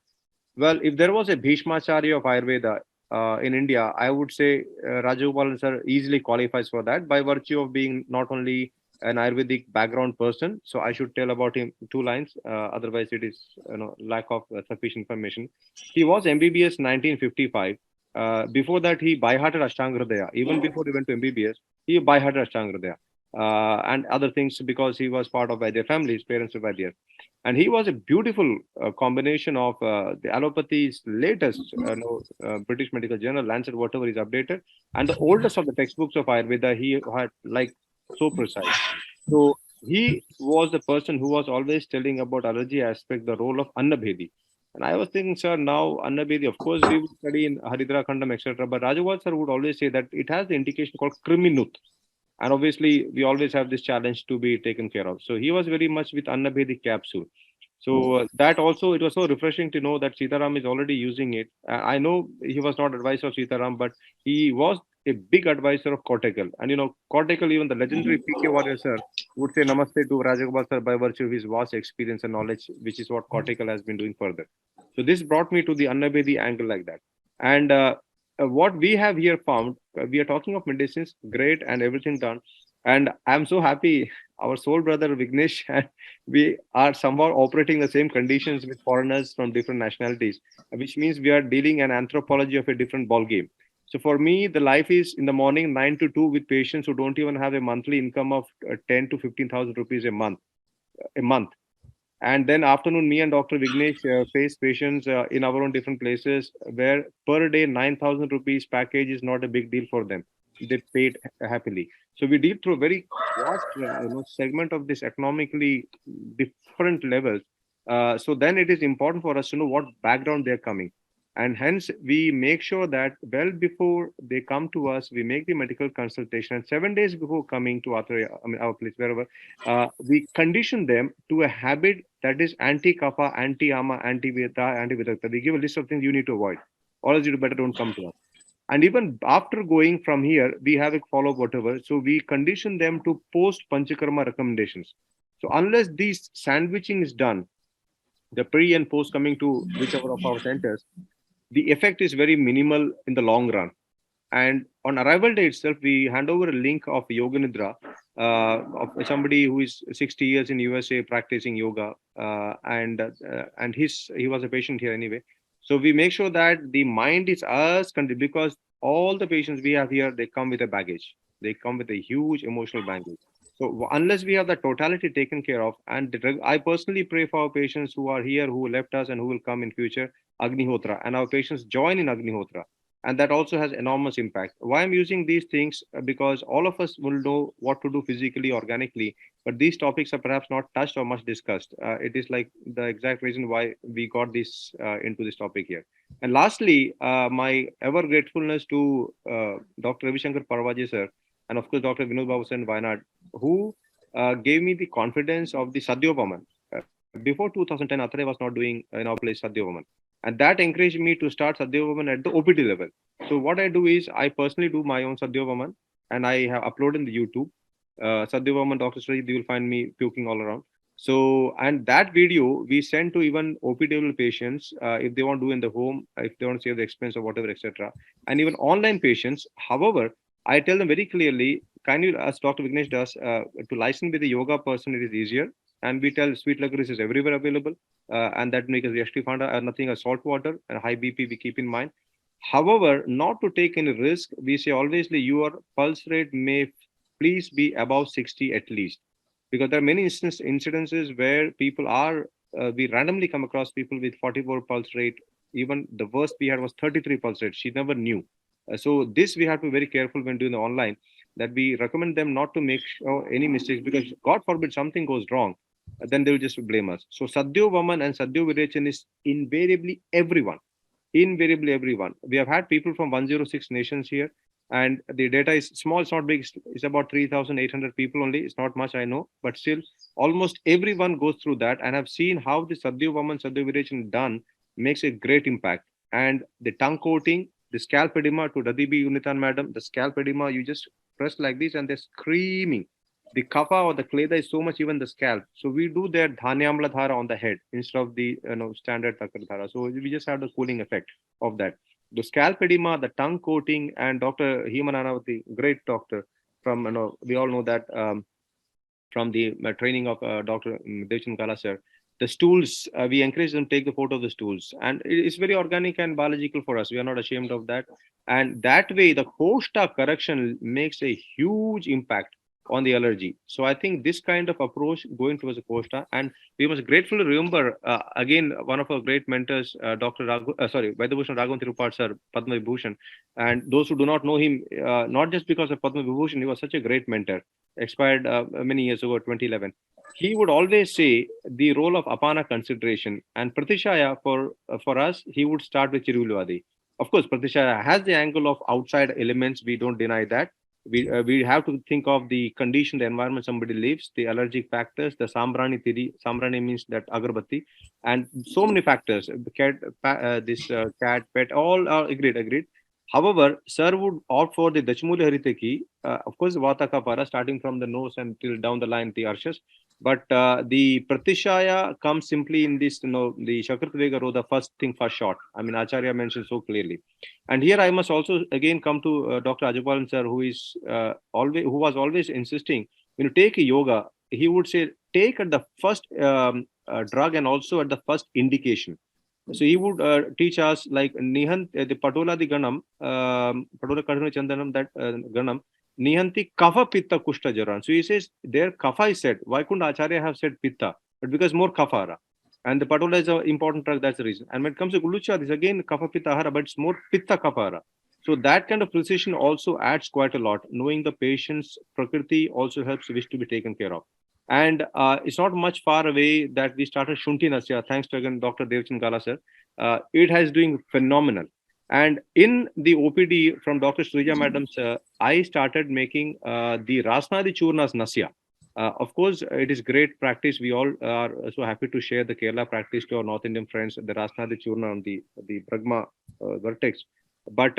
well, if there was a Bhishmacharya of Ayurveda in India, I would say Rajagopalan sir easily qualifies for that by virtue of being not only an Ayurvedic background person. So I should tell about him 2 lines. Otherwise, it is lack of sufficient information. He was MBBS 1955. Before that, he by-hearted Ashtanga Hridaya. Even before he went to MBBS, he by-hearted Ashtanga Hridaya and other things, because he was part of Vaidya family. His parents were Vaidya. And he was a beautiful combination of the allopathy's latest British Medical Journal, Lancet, whatever is updated, and the oldest of the textbooks of Ayurveda. He had like so precise. So he was the person who was always telling about allergy aspect, the role of Annabhedi. And I was thinking, sir, now Annabhedi, of course, we would study in Haridra Khandam, etc. But Rajagopal sir would always say that it has the indication called Kriminut. And obviously, we always have this challenge to be taken care of. So he was very much with Annabhedi capsule. So that also, it was so refreshing to know that Sitaram is already using it. I know he was not advisor of Sitaram, but he was a big advisor of Cortical. And Cortical, even the legendary PK Warrior sir would say namaste to Rajagopal sir by virtue of his vast experience and knowledge, which is what Cortical has been doing further. So this brought me to the Annabhedi angle like that. And what we have here found, we are talking of medicines, great, and everything done. And I'm so happy, our soul brother Vignesh, and we are somehow operating the same conditions with foreigners from different nationalities, which means we are dealing an anthropology of a different ball game. So for me, the life is in the morning 9 to 2 with patients who don't even have a monthly income of 10 to 15,000 rupees a month. And then afternoon, me and Dr. Vignesh face patients in our own different places where per day 9,000 rupees package is not a big deal for them. They paid happily. So we deal through a very vast segment of this economically different levels. So then it is important for us to know what background they're coming. And hence we make sure that well before they come to us, we make the medical consultation. And 7 days before coming to our place, wherever, we condition them to a habit that is anti-kapha, anti-ama, anti-vata, anti-vidakta. We give a list of things you need to avoid. Or else you better don't come to us. And even after going from here, we have a follow-up, whatever. So we condition them to post panchakarma recommendations. So unless this sandwiching is done, the pre and post coming to whichever of our centers, the effect is very minimal in the long run. And on arrival day itself, we hand over a link of Yoga Nidra of somebody who is 60 years in USA practicing yoga, and he was a patient here anyway. So we make sure that the mind is because all the patients we have here, they come with a baggage. They come with a huge emotional baggage. So unless we have the totality taken care of, and I personally pray for our patients who are here, who left us and who will come in future, Agnihotra, and our patients join in Agnihotra. And that also has enormous impact. Why I'm using these things? Because all of us will know what to do physically, organically, but these topics are perhaps not touched or much discussed. It is like the exact reason why we got this into this topic here. And lastly, my ever gratefulness to Dr. Ravi Shankar Parvaji sir, and of course Dr. Vinod Babu Sen Wayanad, who gave me the confidence of the Sadhyopaman. Before 2010, Athare was not doing in our place Sadhyopaman. And that encouraged me to start Sadhyopaman at the OPT level. So what I do is I personally do my own Sadhyopaman, and I have uploaded in the YouTube. Sadhyopaman Dr. Sri, you will find me puking all around. So, and that video we send to even OPT level patients if they want to do in the home, if they want to save the expense or whatever, etc. And even online patients. However, I tell them very clearly, can you, as Dr. Vignesh does, to license with a yoga person, it is easier. And we tell sweet licorice is everywhere available. And that makes the Ashtifanda nothing as salt water and high BP we keep in mind. However, not to take any risk, we say always your pulse rate may please be above 60 at least. Because there are many incidences where people are, we randomly come across people with 44 pulse rate. Even the worst we had was 33 pulse rate. She never knew. So this we have to be very careful when doing the online, that we recommend them not to make any mistakes, because God forbid something goes wrong, then they will just blame us. So Sadhyo Vaman and Sadhyo Virechan is invariably everyone. Invariably everyone. We have had people from 106 nations here, and the data is small, it's not big, it's about 3,800 people only. It's not much, I know, but still almost everyone goes through that, and I've seen how the Sadhyo Vaman, Sadhyo Virechan done makes a great impact. And the tongue coating, the scalp edema, to Dadibi Unitan madam, the scalp edema, you just press like this and they're screaming. The kapha or the kleda is so much, even the scalp. So we do their dhanyamla dhara on the head instead of the standard takar dhara. So we just have the cooling effect of that. The scalp edema, the tongue coating, and Dr. Himananavati, great doctor from, we all know that from the training of Dr. Devchan Kala sir. The stools, we encourage them to take the photo of the stools, and it's very organic and biological for us. We are not ashamed of that. And that way, the koshta correction makes a huge impact on the allergy. So I think this kind of approach going towards the koshta, and we must gratefully remember again one of our great mentors, Dr. Vaidabhushan Raghavan Tirupad sir, Padma Vibhushan. And those who do not know him, not just because of Padma Vibhushan, he was such a great mentor, expired many years ago, 2011. He would always say the role of apana consideration, and Pratishaya for us, he would start with Chirulwadi. Of course, Pratishaya has the angle of outside elements. We don't deny that. We have to think of the condition, the environment somebody lives, the allergic factors, the sambrani theory. Sambrani means that agarbatti, and so many factors. Cat, cat, pet, all are agreed. However, sir would opt for the Dachmuli Haritaki, of course, Vata Kapara, starting from the nose until down the line, the arshas. But the Pratishaya comes simply in this, the Shakrat Vega, the first thing for short. I mean, Acharya mentioned so clearly. And here I must also again come to Dr. Ajapalan sir, who was always insisting, when you take a yoga, he would say, take at the first drug and also at the first indication. So he would teach us like Nihant, the Patola the Ganam, Patola Kadhana Chandanam, that Ganam, Nihanti Kapha Pitta Kushta Jaran. So he says there Kapha is said. Why couldn't Acharya have said Pitta? But because more Kaphara. And the Patola is an important drug, that's the reason. And when it comes to Gulucha, this again Kapha Pitta Ahara, but it's more Pitta Kaphara. So that kind of precision also adds quite a lot. Knowing the patient's Prakriti also helps wish to be taken care of. And it's not much far away that we started Shunti Nasya, thanks to again Dr. Devchan Gala sir. It has doing phenomenal. And in the OPD from Dr. Srija madam's, I started making the Rasnadi Churna's Nasya. Of course, it is great practice. We all are so happy to share the Kerala practice to our North Indian friends, the Rasnadi Churna on the Brahma vertex. But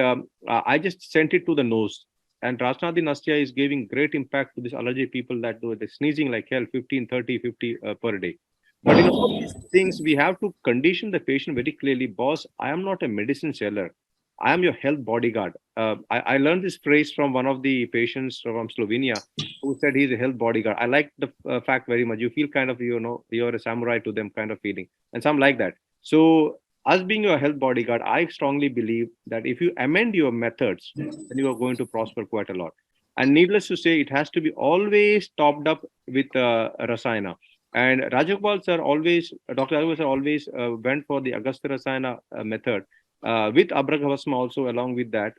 I just sent it to the nose. And Rasnadi Nasya is giving great impact to these allergy people that do the sneezing like hell, 15, 30, 50 per day. But in all these things, we have to condition the patient very clearly. Boss, I am not a medicine seller. I am your health bodyguard. I learned this phrase from one of the patients from Slovenia who said he's a health bodyguard. I like the fact very much. You feel kind of, you're a samurai to them kind of feeling. And some like that. So us being your health bodyguard, I strongly believe that if you amend your methods, then you are going to prosper quite a lot. And needless to say, it has to be always topped up with Rasayana. And Rajagopal sir always, Dr. Rajagopal sir always went for the Agastya Rasayana method with Abragavasma also along with that,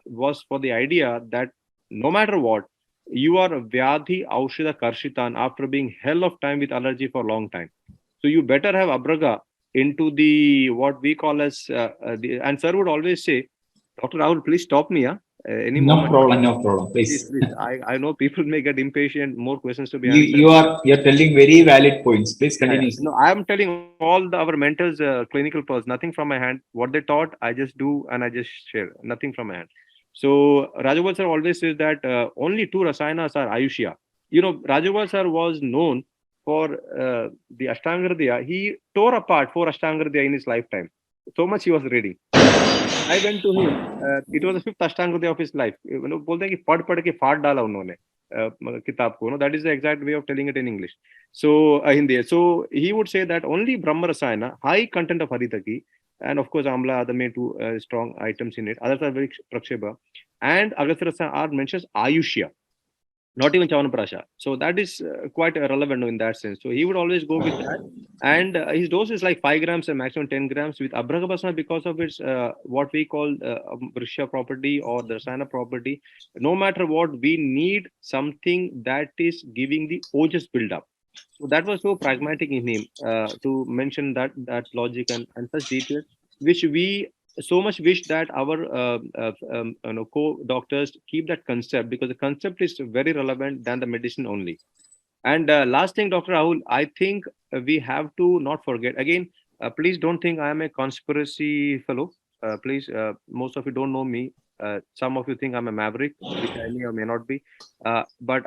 was for the idea that no matter what, you are a Vyadhi Aushida Karshitan after being hell of time with allergy for a long time. So you better have Abraga into the what we call as and sir would always say, Dr. Rahul, please stop me. No problem, please. Please. I know people may get impatient, more questions to be answered. You're telling very valid points. Please continue. No, I am telling all our mentors, clinical pearls, nothing from my hand. What they taught, I just do and I just share, nothing from my hand. So Rajagopal sir always says that only two rasayanas are Ayushya. Rajagopal sir was known for the Ashtanga. He tore apart 4 Ashtanga in his lifetime. So much he was reading. I went to him. It was the 5th Ashtanga of his life. बोलते हैं कि पढ़ के फाड़ डाला उन्होंने किताब को. That is the exact way of telling it in English. So Hindi. So he would say that only Brahma Rasayana, high content of Haritaki, and of course Amla are the main 2 strong items in it. Others are very Praksheba. And Agastya Rasayana are mentions Ayushya. Not even Chavanprasha. So that is quite relevant in that sense. So he would always go with that. And his dose is like 5 grams and maximum 10 grams with Abragabasana because of its what we call Vrishya property or the Rasayana property. No matter what, we need something that is giving the ojas build-up. So that was so pragmatic in him to mention that logic and such details, which we so much wish that our co-doctors keep that concept, because the concept is very relevant than the medicine only. And last thing, Dr. Rahul, I think we have to not forget, again, please don't think I am a conspiracy fellow. Please, most of you don't know me. Some of you think I'm a maverick, which I may or may not be. But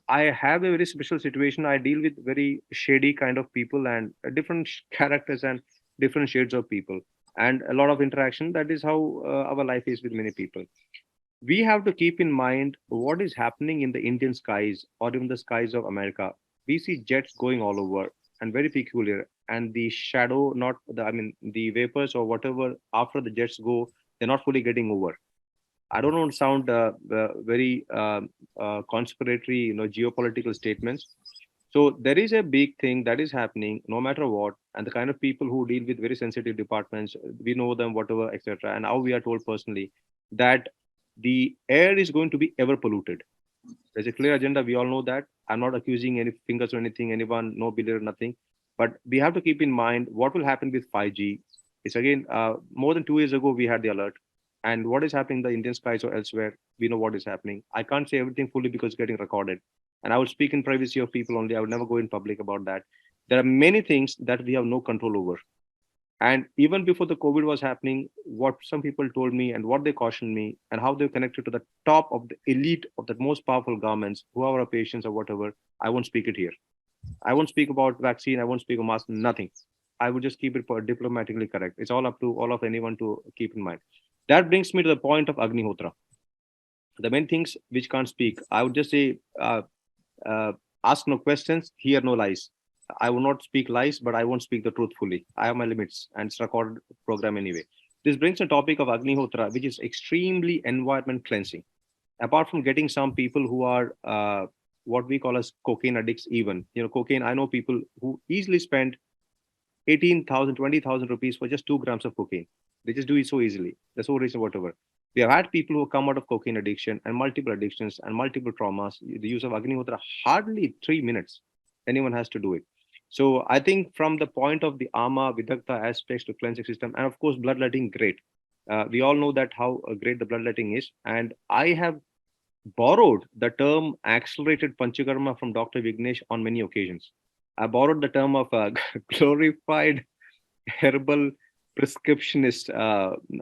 I have a very special situation. I deal with very shady kind of people and different characters and different shades of people, and a lot of interaction. That is how our life is with many people. We have to keep in mind what is happening in the Indian skies or even the skies of America. We see jets going all over and very peculiar, and the shadow, the vapors or whatever after the jets go, they're not fully getting over. I don't want to sound very conspiratory, geopolitical statements. So there is a big thing that is happening no matter what, and the kind of people who deal with very sensitive departments, we know them, whatever, etc. And now we are told personally that the air is going to be ever polluted. There's a clear agenda. We all know that. I'm not accusing any fingers or anything, anyone, no biller, nothing. But we have to keep in mind what will happen with 5G. It's again, more than 2 years ago, we had the alert. And what is happening in the Indian skies or elsewhere, we know what is happening. I can't say everything fully because it's getting recorded. And I will speak in privacy of people only. I will never go in public about that. There are many things that we have no control over. And even before the COVID was happening, what some people told me and what they cautioned me and how they connected to the top of the elite of the most powerful governments, who are our patients or whatever, I won't speak it here. I won't speak about vaccine. I won't speak about mask. Nothing. I would just keep it diplomatically correct. It's all up to all of anyone to keep in mind. That brings me to the point of Agnihotra. The main things which can't speak. I would just say, ask no questions, hear no lies. I will not speak lies, but I won't speak the truth fully. I have my limits, and it's a recorded program anyway. This brings the topic of Agnihotra, which is extremely environment cleansing. Apart from getting some people who are what we call as cocaine addicts, even, cocaine, I know people who easily spend 18,000, 20,000 rupees for just 2 grams of cocaine. They just do it so easily. There's no reason whatever. We have had people who come out of cocaine addiction and multiple addictions and multiple traumas. The use of Agnihotra, hardly 3 minutes, anyone has to do it. So I think from the point of the Ama, Vidakta aspects to cleansing system, and of course, bloodletting, great. We all know that how great the bloodletting is. And I have borrowed the term accelerated panchakarma from Dr. Vignesh on many occasions. I borrowed the term of glorified herbal prescriptionist.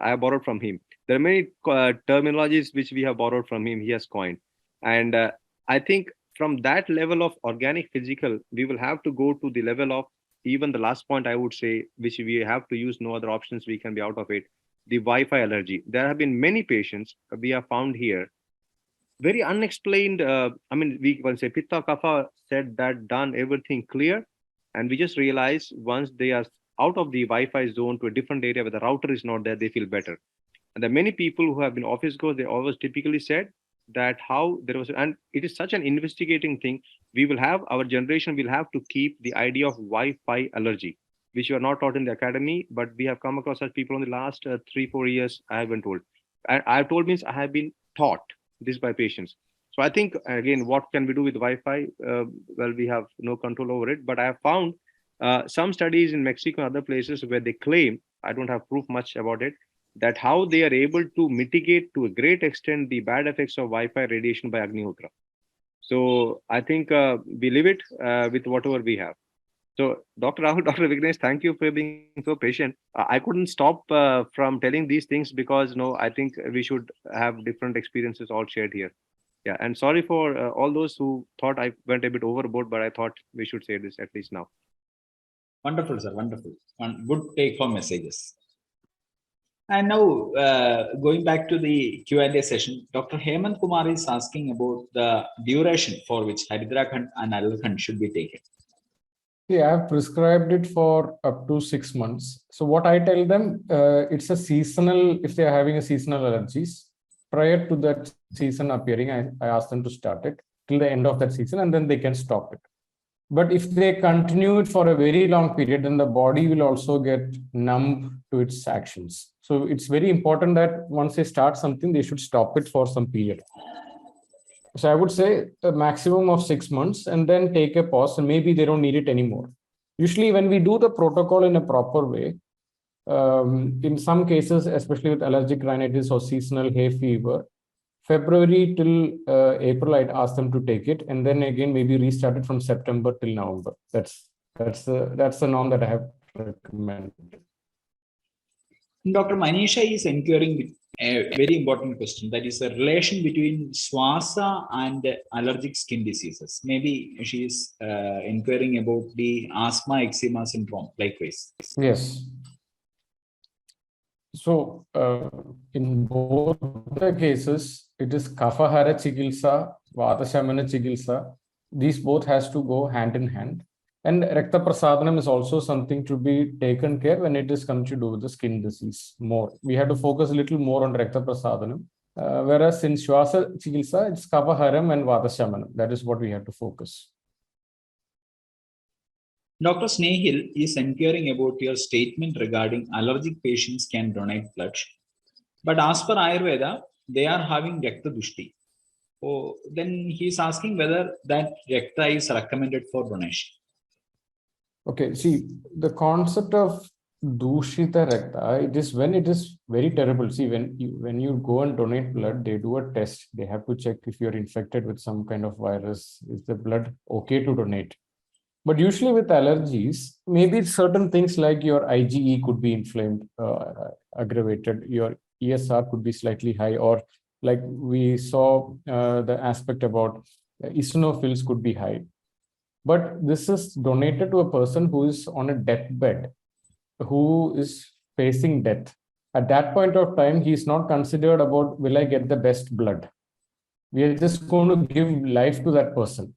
I borrowed from him. There are many terminologies which we have borrowed from him. He has coined. And I think from that level of organic physical, we will have to go to the level of even the last point I would say, which we have to use no other options, we can be out of it, the Wi-Fi allergy. There have been many patients we have found here, very unexplained. We can say Pitta Kapha, said that, done, everything clear. And we just realize once they are out of the Wi-Fi zone to a different area where the router is not there, they feel better. And there are many people who have been office goers, they always typically said that how there was, and it is such an investigating thing. We will have, our generation will have to keep the idea of Wi-Fi allergy, which you are not taught in the academy, but we have come across such people in the last 3-4 years, I have been told. And I have told means I have been taught this by patients. So I think, again, what can we do with Wi-Fi? Well, we have no control over it, but I have found some studies in Mexico and other places where they claim, I don't have proof much about it, that how they are able to mitigate to a great extent the bad effects of Wi-Fi radiation by Agnihotra. So I think we live it with whatever we have. So Dr. Rahul, Dr. Vignesh, thank you for being so patient. I couldn't stop from telling these things because I think we should have different experiences all shared here. Yeah, and sorry for all those who thought I went a bit overboard, but I thought we should say this at least now. Wonderful, sir. Wonderful. Good take-home messages. And now, going back to the Q&A session, Dr. Hemant Kumar is asking about the duration for which Haridra Khand and Alal should be taken. Yeah, I have prescribed it for up to 6 months. So what I tell them, it's a seasonal, if they are having a seasonal allergies, prior to that season appearing, I ask them to start it till the end of that season, and then they can stop it. But if they continue it for a very long period, then the body will also get numb to its actions. So it's very important that once they start something, they should stop it for some period. So I would say a maximum of 6 months and then take a pause, and maybe they don't need it anymore. Usually when we do the protocol in a proper way, in some cases, especially with allergic rhinitis or seasonal hay fever, February till April, I'd ask them to take it, and then again maybe restart it from September till November. That's the norm that I have recommended. Dr. Manisha is inquiring a very important question, that is the relation between Swasa and allergic skin diseases. Maybe she is inquiring about the asthma eczema syndrome, likewise. Yes. So in both the cases, it is Kaphahara Chikilsa, Vatashamana Chikilsa. These both has to go hand in hand. And Rakta Prasadanam is also something to be taken care when it is come to do with the skin disease more. We have to focus a little more on Rakta Prasadanam. Whereas in Shwasa Chikilsa, it's Kaphaharam and Vatashamanam. That is what we have to focus. Dr. Snehil is inquiring about your statement regarding allergic patients can donate blood. But as per Ayurveda, they are having Rakta Dushti. So then he's asking whether that Rakta is recommended for donation. Okay, see, the concept of Dushita Rakta, it is when it is very terrible. See, when you go and donate blood, they do a test. They have to check if you're infected with some kind of virus. Is the blood okay to donate? But usually with allergies, maybe certain things like your IgE could be inflamed, aggravated, your ESR could be slightly high, or like we saw the aspect about eosinophils could be high. But this is donated to a person who is on a deathbed, who is facing death. At that point of time, he is not considered about, will I get the best blood? We are just going to give life to that person.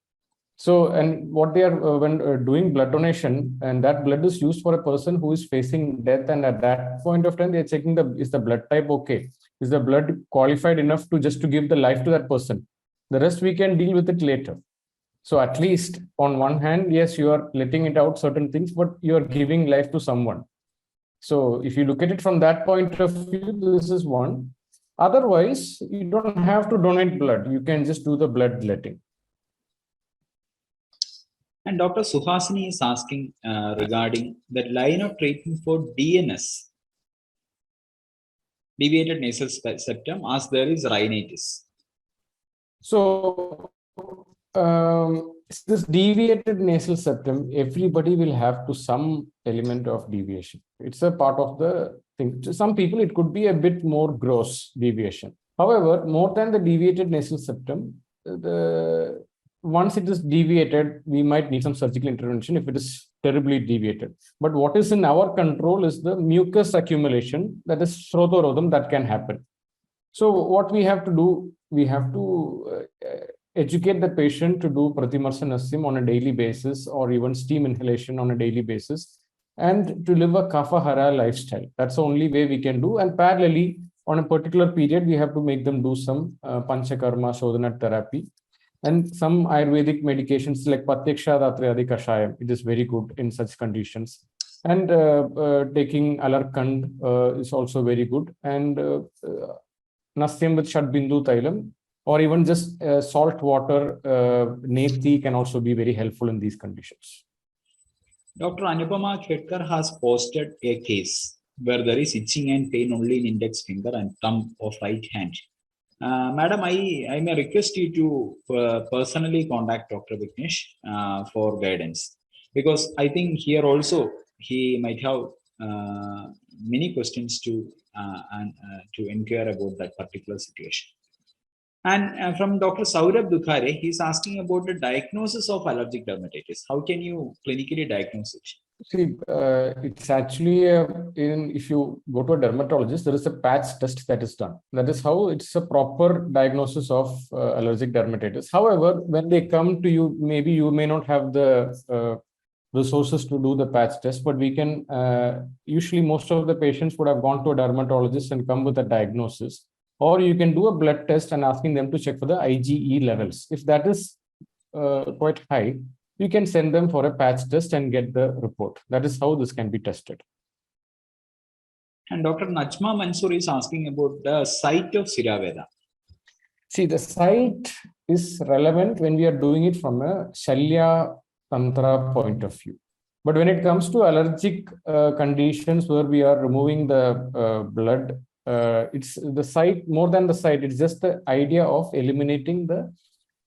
So, and what they are when doing blood donation, and that blood is used for a person who is facing death, and at that point of time, they are checking is the blood type okay? Is the blood qualified enough to just to give the life to that person? The rest we can deal with it later. So at least on one hand, yes, you are letting it out certain things, but you are giving life to someone. So if you look at it from that point of view, this is one. Otherwise, you don't have to donate blood. You can just do the blood letting. And Dr. Suhasini is asking regarding the line of treatment for DNS, deviated nasal septum, as there is rhinitis. So this deviated nasal septum, everybody will have to some element of deviation. It's a part of the thing. To some people, it could be a bit more gross deviation. However, more than the deviated nasal septum, once it is deviated, we might need some surgical intervention if it is terribly deviated. But what is in our control is the mucus accumulation, that is srotorodham, that can happen. So what we have to do, we have to educate the patient to do Pratimarsa Nasim on a daily basis, or even steam inhalation on a daily basis, and to live a Kapha Hara lifestyle. That's the only way we can do. And parallelly, on a particular period, we have to make them do some panchakarma Shodhana therapy. And some Ayurvedic medications like Patyaksha Kashayam, it is very good in such conditions. And taking Alarkand is also very good. And Nasyam with Shadbindu Tailam, or even just salt water, Nethi can also be very helpful in these conditions. Dr. Anupama Khedkar has posted a case where there is itching and pain only in index finger and thumb of right hand. Madam, I may request you to personally contact Dr. Vignesh for guidance, because I think here also he might have many questions to inquire about that particular situation. And from Dr. Saurabh Dukhare, he's asking about the diagnosis of allergic dermatitis. How can you clinically diagnose it? See, it's actually, if you go to a dermatologist, there is a patch test that is done. That is how it's a proper diagnosis of allergic dermatitis. However, when they come to you, maybe you may not have the resources to do the patch test, but we can, usually most of the patients would have gone to a dermatologist and come with a diagnosis. Or you can do a blood test and asking them to check for the IgE levels. If that is quite high, you can send them for a patch test and get the report. That is how this can be tested. And Dr. Najma Mansoor is asking about the site of Siraveda. See, the site is relevant when we are doing it from a Shalya Tantra point of view. But when it comes to allergic conditions where we are removing the blood, it's the site, more than the site, it's just the idea of eliminating the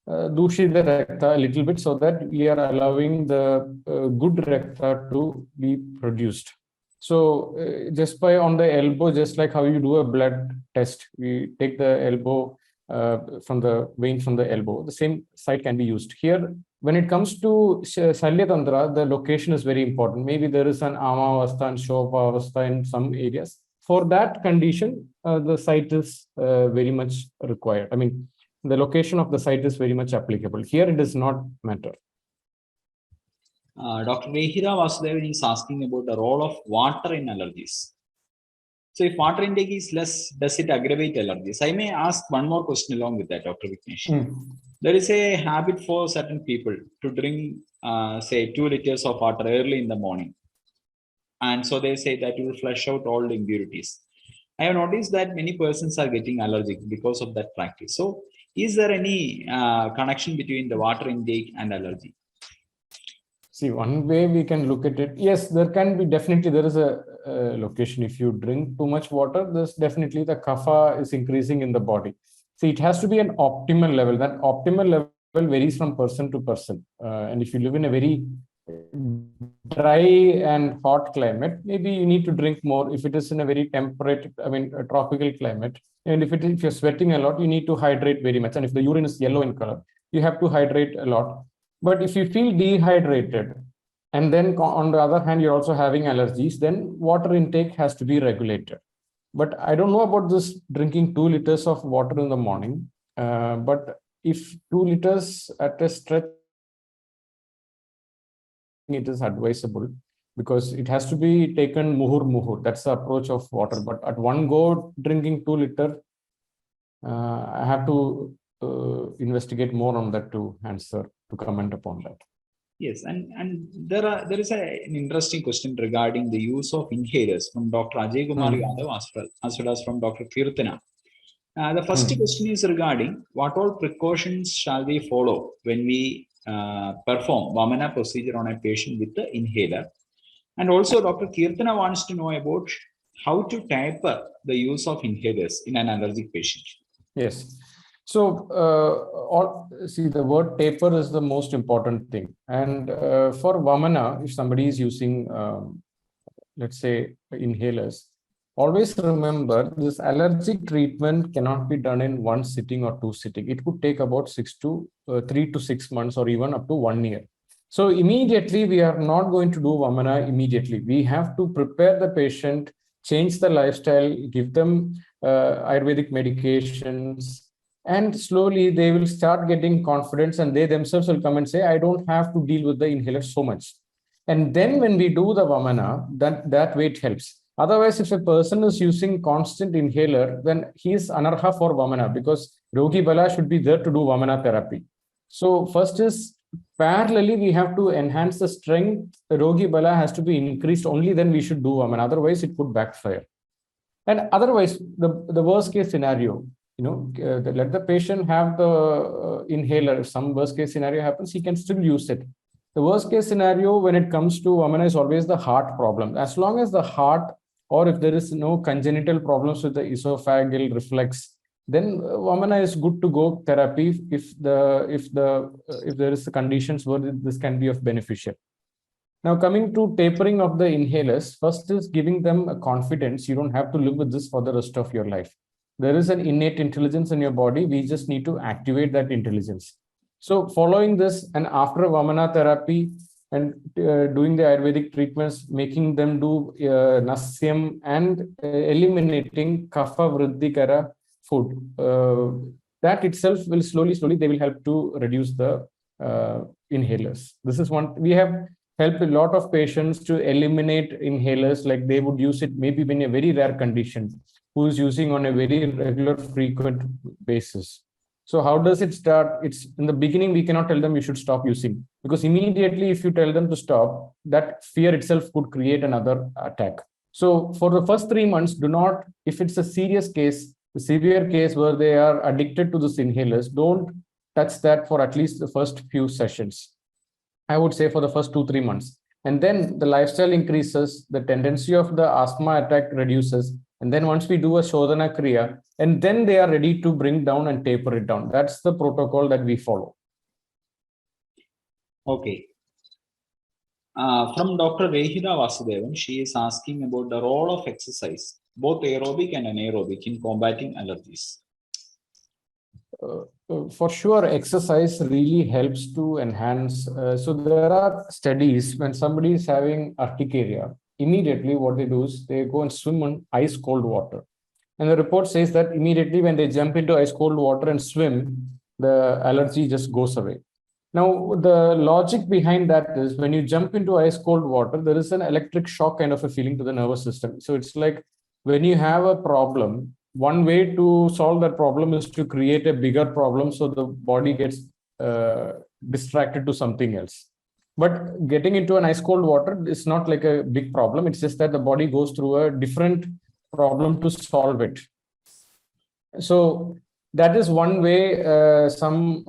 Dushita Rakta a little bit, so that we are allowing the good Rakta to be produced. So just by on the elbow, just like how you do a blood test, we take the elbow from the vein from the elbow, the same site can be used. Here, when it comes to Shalya Tantra, the location is very important. Maybe there is an Amavastha and Shopavastha in some areas. For that condition, the site is very much required. I mean, the location of the site is very much applicable. Here, it does not matter. Dr. Vehira Vasudevan is asking about the role of water in allergies. So if water intake is less, does it aggravate allergies? I may ask one more question along with that, Dr. Vignesh. There is a habit for certain people to drink, say, 2 liters of water early in the morning. And so they say that it will flush out all the impurities. I have noticed that many persons are getting allergic because of that practice. So is there any connection between the water intake and allergy? See, one way we can look at it, yes, there can be definitely, there is a location. If you drink too much water, there's definitely the kapha is increasing in the body. See, it has to be an optimal level. That optimal level varies from person to person. And if you live in a very dry and hot climate, maybe you need to drink more. If it is in a very temperate, I mean, a tropical climate, and if you're sweating a lot, you need to hydrate very much. And if the urine is yellow in color, you have to hydrate a lot. But if you feel dehydrated, and then on the other hand, you're also having allergies, then water intake has to be regulated. But I don't know about this drinking 2 liters of water in the morning. But if 2 liters at a stretch, it is advisable because it has to be taken muhur muhur. That's the approach of water. But at one go, drinking 2 liters, I have to investigate more on that to answer, to comment upon that. Yes, and there is an interesting question regarding the use of inhalers from Dr. Ajay Kumar Yadav as well as from Dr. Kirtana. The first question is regarding what all precautions shall we follow when we perform Vamana procedure on a patient with the inhaler. And also Dr. Kirtana wants to know about how to taper the use of inhalers in an allergic patient. Yes. So, see, the word taper is the most important thing. And for Vamana, if somebody is using, let's say, inhalers, always remember this allergic treatment cannot be done in one sitting or two sitting. It could take about 3 to 6 months or even up to 1 year. So immediately, we are not going to do Vamana immediately. We have to prepare the patient, change the lifestyle, give them Ayurvedic medications, and slowly they will start getting confidence and they themselves will come and say, I don't have to deal with the inhaler so much. And then when we do the Vamana, that way it helps. Otherwise, if a person is using constant inhaler, then he is anarha for Vamana because Rogi Bala should be there to do Vamana therapy. So first is parallelly, we have to enhance the strength. The Rogi Bala has to be increased. Only then we should do Vamana. Otherwise, it could backfire. And otherwise, the worst case scenario, let the patient have the inhaler. If some worst case scenario happens, he can still use it. The worst case scenario when it comes to Vamana is always the heart problem. As long as the heart, or if there is no congenital problems with the esophageal reflex, then Vamana is good to go therapy if there is conditions where this can be of beneficial. Now, coming to tapering of the inhalers, first is giving them a confidence. You don't have to live with this for the rest of your life. There is an innate intelligence in your body. We just need to activate that intelligence. So following this and after Vamana therapy and doing the Ayurvedic treatments, making them do Nasyam and eliminating Kapha Vriddhikara food, that itself will slowly, they will help to reduce the inhalers. This is one, we have helped a lot of patients to eliminate inhalers, like they would use it maybe in a very rare condition, who is using on a very regular, frequent basis. So how does it start? It's in the beginning, we cannot tell them you should stop using, because immediately if you tell them to stop, that fear itself could create another attack. So for the first 3 months, do not, if it's a serious case, a severe case where they are addicted to these inhalers, don't touch that for at least the first few sessions. I would say for the first 2-3 months. And then the lifestyle increases, the tendency of the asthma attack reduces. And then once we do a Shodhana Kriya, and then they are ready to bring down and taper it down. That's the protocol that we follow. Okay. From Dr. Rehida Vasudevan, she is asking about the role of exercise, both aerobic and anaerobic, in combating allergies. For sure, exercise really helps to enhance. So there are studies when somebody is having urticaria, immediately what they do is they go and swim in ice cold water. And the report says that immediately when they jump into ice cold water and swim, the allergy just goes away. Now, the logic behind that is when you jump into ice cold water, there is an electric shock kind of a feeling to the nervous system. So it's like when you have a problem, one way to solve that problem is to create a bigger problem so the body gets distracted to something else. But getting into an ice cold water is not like a big problem. It's just that the body goes through a different problem to solve it. So that is one way some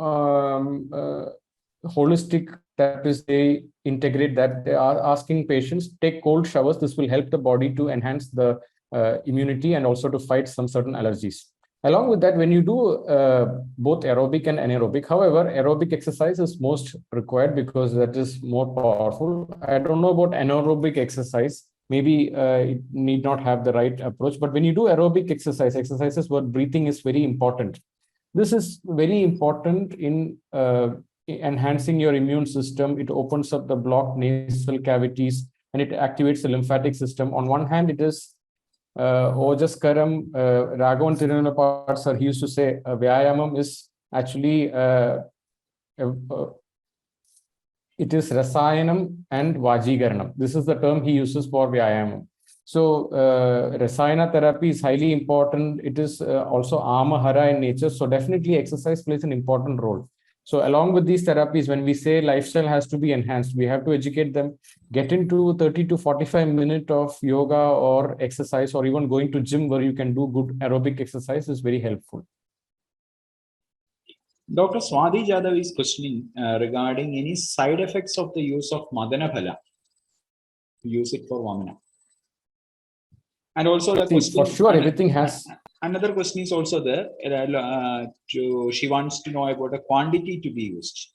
holistic therapists, they integrate that. They are asking patients take cold showers. This will help the body to enhance the immunity and also to fight some certain allergies. Along with that, when you do both aerobic and anaerobic, however, aerobic exercise is most required because that is more powerful. I don't know about anaerobic exercise. Maybe it need not have the right approach. But when you do aerobic exercises where breathing is very important, this is very important in enhancing your immune system. It opens up the blocked nasal cavities and it activates the lymphatic system. On one hand, it is Ojaskaram, Raghavan Tirunapar sir, he used to say Vyayamam is actually it is Rasayanam and Vajigaranam. This is the term he uses for Vyayamam. So Rasayana therapy is highly important. It is also Amahara in nature. So definitely exercise plays an important role. So along with these therapies, when we say lifestyle has to be enhanced, we have to educate them, get into 30 to 45 minutes of yoga or exercise, or even going to gym where you can do good aerobic exercise is very helpful. Dr. Swati Jadhav is questioning regarding any side effects of the use of Madana Phala, use it for Vamana. And also the question, for sure, everything has. Another question is also there. She wants to know about a quantity to be used.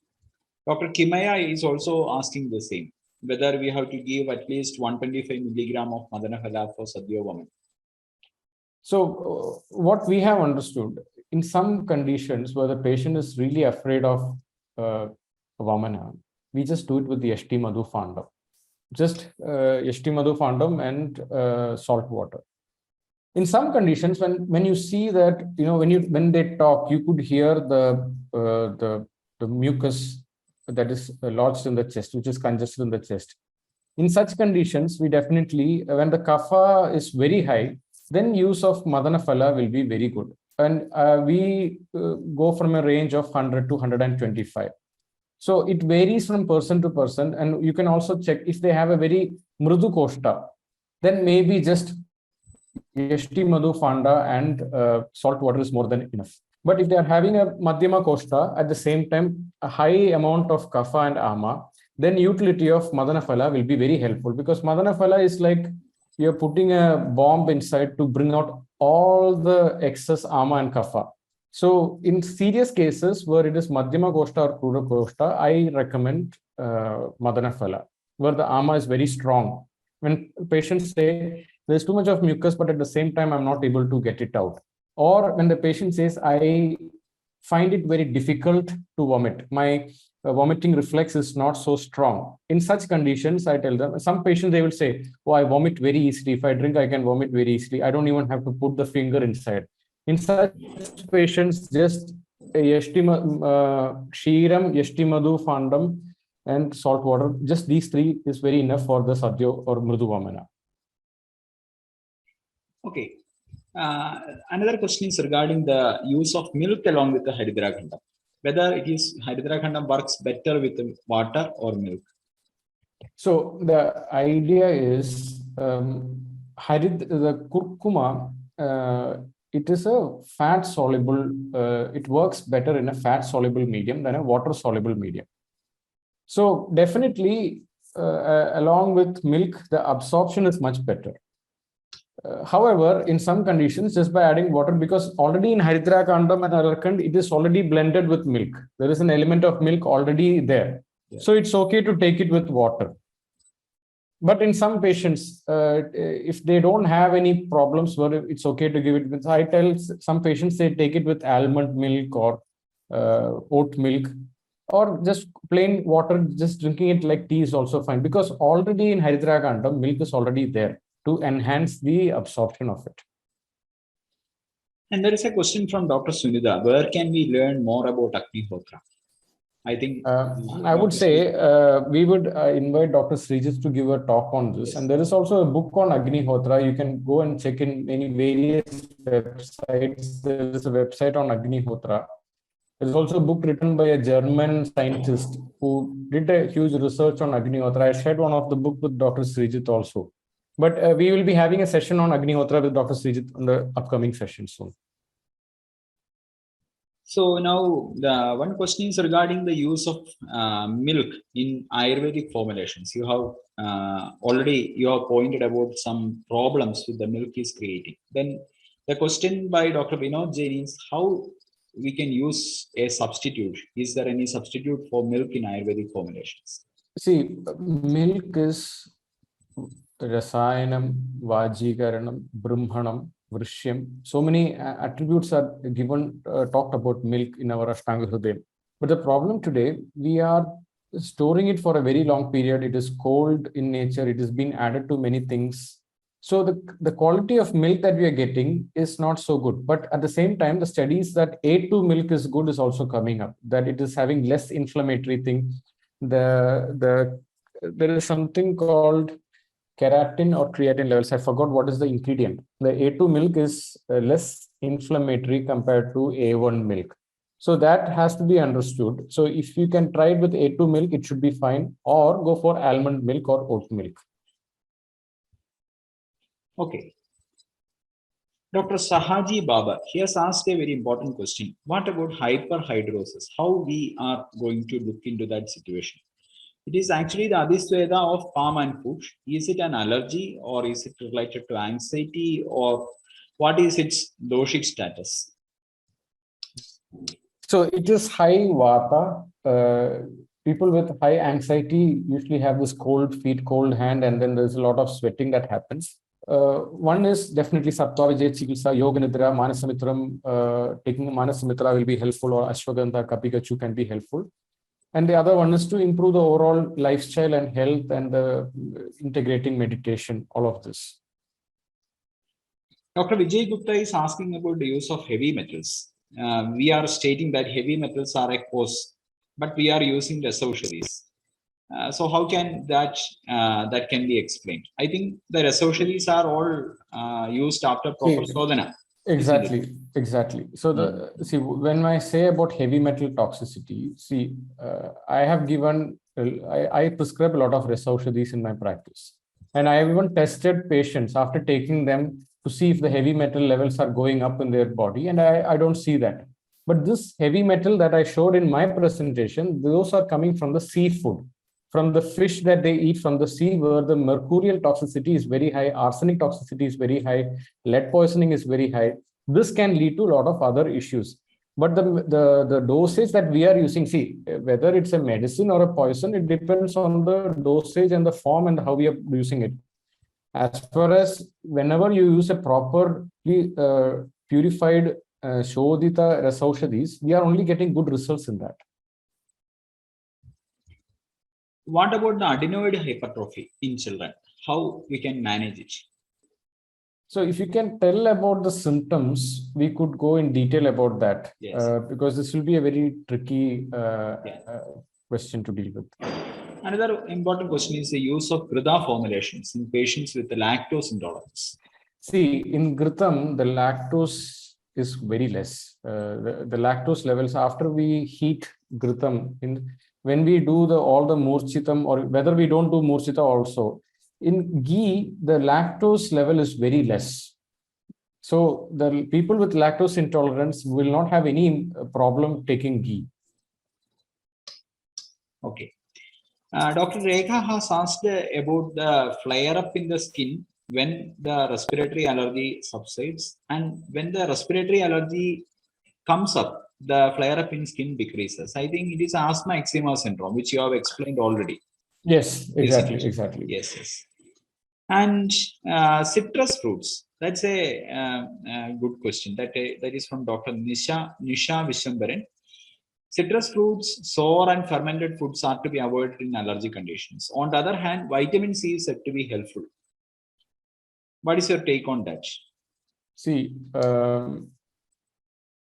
Dr. Kimaya is also asking the same, whether we have to give at least 125 milligram of Madana Phala for Sadhya woman. So what we have understood, in some conditions where the patient is really afraid of Vamana, we just do it with the Yashti Madhu Fandam. Just Yashti Madhu Fandam and salt water. In some conditions, when you see that, when they talk, you could hear the mucus that is lodged in the chest, which is congested in the chest. In such conditions, we definitely, when the kapha is very high, then use of Madana Phala will be very good. And we go from a range of 100 to 125. So it varies from person to person. And you can also check if they have a very Mrudu Koshta, then maybe just Yashti Madhu Fanda and salt water is more than enough. But if they are having a Madhyama Koshta, at the same time, a high amount of Kapha and Ama, then utility of Madana Phala will be very helpful, because Madana Phala is like you're putting a bomb inside to bring out all the excess Ama and Kapha. So in serious cases where it is Madhyama Koshta or Krura Koshta, I recommend Madana Phala, where the Ama is very strong. When patients say there's too much of mucus, but at the same time, I'm not able to get it out. Or when the patient says, I find it very difficult to vomit. My vomiting reflex is not so strong. In such conditions, I tell them, some patients, they will say, oh, I vomit very easily. If I drink, I can vomit very easily. I don't even have to put the finger inside. In such patients, just Kshiram, Yashti Madhu Fandam, and salt water, just these three is very enough for the Sadhya or Mrudu Vamana. Okay. Another question is regarding the use of milk along with the Haridra Khandam. Whether it is Haridra Khandam works better with water or milk. So the idea is the kurkuma, it is a fat soluble, it works better in a fat soluble medium than a water soluble medium. So definitely along with milk, the absorption is much better. However, in some conditions, just by adding water, because already in Haridra Kandam and Alarkand, it is already blended with milk. There is an element of milk already there. Yeah. So it's okay to take it with water. But in some patients, if they don't have any problems, where it's okay to give it with, I tell some patients, they take it with almond milk or oat milk, or just plain water, just drinking it like tea is also fine, because already in Haridra Kandam, milk is already there to enhance the absorption of it. And there is a question from Dr. Sunida. Where can we learn more about Agnihotra? I think I would say we would invite Dr. Srijit to give a talk on this. Yes. And there is also a book on Agnihotra. You can go and check in many various websites. There is a website on Agnihotra. There's also a book written by a German scientist who did a huge research on Agnihotra. I shared one of the book with Dr. Srijit also. But we will be having a session on Agnihotra with Dr. Srijit in the upcoming session soon. So now the one question is regarding the use of milk in Ayurvedic formulations. You have already pointed about some problems with the milk is creating. Then the question by Dr. Vinod Jain is how we can use a substitute. Is there any substitute for milk in Ayurvedic formulations? See, milk is Rasayanam, Vajigaranam, Brahmanam, Vrishyam. So many attributes are given, talked about milk in our Ashtanga Hridayam. But the problem today, we are storing it for a very long period. It is cold in nature. It has been added to many things. So the quality of milk that we are getting is not so good. But at the same time, the studies that A2 milk is good is also coming up, that it is having less inflammatory thing. There is something called keratin or creatine levels. I forgot what is the ingredient. The A2 milk is less inflammatory compared to A1 milk. So that has to be understood. So if you can try it with A2 milk, it should be fine, or go for almond milk or oat milk. Okay. Dr. Sahaji Baba, he has asked a very important question. What about hyperhidrosis? How we are going to look into that situation? It is actually the Adhisveda of palm and foot. Is it an allergy, or is it related to anxiety, or what is its doshic status? So it is high vata. People with high anxiety usually have this cold feet, cold hand, and then there's a lot of sweating that happens. One is definitely Sattva Vijay Chikitsa, Yoga Nidra, Manasamitram. Taking Manasamitra will be helpful, or Ashwagandha, Kapikachu can be helpful. And the other one is to improve the overall lifestyle and health and the integrating meditation, all of this. Dr. Vijay Gupta is asking about the use of heavy metals. We are stating that heavy metals are a cause, but we are using resaushadis. So how can that can be explained? I think the resaushadis are all used after proper sodhana. Exactly. So see, when I say about heavy metal toxicity, see, I have given, I prescribe a lot of resaushadis in my practice, and I have even tested patients after taking them to see if the heavy metal levels are going up in their body, and I don't see that. But this heavy metal that I showed in my presentation, those are coming from the seafood, from the fish that they eat from the sea, where the mercurial toxicity is very high, arsenic toxicity is very high, lead poisoning is very high. This can lead to a lot of other issues. But the dosage that we are using, see, whether it's a medicine or a poison, it depends on the dosage and the form and how we are using it. As far as whenever you use a properly purified Shodhita Rasaushadis, we are only getting good results in that. What about the adenoid hypertrophy in children? How we can manage it? So if you can tell about the symptoms, we could go in detail about that. Yes. Because this will be a very tricky question to deal with. Another important question is the use of Grida formulations in patients with the lactose intolerance. See, in Gritam, the lactose is very less. The lactose levels, after we heat Gritam, when we do all the Murchitam, or whether we don't do Murchita also, in ghee, the lactose level is very less. So the people with lactose intolerance will not have any problem taking ghee. Okay. Dr. Rekha has asked about the flare up in the skin when the respiratory allergy subsides, and when the respiratory allergy comes up, the flare up in skin decreases. I think it is asthma eczema syndrome, which you have explained already. Yes, exactly. Yes. And citrus fruits. That's a good question. That is from Dr. Nisha Vishwambaran. Citrus fruits, sour and fermented foods are to be avoided in allergy conditions. On the other hand, vitamin C is said to be helpful. What is your take on that? See,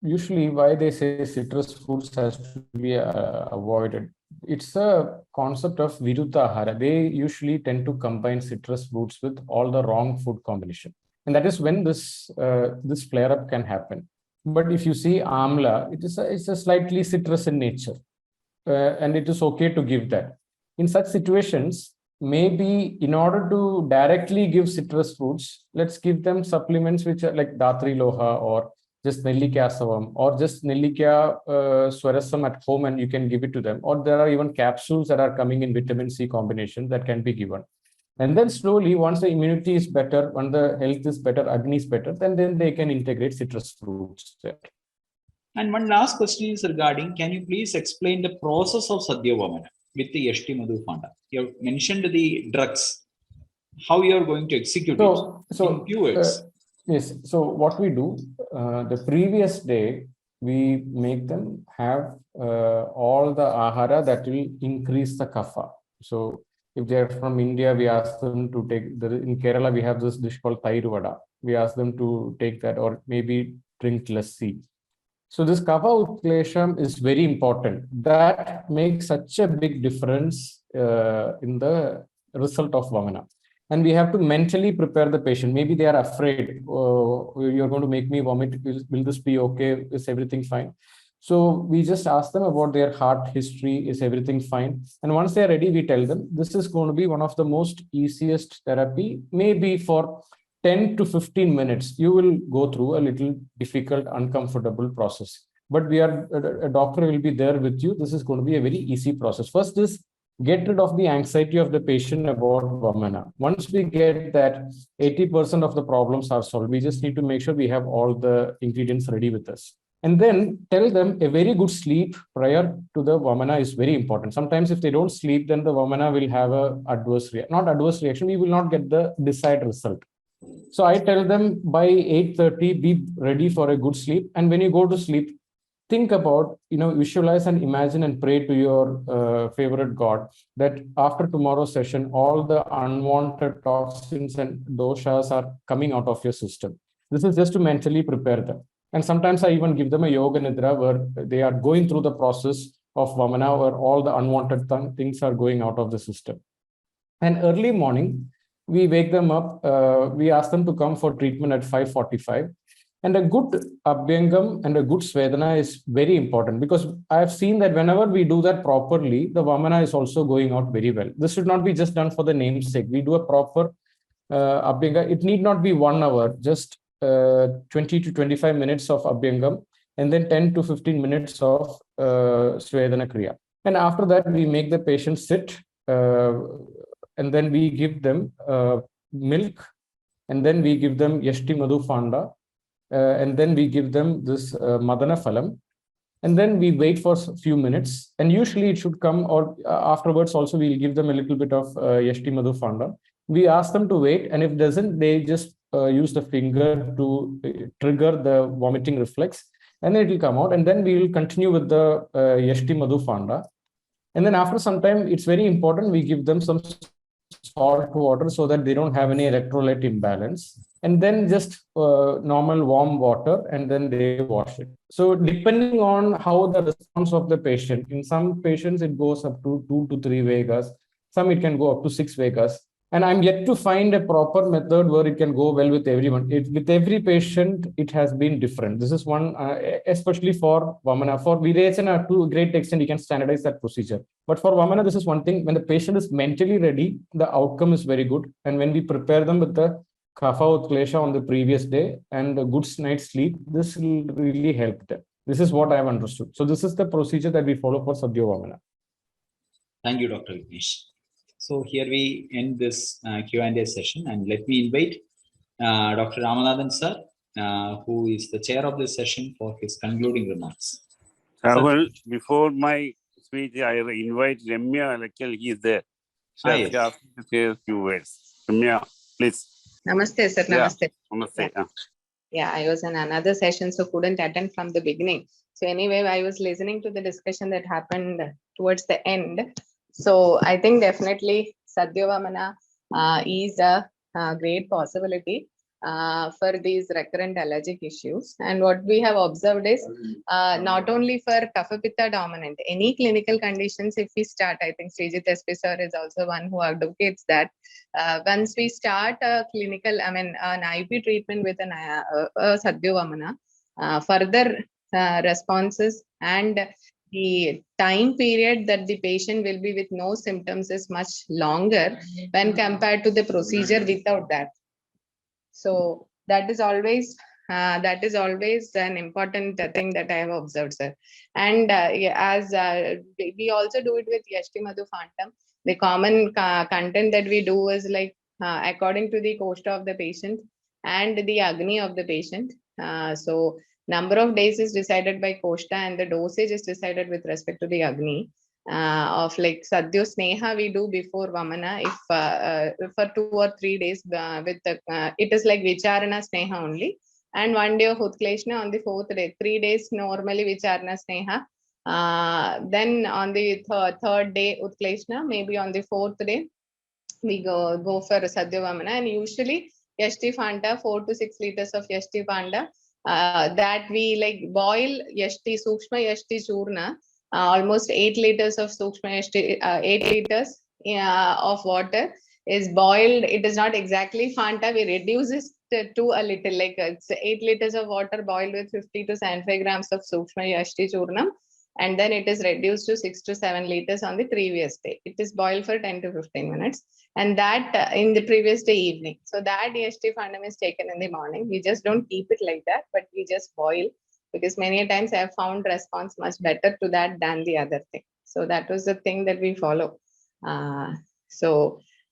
usually why they say citrus fruits has to be avoided. It's a concept of Viruddhahara. They usually tend to combine citrus fruits with all the wrong food combination. And that is when this flare-up can happen. But if you see amla, it's a slightly citrus in nature, and it is okay to give that. In such situations, maybe in order to directly give citrus fruits, let's give them supplements which are like Datri Loha, or just Nellikya Savam, or just Nellikya Swarasam at home, and you can give it to them. Or there are even capsules that are coming in vitamin C combination that can be given. And then slowly, once the immunity is better, when the health is better, Agni is better, then they can integrate citrus fruits there. And one last question is regarding, can you please explain the process of Sadhyavamana with the Yashti Madhu Phanda? You have mentioned the drugs, how you are going to execute it in few words. Yes, so what we do, the previous day, we make them have all the ahara that will increase the kapha. So if they're from India, we ask them to take, in Kerala, we have this dish called Thairu Vada. We ask them to take that or maybe drink lassi. So this kapha utklesham is very important. That makes such a big difference in the result of Vamana. And we have to mentally prepare the patient. Maybe they are afraid, oh, you're going to make me vomit. Will this be okay? Is everything fine? So we just ask them about their heart history. Is everything fine? And once they are ready, we tell them this is going to be one of the most easiest therapy, maybe for 10 to 15 minutes. You will go through a little difficult, uncomfortable process. But a doctor will be there with you. This is going to be a very easy process. First is get rid of the anxiety of the patient about Vamana. Once we get that, 80% of the problems are solved. We just need to make sure we have all the ingredients ready with us. And then tell them a very good sleep prior to the Vamana is very important. Sometimes if they don't sleep, then the Vamana will have not adverse reaction. We will not get the desired result. So I tell them by 8:30, be ready for a good sleep. And when you go to sleep, think about, visualize and imagine and pray to your favorite God that after tomorrow's session, all the unwanted toxins and doshas are coming out of your system. This is just to mentally prepare them. And sometimes I even give them a yoga nidra where they are going through the process of Vamana, where all the unwanted things are going out of the system. And early morning, we wake them up. We ask them to come for treatment at 5:45. And a good Abhyangam and a good Svedana is very important, because I have seen that whenever we do that properly, the Vamana is also going out very well. This should not be just done for the namesake. We do a proper Abhyanga. It need not be 1 hour, just 20 to 25 minutes of Abhyangam, and then 10 to 15 minutes of Svedana Kriya. And after that, we make the patient sit, and then we give them milk, and then we give them Yashti Madhu Fanda, and then we give them this Madana Phalam, and then we wait for a few minutes, and usually it should come, or afterwards also we'll give them a little bit of Yashti Madhu Fanda. We ask them to wait, and if doesn't, they just use the finger to trigger the vomiting reflex, and then it will come out, and then we will continue with the Yashti Madhu Fanda. And then after some time, it's very important we give them some salt water so that they don't have any electrolyte imbalance, and then just normal warm water, and then they wash it. So depending on how the response of the patient, in some patients it goes up to 2 to 3 Vegas, some it can go up to 6 Vegas. And I'm yet to find a proper method where it can go well with everyone. With every patient, it has been different. This is one, especially for Vamana. For Virechana, to a great extent, you can standardize that procedure. But for Vamana, this is one thing. When the patient is mentally ready, the outcome is very good. And when we prepare them with the kapha utklesha on the previous day and a good night's sleep, this will really help them. This is what I have understood. So this is the procedure that we follow for Sadhya Vamana. Thank you, Dr. Vignesh. So here we end this Q&A session, and let me invite Dr. Ramanathan sir, who is the chair of this session, for his concluding remarks. Rahul, before my speech, I invite Ramya Alakal. He is there. Yes. She asked me to say a few words. Ramya, please. Namaste, sir. Namaste. Yeah. Namaste. Yeah, I was in another session, so couldn't attend from the beginning. So anyway, I was listening to the discussion that happened towards the end. So I think definitely Sadhya Vamana is a great possibility for these recurrent allergic issues. And what we have observed is not only for Kapha Pitta dominant, any clinical conditions, if we start, I think Srijit SP sir is also one who advocates that once we start a clinical, an IP treatment with a Sadhya Vamana, further responses and the time period that the patient will be with no symptoms is much longer when compared to the procedure without that. So that is always an important thing that I have observed, sir. And as we also do it with Yashti Madhu Phantom, the common content that we do is like according to the Koshta of the patient and the Agni of the patient. So number of days is decided by Koshta, and the dosage is decided with respect to the Agni. Of like Sadhya Sneha we do before Vamana, if for 2 or 3 days with the, it is like Vicharana Sneha only. and 1 day of Utkleshna on the 4th day. 3 days normally Vicharana Sneha. Then on the third day Utkleshna, maybe on the 4th day, we go for Sadyavamana, and usually Yashti Fanta, 4 to 6 liters of Yashti Fanta, that we like boil Yashti, Sukshma Yashti Churna, almost 8 liters of Sukshma Yashti, 8 liters of water is boiled. It is not exactly Fanta, we reduce it to a little, like it's 8 liters of water boiled with 50 to 75 grams of Sukshma Yashti Churnam, and then it is reduced to 6 to 7 liters on the previous day. It is boiled for 10 to 15 minutes, and that in the previous day evening. So that Yashti Fandam is taken in the morning. We just don't keep it like that, but we just boil, because many times I have found response much better to that than the other thing. So that was the thing that we follow.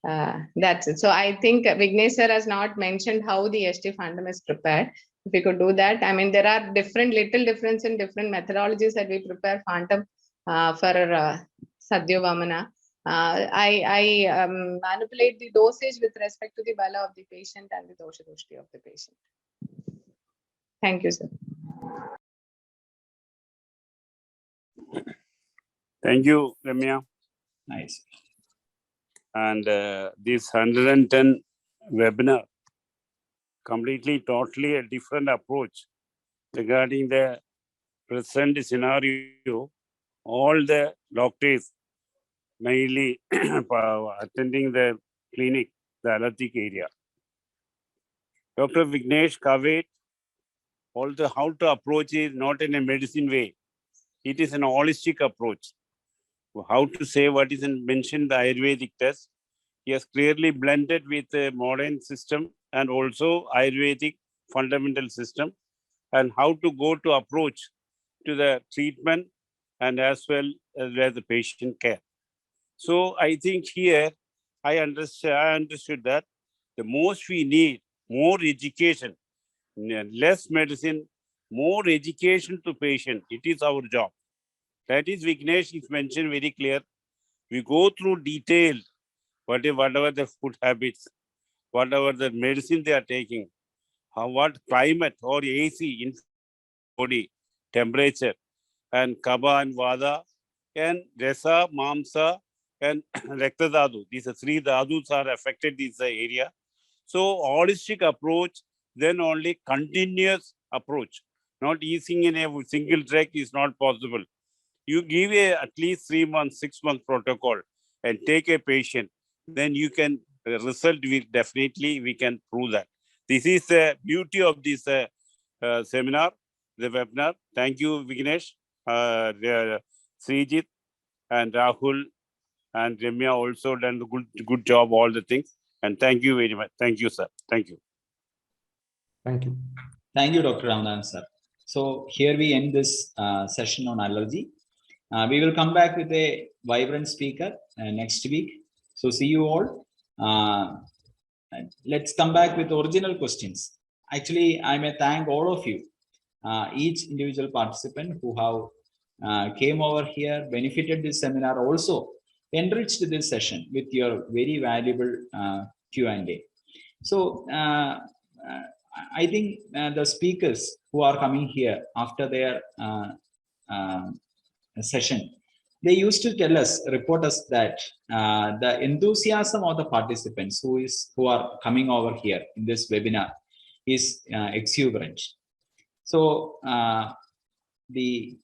That's it. So I think Vignesh sir has not mentioned how the Yashti Fandam is prepared. If we could do that, I mean, there are little difference in different methodologies that we prepare Phantom for Sadyavamana. I manipulate the dosage with respect to the bala of the patient and the dosha doshti of the patient. Thank you, sir. Thank you, Ramya. Nice. And this 110 webinar, completely, totally a different approach regarding the present scenario. All the doctors mainly attending the clinic, the allergic area. Dr. Vignesh covered also how to approach it, not in a medicine way. It is an holistic approach. How to say what is mentioned the Ayurvedic test. He has clearly blended with the modern system and also Ayurvedic fundamental system, and how to go to approach to the treatment and as well as the patient care. So I think here I understood that the most we need more education, less medicine, more education to patient. It is our job. That is Vignesh is mentioned very clear. We go through detail, whatever the food habits, whatever the medicine they are taking, what climate or AC in body, temperature, and Kaba and Vada, and Rasa, Mamsa, and Raktadadu. These are 3 Dadus are affected in this area. So holistic approach, then only continuous approach. Not easing in a single track is not possible. You give at least 3 months, 6 month protocol and take a patient, then you can result will definitely we can prove that. This is the beauty of this seminar, the webinar. Thank you, Vignesh, Srijit, and Rahul, and Ramya also done the good job, all the things. And thank you very much. Thank you, sir. Thank you. Thank you. Thank you, Dr. Ramanathan, sir. So here we end this session on allergy. We will come back with a vibrant speaker next week. So see you all. Let's come back with original questions. Actually, I may thank all of you, each individual participant who have came over here, benefited this seminar, also enriched this session with your very valuable Q&A. So I think the speakers who are coming here after their session, they used to tell us, report us that the enthusiasm of the participants who are coming over here in this webinar is exuberant. So the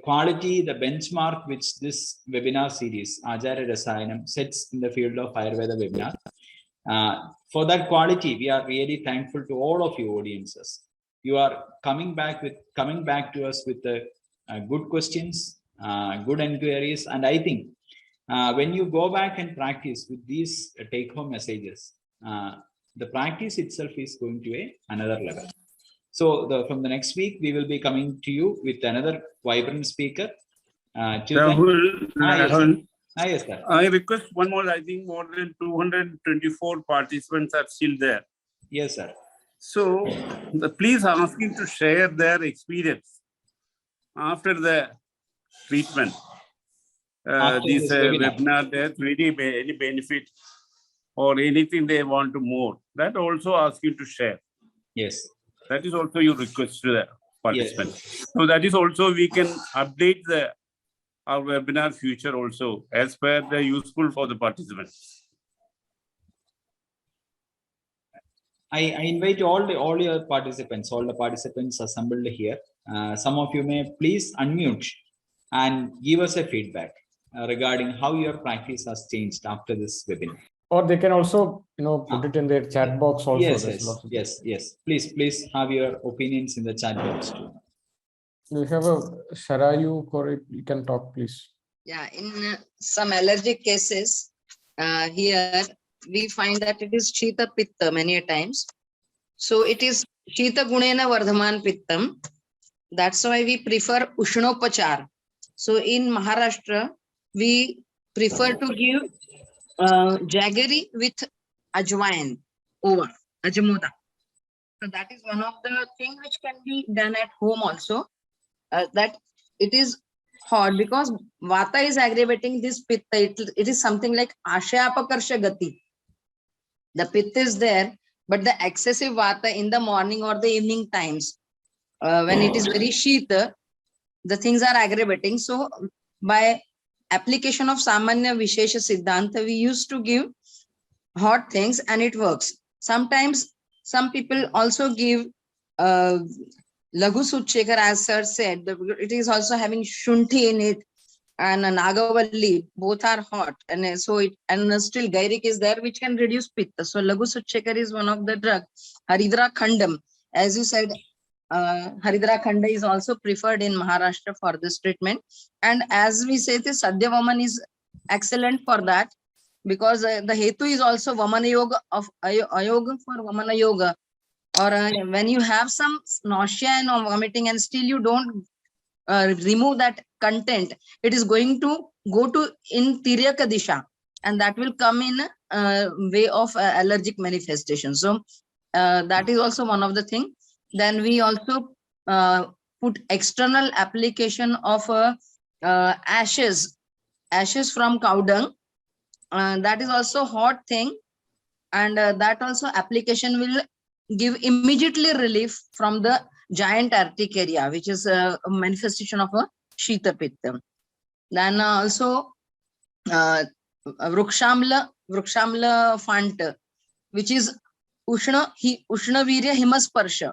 quality, the benchmark which this webinar series, AACHAARA RASAAYANAM, sets in the field of Ayurveda webinar, for that quality, we are really thankful to all of you audiences. You are coming back to us with the good questions, good inquiries, and I think when you go back and practice with these take-home messages, the practice itself is going to another level. So from the next week, we will be coming to you with another vibrant speaker. Rahul, yes, sir. I request one more. I think more than 224 participants are still there. Yes, sir. So please ask him to share their experience after the treatment. This webinar, there's really any benefit or anything they want to more. That also ask you to share. Yes. That is also your request to the participants. Yes. So that is also we can update our webinar future also as per the useful for the participants. I invite all the participants assembled here. Some of you may please unmute and give us a feedback regarding how your practice has changed after this webinar. Or they can also, put it in their chat box also. Yes. Please have your opinions in the chat box too. We have a Sharayu Kori, you can talk, please. Yeah, in some allergic cases, here we find that it is Shita Pitta many a times. So it is Shita Gunena Vardhaman Pittam. That's why we prefer Ushnopachar. So in Maharashtra, we prefer to give jaggery with ajwain over ajamoda. So that is one of the things which can be done at home also. That it is hot because vata is aggravating this pitta. It is something like ashayapakarsha gati. The pitta is there, but the excessive vata in the morning or the evening times, when it is very shita, the things are aggravating. So by application of Samanya Vishesha Siddhanta, we used to give hot things and it works. Sometimes some people also give Laghu Suchekar, as sir said, it is also having Shunthi in it and Nagavalli, both are hot. And so still Gairik is there, which can reduce Pitta. So Laghu Suchekar is one of the drug. Haridra Khandam, as you said, Haridra Khanda is also preferred in Maharashtra for this treatment. And as we say, the Sadhya Vaman is excellent for that because the Hetu is also Vamana Yoga of Ayoga for Vamana Yoga. Or when you have some nausea and vomiting and still you don't remove that content, it is going to go to in Tiryaka Disha and that will come in way of allergic manifestation. So that is also one of the things. Then we also put external application of ashes from cow dung. That is also hot thing, and that also application will give immediately relief from the giant urticaria, which is a manifestation of a Shita Pitta. Then also Vrukshamla Fant, which is Ushna Virya Himasparsha.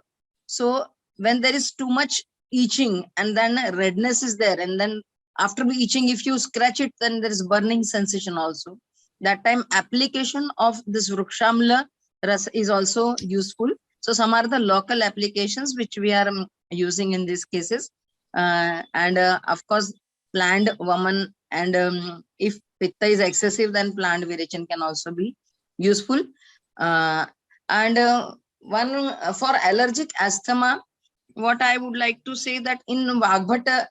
So when there is too much itching and then redness is there, and then after itching, if you scratch it, then there is burning sensation also. That time application of this Vrukshamla Ras is also useful. So some are the local applications which we are using in these cases. And of course, planned Vaman, and if Pitta is excessive, then planned Virichan can also be useful. One for allergic asthma, what I would like to say that in Vagbhata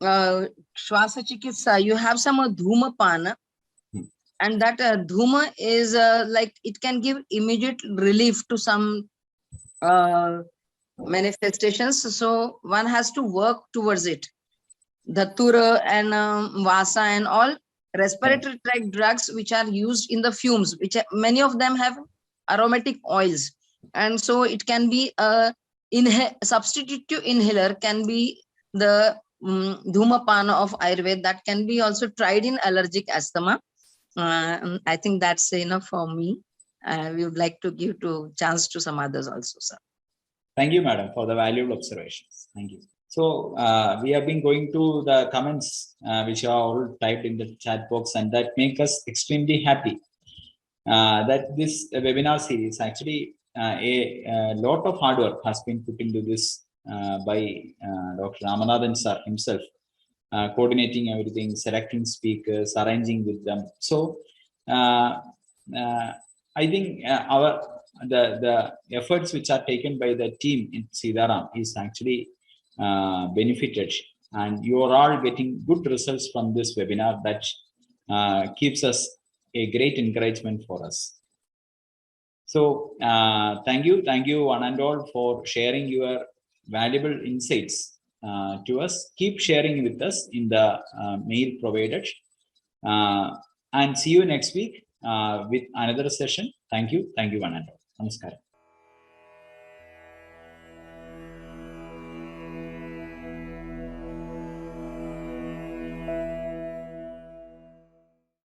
Shwasa Chikitsa, you have some Dhumapana, and that Dhuma is like it can give immediate relief to some manifestations. So one has to work towards it. Dhatura and Vasa and all respiratory tract drugs which are used in the fumes, which many of them have aromatic oils. And so it can be a substitute inhaler can be the Dhumapana of Ayurveda that can be also tried in allergic asthma. I think that's enough for me. We would like to give chance to some others also, sir. Thank you, madam, for the valuable observations. Thank you. So we have been going to the comments which are all typed in the chat box, and that make us extremely happy that this webinar series actually a lot of hard work has been put into this by Dr. Ramanathan sir himself, coordinating everything, selecting speakers, arranging with them. So I think the efforts which are taken by the team in Sitaram is actually benefited, and you are all getting good results from this webinar. That keeps us a great encouragement for us. So thank you one and all for sharing your valuable insights to us. Keep sharing with us in the mail provided, and see you next week with another session. Thank you one and all. Namaskaram.